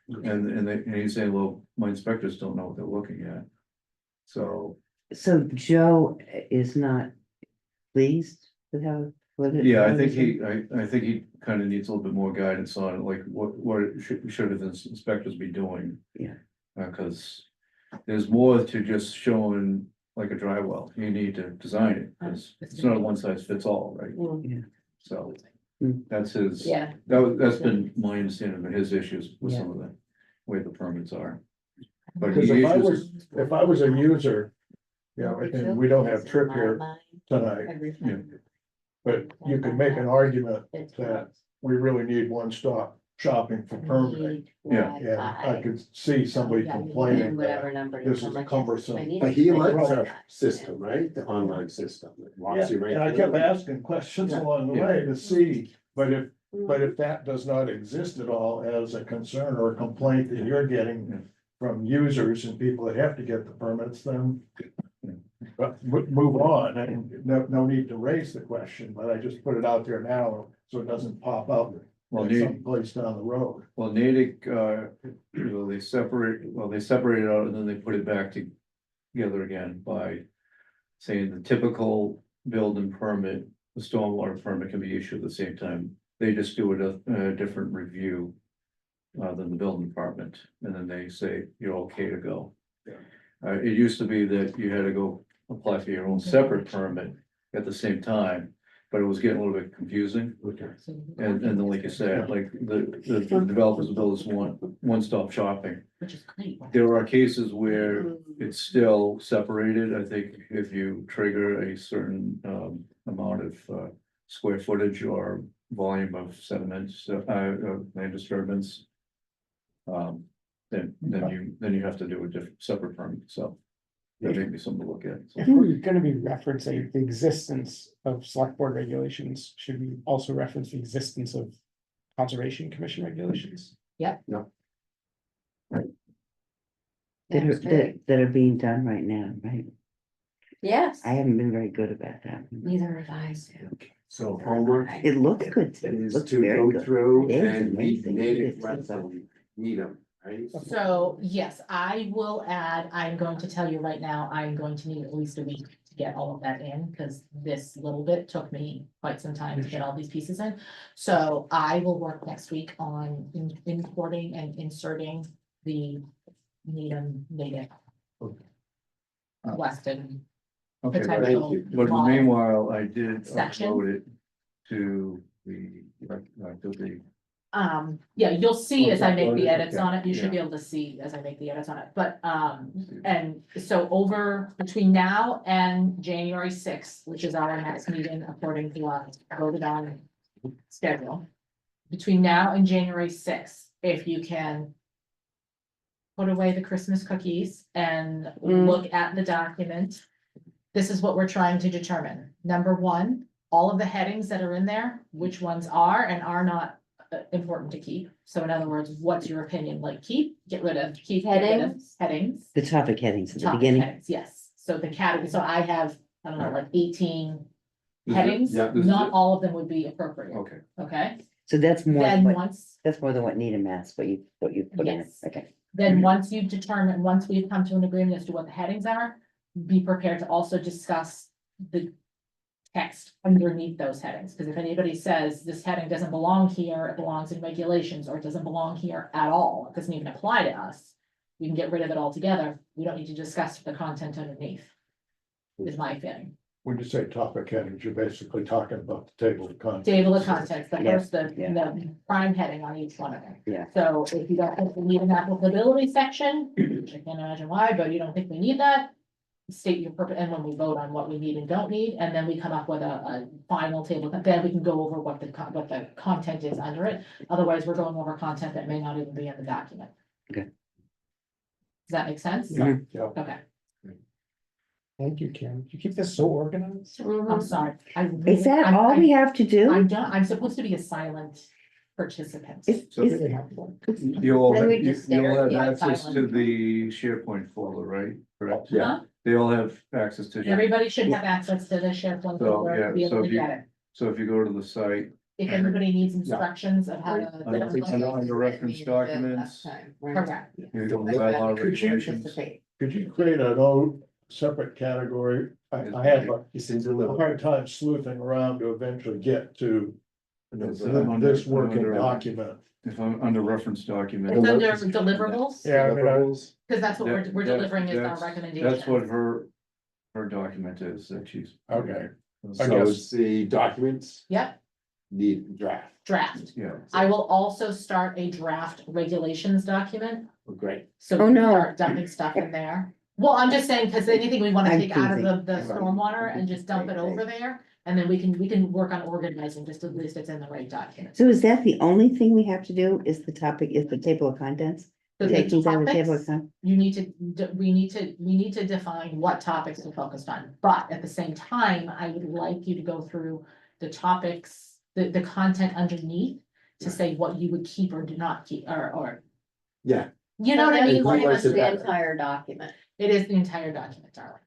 and he's saying, well, my inspectors don't know what they're looking at. So, So Joe is not pleased with how? with it? yeah, I think I think he kind of needs a little bit more guidance on it, like what should the inspectors be doing? Yeah. Cause there's more to just showing like a dry well, you need to design it, cause it's not a one size fits all, right? Mm. Yeah. So. Mm. That's his. Yeah. That's been my understanding of his issues with some of the way the permits are. But he because issues, if I was a user, you know, and we don't have Trip here tonight, but you could make an argument that we really need one-stop shopping for permitting. Yeah. And I could see somebody complaining that Whatever number. this is cumbersome. But he likes our system, right? The online system. that walks you right And I through. kept asking questions along the way to see, but if that does not exist at all as a concern or a complaint that you're getting from users and people that have to get the permits, then move on, and no need to raise the question, but I just put it out there now, so it doesn't pop up well, someplace down the road. Natick, you know, they separate it out and then they put it back together again by. Saying the typical building permit, the stormwater permit can be issued at the same time, they just do a different review. Than the building department, and then they say you're okay to go. Yeah. It used to be that you had to go apply for your own separate permit at the same time, but it was getting a little bit confusing. Okay. And then, like you said, like the developers of those one-stop shopping. Which is great. There are cases where it's still separated. I think if you trigger a certain amount of square footage or volume of sediments, land disturbance. Then you have to do a different separate permit, so. That may be something to look at. So. if we're gonna be referencing the existence of select board regulations, should we also reference the existence of conservation commission regulations? That are being done right now, right? Yes. I haven't been very good about that. Neither have I, Sue. So homework It looks good, too. It is looks to very go good. through It is and meet amazing. native It's wetland, meet them, right? So, yes, I will add, I'm going to tell you right now, I'm going to need at least a week to get all of that in, because this little bit took me quite some time to get all these pieces in. So I will work next week on importing and inserting the Needham native. Weston. Okay, but potential but law. meanwhile, I did Section. upload it to the. Yeah, you'll see as I make the Okay, edits on it, you should yeah. be able to see as I make the edits on it, but, and so over between now and January 6th, which is our next meeting according to our voted on schedule. Between now and January 6th, if you can put away the Christmas cookies and Mm. look at the document. This is what we're trying to determine. Number one, all of the headings that are in there, which ones are and are not important to keep. So in other words, what's your opinion? Like keep, get rid of, keep, get rid of Headings? headings. The topic headings at the Topic beginning. headings, yes. So the category, so I have, I don't know, like 18 This is- headings. yeah, this is Not it. all of them would be appropriate, Okay, okay? So that's more, Then what- once, that's more than what need a mass, what you put in, it. Yes. Okay. then once you determine, once we've come to an agreement as to what the headings are, be prepared to also discuss the text underneath those headings, because if anybody says this heading doesn't belong here, it belongs in regulations, or it doesn't belong here at all, it doesn't even apply to us. We can get rid of it altogether. We don't need to discuss the content underneath. Is my feeling. When you say topic headings, you're basically talking about the table of contents. Table of contents, the Yeah, first, the prime heading on each one of them. Yeah. So if you don't think we need an applicability section, which I can't imagine why, but you don't think we need that. State your purpose, and when we vote on what we need and don't need, and then we come up with a final table, then we can go over what the content is under it. Otherwise, we're going over content that may not even be in the document. Okay. Does that make sense? Yeah, yeah. Okay, Thank you, Kim. You keep this so organized. I'm sorry. Is that all we have to do? I'm done, I'm supposed to be a silent participant. Is- So- is- Really helpful. you'll, Then we you- just you'll stare, have yeah, access to silent. the SharePoint folder, right? Correct. Huh? They all have access to. Everybody should have access to the SharePoint So, folder yeah, to be so able to if you- get it. So if you go to the site, If anybody needs instructions of how to. under reference documents, Correct. you go to bylaw Could you- regulations. Could you create an old separate category? I have It's in a delivery. hard time sleuthing around to eventually get to If I'm under- this working under- document. If I'm under reference document. It's under deliverables, Yeah, I mean, Deliverables. because that's what we're That- delivering is our that's- recommendation. That's what her document is that she's. Okay. I So guess- it's the documents Yep, need draft. draft. Yeah. I will also start a draft regulations document, Oh, great. so Oh, we can no. start dumping stuff in there. Well, I'm just saying, because anything we want to I'm take out of teasing. the stormwater and just dump it over there, and then we can work on organizing, just at least it's in the right document. So is that the only thing we have to do is the topic, is the table of contents? So the Take things out of the table of topics, contents? you need to, we need to define what topics we're focused on, but at the same time, I would like you to go through the topics, the content underneath to say what you would keep or do not keep, or, Yeah, you know what I mean? Who Pretty writes much it the better? entire document. It is the entire document, darling.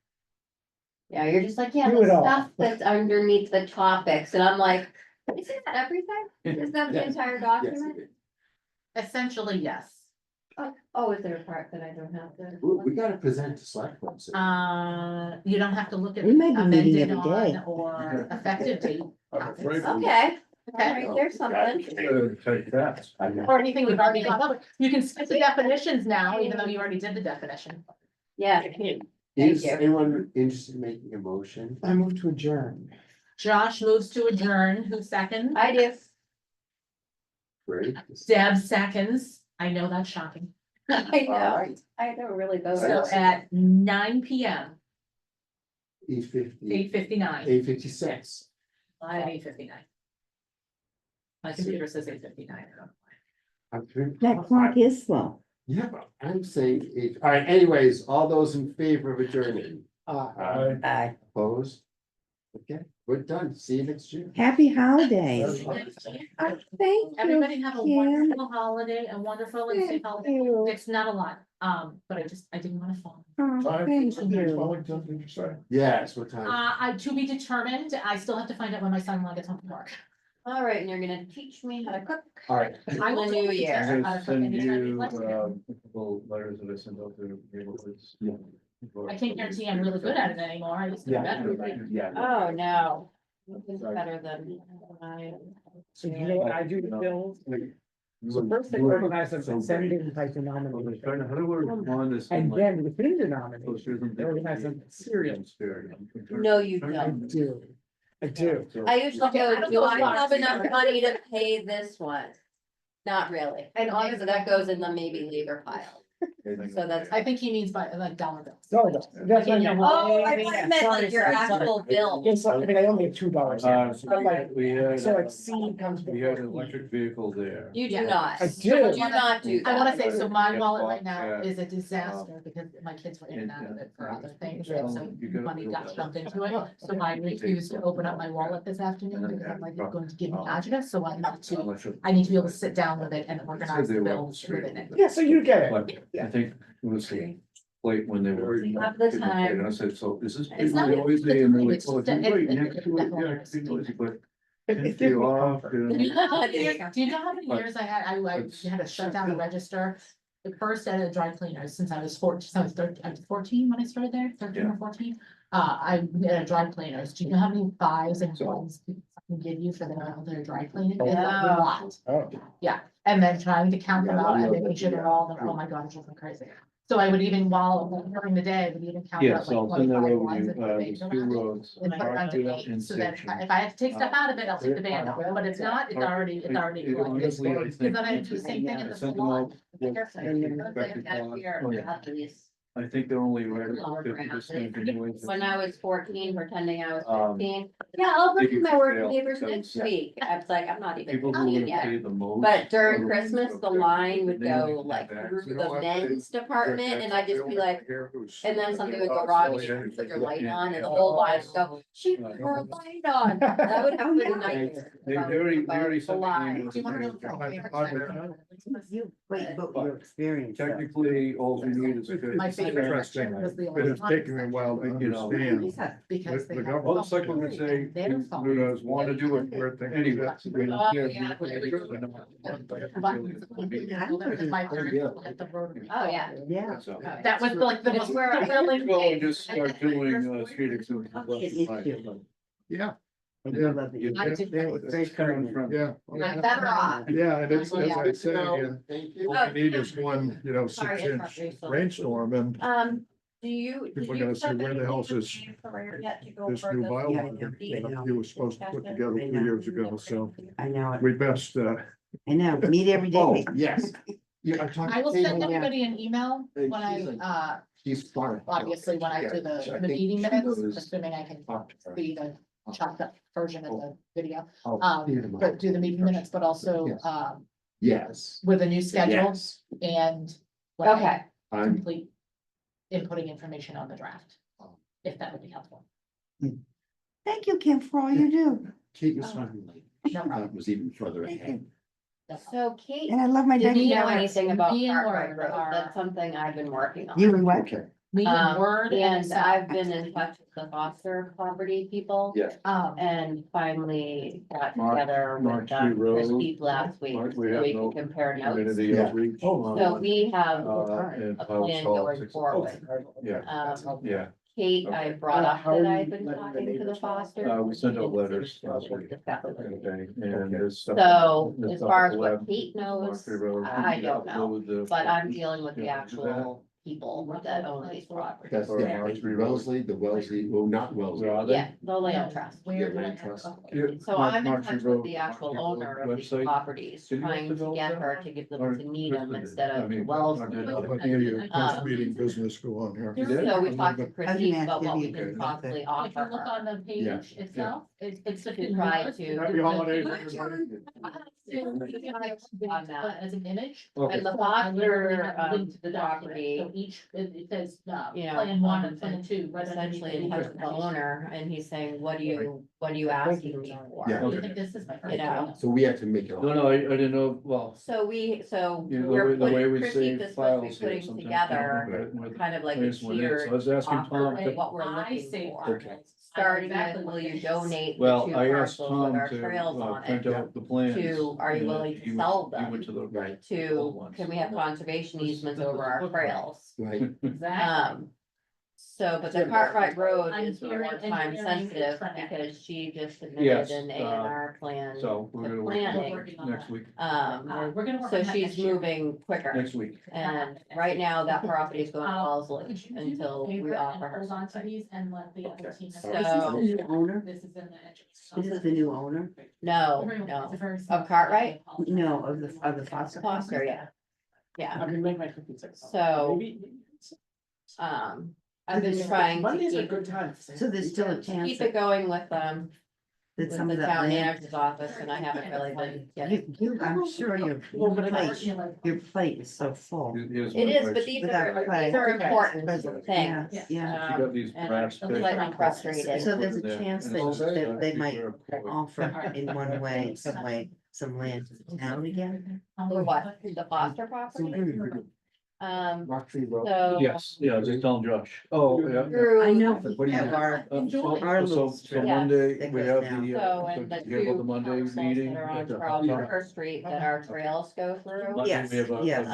Yeah, you're just like, yeah, Do it the all. stuff that's underneath the topics, and I'm like, isn't that everything? Is that the Yeah. entire yes. document? it is. Essentially, yes. Oh, is there a part that I don't have to? We gotta present to select ones. You don't have to look at We might be meeting amended every day. on or effective date. I'm afraid we- Okay, Okay, alright, there's something. Take that. I know. or anything we've already gone over. You can skip the definitions now, even though you already did the definition. Yeah, Is you. anyone interested in making a motion? I move to adjourn. Josh moves to adjourn, who seconds? I do. Great. Deb seconds. I know that's shocking. I know, Alright, I don't really go. So at 9 p.m., 8:50, 8:59, 8:56. at 8:59. My computer says 8:59. I'm thinking- That clock is slow. Yeah, but I'm saying, all right, anyways, all those in favor of adjourning, I- Aye. opposed? Okay, we're done, see you next year. Happy holidays. Thank you. Everybody have a Kim. wonderful holiday, a wonderful and safe Thank holiday. you. It's not a lot, but I didn't want to fall. Oh, Time thank for you. Wellington, did you say? Yes, what time? To be determined, I still have to find out when my son-in-law gets home from work. All right, and you're gonna teach me how to cook. All right. I will The tell new you year. how to I'm gonna cook send anytime you'd you, like to. a couple letters that I sent out to neighborhoods. I can't guarantee I'm really good at it anymore, I used to be better. Yeah. Oh, no. Nothing's better than I. So you know what I do to bills? So first they organize them and send in by How do denomination. we respond to? And like, then within those denomination, different- they organize them serial. No, you I don't. do. I do. I usually Okay, I go, don't do know I why. have enough money to pay this one? Not really. And Okay, so that goes in the maybe later pile. So that's. I think he means by like dollar bills. No, that's what I meant. Oh, I thought you meant like your actual bill. Yes, I mean, I only have $2. We had, So like C comes we had an before. electric vehicle there. You Yeah. do not. I Do do. not do I wanna that. say, so my Yeah, wallet right now yeah. is a disaster because my kids were in and out of it for other things, Yeah. and so You gotta money do got that. dumped into it. So I refused to open up my wallet this afternoon because I'm like, it's going to give me address, so I need to be able to sit down with it and organize the bills within it. Yeah, so you get it. But I think it was late when they were. Half the time. And I said, so is this It's not- noisy? And they're like, it's oh, just it's that right it- next to it, definitely yeah, it's noisy, but. It Didn't gives me feel off, comfort. you know. Do you know how many But- years I had to shut down the register? The first at a dry cleaners since I was 14, so I was 13, I was 14 when I started there, 13 or 14. I at a dry cleaners. Do you know how many fives and ones I can give you for their dry cleaning? It's a Yeah. lot. Oh, And then trying to count them Yeah, out I and know making that, sure they're yeah. all, oh my god, it's just crazy. So I would even during the day, I would even count Yeah, out so like I'll send that 25 over ones to and you, put there's things two around it. roads. And put it underneath, and so that section. if I have to take stuff out of it, I'll take the band out, but if not, it's already collected. Honestly, I Because think. then I do the same thing at the Send them salon. out with expected cost. Oh, yeah. I think they're only right at 50% anyways. When I was 14, pretending I was Um, 15, yeah, I'll bring you my work fail, papers so, next yeah. week. I was like, I'm not even People who telling you would yet. pay the most. But during are Christmas, the okay. line would They go only like have that. through You know the what? men's department and I'd just be like, and then something would go Oh, wrong, yeah. you put your light on and the whole line would go, she put her light on. That would have been a nightmare. They already about the sent me line. emails. Do you wanna know what my favorite You, but your experience. though. Technically, all we need is. My favorite Interesting. section was the It has taken me a while to You know. understand. because the they have. government- Well, it's like when we say, Their who phone. does want to do it, Where things- anyway. Oh, yeah. My parents had the rotary. Oh, yeah. Yeah. So. That was like the most Where I- thrilling Well, thing. just start doing, street exhibits. Yeah. I Yeah. love it. You- I did- Very, very Coming current. from. Yeah. I'm better off. Yeah, and it's, as I say, Thank you. all we need is one, Sorry, 6-inch interrupt you. rainstorm and Do you? People are gonna say, where the hell's this this new Yeah, bylaw I know. that he was supposed to put together 3 years ago, so I know it. we best, I know, meet every Oh, day. yes. Yeah, I talked I will to send Kate. everybody an email when He's fine. obviously when I do Yeah, the I the think meeting she minutes, knows. assuming I can Talk to her. see the chopped up version of the video. I'll see you tomorrow. But do the meeting minutes, but also Yes. um Yes. with a new schedule Yes. and. when I Okay, I'm, Complete inputting information on the draft, if that would be helpful. Thank you, Kim, for all you do. Kate was finally late. No problem. That was even further Thank ahead. you. No problem. so Kate, And I love my Did do you next know Yeah. anything about Me and Cartwright Laura Road? are- That's something I've been working on. You and what? Okay. Me and Word and And I've been in touch with the foster property people. Yeah. And finally got Mark- together Mark with Street Road. Christie last week, Mark, so we have we no can compare notes. Community Yeah. outreach. So we have And a Power plan Salt, going 6 forward. Yeah, yeah. Kate, I brought up that I've been talking to the foster. We sent out letters last week. Okay, and this stuff. So this as stuff far as will what have Kate knows, Mark Road. I don't know, Upload the- but I'm dealing with the Yeah, do that. actual people that own these properties. That's Or yeah, Mark Street Road. Wellesley, the Wellesley, well, not Wellesley. Where are they? Yeah, the land trust. Yeah, land trust. Yeah, So Mark- I'm in Mark touch Street Road, with the actual Mark Street owner Road of these website. properties, Did you trying to develop get that? her to give them Or to Needham Kristen did? instead I of mean, Wellesley. any post-meeting business go on here. You did? So we talked to I was Christine gonna about ask what we if you can could- possibly If offer you look her. on the Yeah. page itself, it's the. To try to- Happy holidays, On that. As an image. Okay. And the So I literally foster, have linked to the property, document, so each, it says, you know, plan one and plan two. right essentially underneath in touch the with the owner, and he's saying, what do you asking me for? Yeah. I think this is my first. You know. So we have to make it. No, no, I didn't know, well. So You know, we're the way putting, we Chrissy save is supposed to be files here putting sometimes. together With- kind of like a with this one is. So I tiered was asking offer Tom, of to- what we're I looking say for. Okay. Starting Exactly with, what will it you is. donate the well, two I asked parcels Tom with our to trails on print it? out the plans. To, are you and willing he to went- sell He went to them? the. Right, To, ones. can we have conservation easements over our trails? right. Exactly. So, but the Cartwright Road I'm is more hearing- time I'm hearing sensitive it's trying to- because she just Yes, submitted an A and R plan. So we're gonna work planning. on it next week, We're gonna work So on that she's next year. moving quicker. next week. And right now that property is going to Would Wellesley you do me a until we favor and offer her hold on to something. these and let the other Okay. team. So- Is this the new owner? This is in the. This is the new owner? No, It's no. a very Of Cartwright? No, of the foster. Foster, yeah. Yeah, I'm gonna make my cookies. So- Maybe- I've been trying to Mondays are a keep, good time. So there's still a chance keep it going with, that with some the of that town land. manager's office, and I haven't really been getting. I'm sure Well, but your plate is so full. Here's It my is, but question. these Without are, play. these are important Yeah, things. yeah. She got these And brass I'm picks. slightly frustrated. So there's a There, chance and that, it's that they like, might we're- offer in one way, some way, some land to the town again. For what, the Foster property? Rock Tree Road. So. Yes, yeah, just telling Josh. Oh, yeah. Through. I know What do you have think? our, So our little so strip. Monday, that we goes have down. the, So, and the you hear about two the Monday parcels that meeting? are on at the- Charles River Street that our trails go through. Monday, Yes, we have a- yes.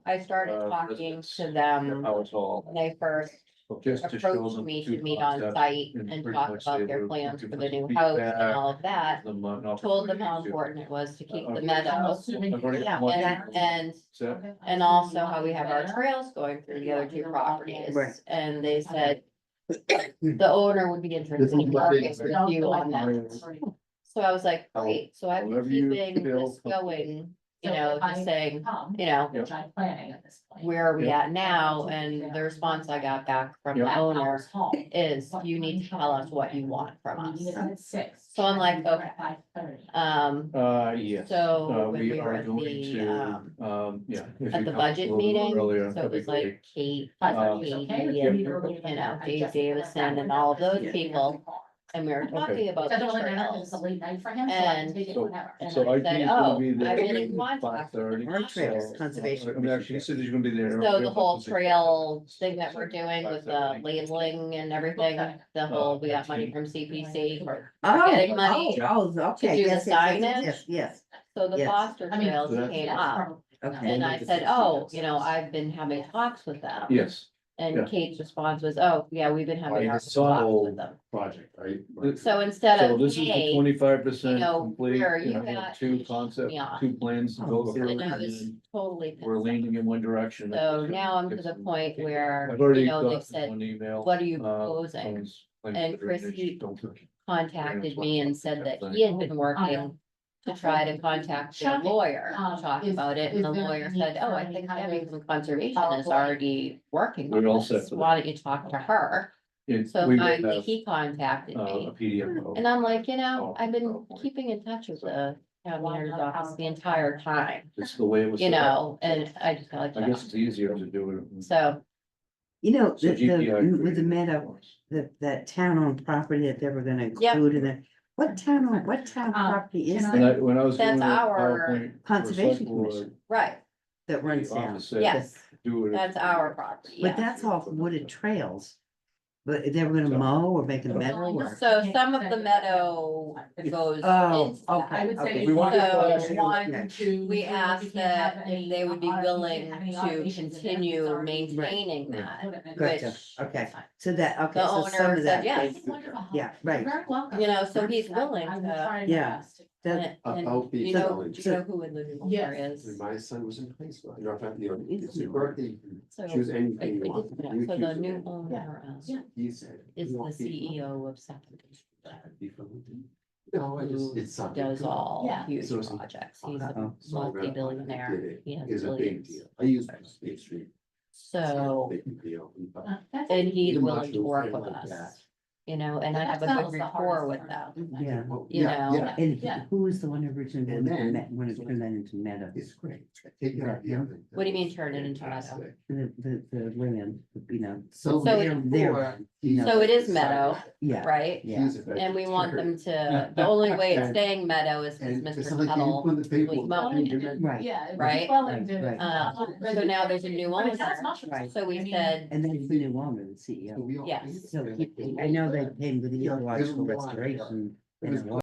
I started talking residents to at them Howard's Hall. when they first Just to show approached them me two to meet on concepts site and and pretty talk much about say their we're plans looking for for the some new house and feedback, all of that. them, an Told them how opportunity to- important it was to keep the Okay. meadow. I've already got one. So, And also how we have our trails going through the other two properties. Right. And they said the owner would be interested in working with you on that. So I was like, great, so I've been However you keeping feel this going, you know, just saying, you know, Which I'm planning at this point. where are we at now? And the response I got back from the owner is, you need to tell us what you want from us. So I'm like, okay. yes. So when We we were are at going the, to, yeah. if at you the come budget a little meeting, earlier, so it that'd be was like great. Kate, Okay. Katie, and, you know, Dave Davison and all of those people. And we were talking about the Doesn't really matter if trails. it's a late night for him, so I And- can take it So- whenever. And So I IT said, is gonna oh, be there I really at want to. 5:30. Our trails, So, conservation. I mean, actually, he said he's gonna be there. So the whole trail thing that we're doing with the labeling and everything, the whole, we got money from CPC. Oh, getting money okay, do the yes, yes, signage. yes, yes, So the Yes. Foster I mean, trails that's- came up okay. and I said, oh, you know, I've been having talks with them. Yes, yeah. And Kate's response was, oh, yeah, we've been having our It's a talks whole with them. project, right? So instead so of, this is the hey, 25% you know, complete, where you you know, we have got two to concept, me on. two plans to go Oh, through. and I and was then totally. We're leaning in one direction. So now I'm to the point where, I've already you know, they got said, one email. what are you uh, proposing? phones, like, And Chris, drainage, he don't- Contacted me and said that he had been working to try to contact their lawyer, to talk about it, and the lawyer said, oh, I think Debbie from conservation is already working We're all on set this, for that. why don't you talk to her? So We will finally, have, he contacted a me, PDF. and I'm like, you know, I've been keeping in touch with the town manager's office the entire time, It's the way it was. you set up. know, and I just felt I like, guess it's easier to do it. so, You know, So GPI with the created meadow, it. that town-owned property that they were gonna Yep. include in there, what town property is can that When I was doing That's the our PowerPoint. for Conservation select board, Commission right, that runs the down? office said, yes, Do it. that's our property, But yeah. that's all wooded trails. But they were gonna So- mow or make a meadow or? So some of the meadow goes Oh, into that. okay, I would okay. say. We want to- One, two. We asked if that if they would be willing to continue maintaining. maintaining Right. that, Gotcha, which, okay, so that, okay, The so some owner of said that. yes. Yeah, right. Very welcome. you know, so he's willing to. Yeah. That, And About the you know, village. do you know who in the new owner Yes. is? My son was in high school, you know, it's your birthday, So, choose I anything you did want. that. You So choose the it. new owner Yeah. He said. is "You the want people CEO of Second, to be from within." No, I just, who it's something. does good. all Yeah. huge So it's- projects, he's a Uh-oh. So I read about it, I multi-billionaire, did it. he has It's a big billions. deal. I use State Street. So, Big deal. But and he's the willing to mushroom work thing with like us, that. you know, and I have a good rapport with them. yeah, Well, You yeah, know. yeah, and Yeah. who was the one originally And then- wanted to turn that into meadow? It's great. Take it out the oven. What do you mean turn it into meadow? Fantastic. The land, you know. So So they're- they're, you know, So it is meadow, yeah, right? yeah. He's a And we want them vegetarian. to, the only way it's staying meadow is because And it's Mr. like you Tuttle put the paper- was mowing and Right. Yeah. Right. Willing to. Right. so now there's a new But owner, it does mushrooms. Right. so we I mean, said, And then the new owner, the So CEO. we all- Yes. So I know they came with the Yeah, ecological it'll water. restoration. It was and